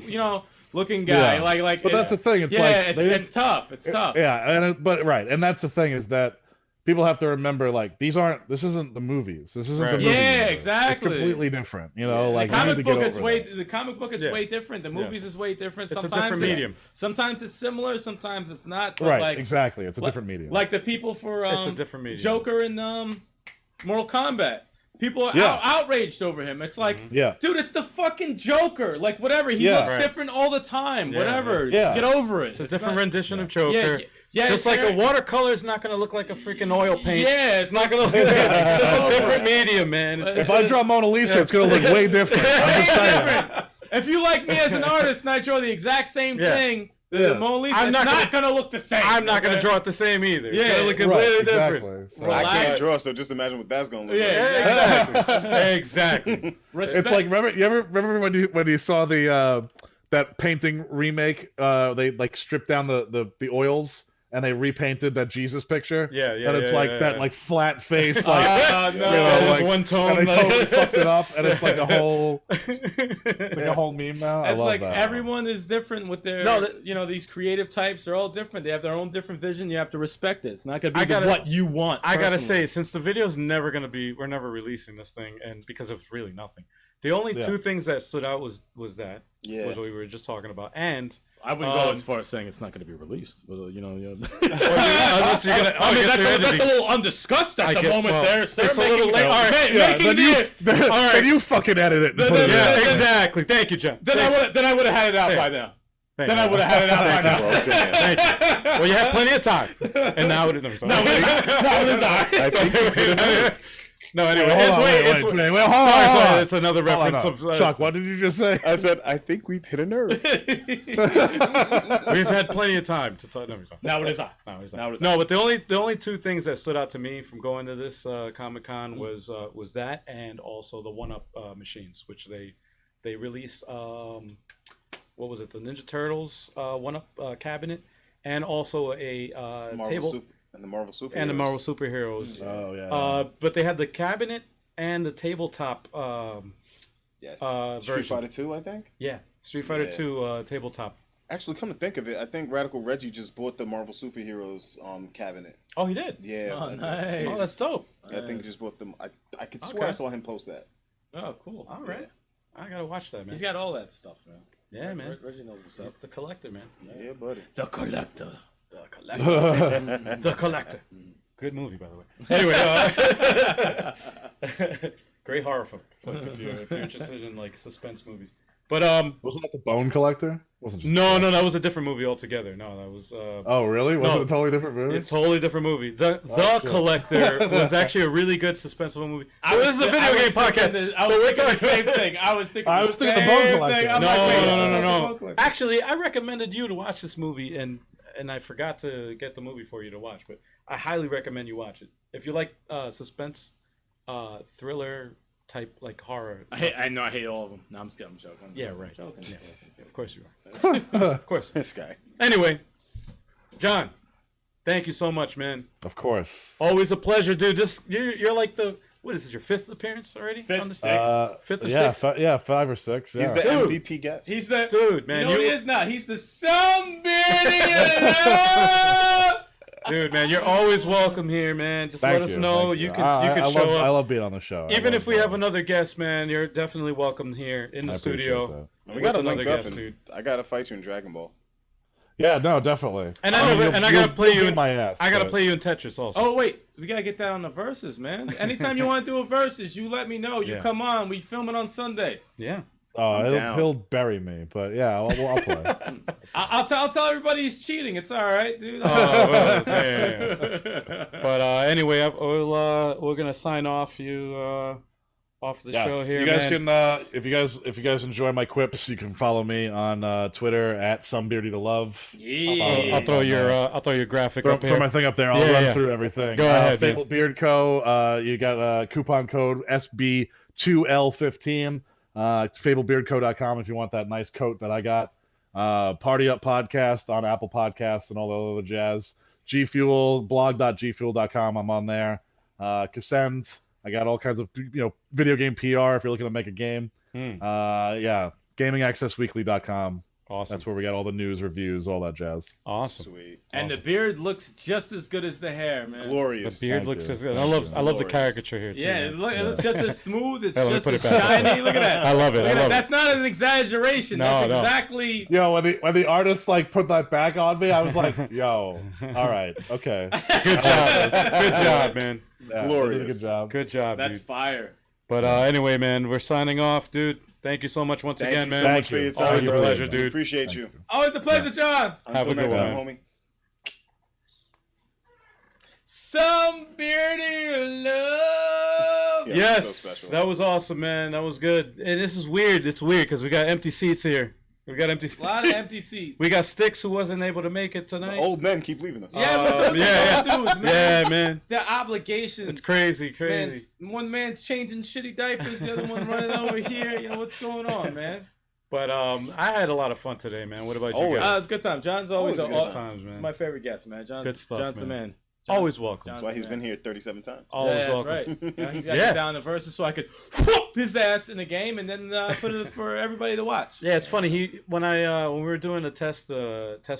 Looking guy. Yeah. Like. But that's the thing. It's it's tough. It's tough. Yeah, and that's the thing is that people have to remember, like, this isn't the movies. This isn't the movie. Yeah, universe. exactly. It's completely different. Like The you need comic to book, get it's over way. that. The comic book, it's way different. The movies is way different. It's Sometimes a different medium. Sometimes it's similar. Sometimes it's not. But Right, like, exactly. It's a different medium. Like the people for It's a different medium. Joker and Mortal Kombat. People are outraged over him. It's like, dude, it's the fucking Joker. Like, whatever. He looks different all the time. Whatever. Yeah. Get over it. It's a different rendition of Joker. Yeah, Just like a watercolor is not going to look like a freaking oil paint. Yeah, It's not going to look like it's just a different medium, man. It's If I draw Mona Lisa, it's going to look way different. I'm just saying. If you like me as an artist and I draw the exact same thing, the Mona Lisa, I'm it's not not going to look the same. I'm not going to draw it the same either. It's Yeah, going to look completely different. Exactly. So- I can't Relax. draw, so just imagine what that's gonna look like. Yeah, Exactly. Exactly. Respect. It's like remember when you saw the that painting remake? They like stripped down the oils and they repainted that Jesus picture. Yeah, And it's like that like flat face, like no. Just like, one tone. and they totally fucked it up, and it's like a whole a whole meme now. I It's love like that. everyone is different with their, these creative types. They're all different. They have their own different vision. You have to respect it. It's not gonna be what you want. I gotta personally. say, since the video's never gonna be, we're never releasing this thing, and because of really nothing. The only two things that stood out was that, was what we were just talking about, and I wouldn't go as far as saying it's not going to be released, but unless you're gonna, I mean, that's a little undiscussed at the moment. There, sir. It's a little late. All right, making then you fucking edit it. And put it in. yeah, exactly. Thank you, John. Then I would have had it out by now. Thank I you. would have had it out by now. Well, damn. Thank you. Well, you had plenty of time, and now it is. Now it is I. I think you hit a nerve. No, anyway, Hold on, wait, it's hold on, sorry, hold on. it's another reference Hold on. of Chuck, what did you just say? I said, I think we've hit a nerve. We've had plenty of time to talk. Now it is I. No, but the only two things that stood out to me from going to this Comic-Con was that, and also the 1-Up machines, which they released. What was it? The Ninja Turtles 1-Up cabinet, and also a table. And the Marvel Superheroes. And the Marvel Superheroes. Oh yeah. But they had the cabinet and the tabletop Yes. version. Street Fighter 2, I think. Yeah, Street Fighter 2 tabletop. Actually, come to think of it, I think Radical Reggie just bought the Marvel Superheroes cabinet. Oh, he did? Yeah. Oh, nice. Oh, that's dope. I think he just bought them. I could swear I saw him post that. Oh, cool. All right. I gotta watch that, man. He's got all that stuff, man. Yeah, man. Reggie knows what's He's up. the collector, man. Yeah, buddy. The Collector. The Collector. Good movie, by the way. Anyway, great horror film if you're interested in like suspense movies. But Wasn't that the Bone Collector? Wasn't just no, that was a different movie altogether. No, that was Oh really? Was it a totally different movie? It's a totally different movie. The Collector was actually a really good suspenseful movie. So this is a video I game was podcast. thinking the same thing. I was thinking I the was thinking same the Bone thing. Collector. I'm like, wait, No. Actually, I recommended you to watch this movie, and I forgot to get the movie for you to watch, but I highly recommend you watch it. If you like suspense, thriller type like horror. I hate all of them. No, I'm joking. Yeah, right. I'm joking. Yeah, of course you are. Of course. This guy. Anyway, John, thank you so much, man. Of course. Always a pleasure, dude. You're like what is this, your 5th appearance already? Fifth, on the sixth. 5th or Yeah, 6th? 5 or 6. Yeah. He's the Dude. MVP guest. He's the Dude, man. You know what he is now? He's the Somebeardy2love. Dude, man, you're always welcome here, man. Just Thank let us know. thank You can I show love, up. I love being on the show. Even if we have another guest, man, you're definitely welcome here in the studio. We with gotta another link up, guest, and dude. I gotta fight you in Dragon Ball. Yeah, no, definitely. And I gotta play you. In my ass. I gotta but- play you in Tetris also. Oh wait, we gotta get that on the verses, man. Anytime you want to do a verses, you let me know. You Yeah. come on. We film it on Sunday. Yeah. He'll bury me, but yeah, I'll play. I'll tell everybody he's cheating. It's all right, dude. Oh, man. But anyway, we're gonna sign off off the show here. You guys man. can if you guys enjoy my quips, you can follow me on Twitter at Somebeardy2love. Yeah. I'll throw your graphic up here. Throw my thing up there. I'll run through everything. Go ahead, Fable Beard Co. You got coupon code SB2L15. FableBeardCo.com if you want that nice coat that I got. Party Up Podcast on Apple Podcasts and all the other jazz. G Fuel, blog.gfuel.com. I'm on there. Cassend. I got all kinds of video game PR if you're looking to make a game. GamingAccessWeekly.com. Awesome. That's where we got all the news, reviews, all that jazz. Awesome. Sweet. And the beard looks just as good as the hair, man. Glorious. The beard looks just good. I love the caricature here too. Yeah, it's just as smooth. It's Let me just put as it back. shiny. Look at that. I love it. That's not an exaggeration. No, That's exactly. When the artist put that back on me, I was like, yo, all right, okay. Good job. Good job, man. Glorious. Good job. Good job, That's dude. fire. But anyway, man, we're signing off, dude. Thank you so much once again, man. Thank you so much for your time. Always a bro. pleasure, dude. Appreciate you. Oh, it's a pleasure, John. Have Until a good next one, time, man. homie. Some beardy love. Yeah, Yes, so special. that was awesome, man. That was good. And this is weird. It's weird because we got empty seats here. We got empty. A lot of empty seats. We got Sticks who wasn't able to make it tonight. Old men keep leaving us. Yeah, what's up with yeah. those dudes, man? Yeah, man. Their obligations. It's crazy, crazy. Man, one man changing shitty diapers, the other one running over here. What's going on, man? But I had a lot of fun today, man. What about you Always. guys? It's a good time. John's always Always a good times, man. my favorite guest, man. Good stuff, John's the man. man. John, Always welcome. John's That's why the he's man. been here 37 times. Always Yeah, that's welcome. right. Yeah, he's got to Yeah. get down the verses so I could whoop his ass in the game and then put it for everybody to watch. Yeah, it's funny. When we were doing a test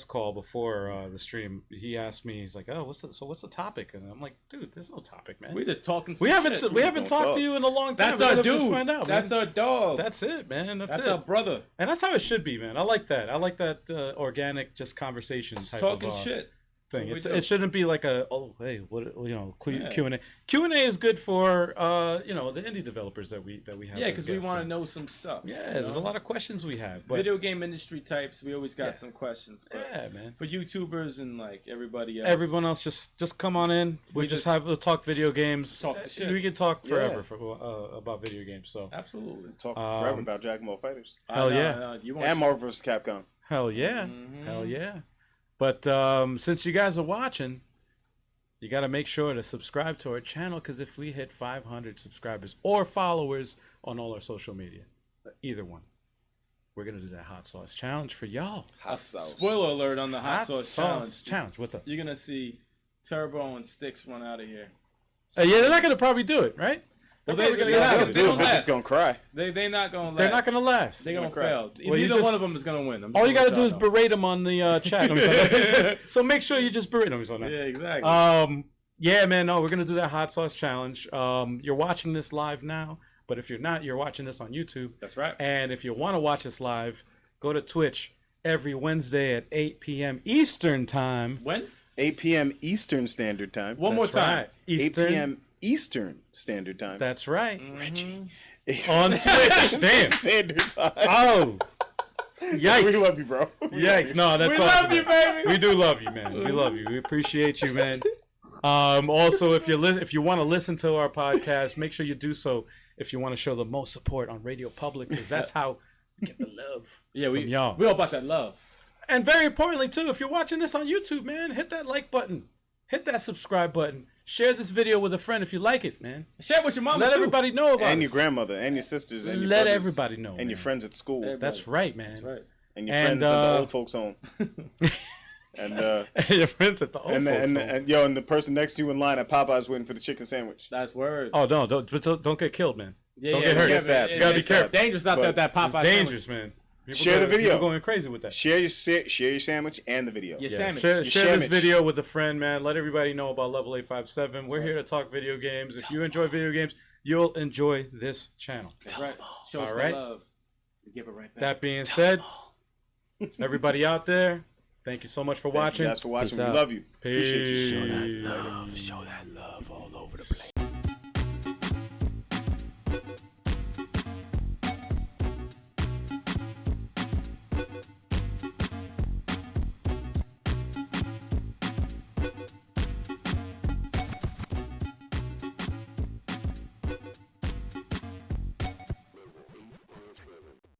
call before the stream, he asked me, he's like, "Oh, what's the topic?" And I'm like, "Dude, there's no topic, man. We're just talking. We haven't shit. talked talk. to you in a long time. That's We our gotta just dude. Find out, That's man. our dog. That's it, man. That's our it. brother. And that's how it should be, man. I like that. I like that organic, just conversation Just type talking of shit. thing. We do. It shouldn't be like Q&A. Q&A is good for the indie developers that we have. Yeah, as because we guests, want to so. know some stuff. Yeah, there's a lot of questions we have. But Video game industry types, we always got some questions. But yeah, man. for YouTubers and like everybody else, Everyone else, just come on in. We'll talk video games. Talk the shit. We can talk forever Yeah. about video games. So absolutely. Talk forever about Dragon Ball Fighters. Hell yeah. You want And Marvel vs. Capcom. hell yeah, hell yeah. But since you guys are watching, you got to make sure to subscribe to our channel because if we hit 500 subscribers or followers on all our social media, either one, we're gonna do that hot sauce challenge for y'all. Hot sauce. Spoiler alert on the hot sauce challenge. What's up? You're gonna see Turbo and Sticks run out of here. Yeah, they're not gonna probably do it, right? Well, They're they're probably gonna get out get of it. Dude, don't we're last. just gonna cry. They're not gonna last. They're not gonna last. They're gonna cry. fail. Well, you Neither just- one of them is gonna win. All you gotta do is berate them on the chat. So make sure you just berate them. Yeah, exactly. Yeah, man. No, we're gonna do that hot sauce challenge. You're watching this live now, but if you're not, you're watching this on YouTube. That's right. And if you want to watch us live, go to Twitch every Wednesday at 8 p.m. Eastern time. When? 8 p.m. Eastern Standard Time. One more That's time. right. 8 Eastern. p.m. Eastern Standard Time. That's right. Reggie. On Twitch. Damn. Standard Time. Oh. Yikes. We love you, bro. Yikes. No, that's We awesome, love you, man. baby. We do love you, man. We love you. We appreciate you, man. Also, if you want to listen to our podcast, make sure you do so. If you want to show the most support on Radio Public, because that's how we get the love. Yeah, from y'all. we all about that love. And very importantly, too, if you're watching this on YouTube, man, hit that like button, hit that subscribe button, share this video with a friend if you like it, man. Share it with your mama Let too. everybody know about And us. your grandmother, and your sisters, and your Let brothers, everybody know, and your man. friends at school, That's right, man. That's right. and your And, friends at the old folks' home, and Your friends at the old and folks home. and the person next to you in line at Popeyes waiting for the chicken sandwich. That's word. Oh no! Don't get killed, man. yeah, don't yeah, get hurt. yeah, Get stabbed. yeah, Gotta be it's careful. Dangerous out there at that It's Popeye dangerous, sandwich. man. People Share the video. People going crazy with that. Share your sandwich and the video. Your Yeah, sandwich. Share Your this sandwich. video with a friend, man. Let everybody know about Level 857. We're here to talk video games. If you enjoy video games, you'll enjoy this channel. That's right. Show us All the right. love. We give it right back. That being said, everybody out there, thank you so much for Thank watching. you guys for watching. Peace We out. love you. Peace. Appreciate you. Show that love all over the place.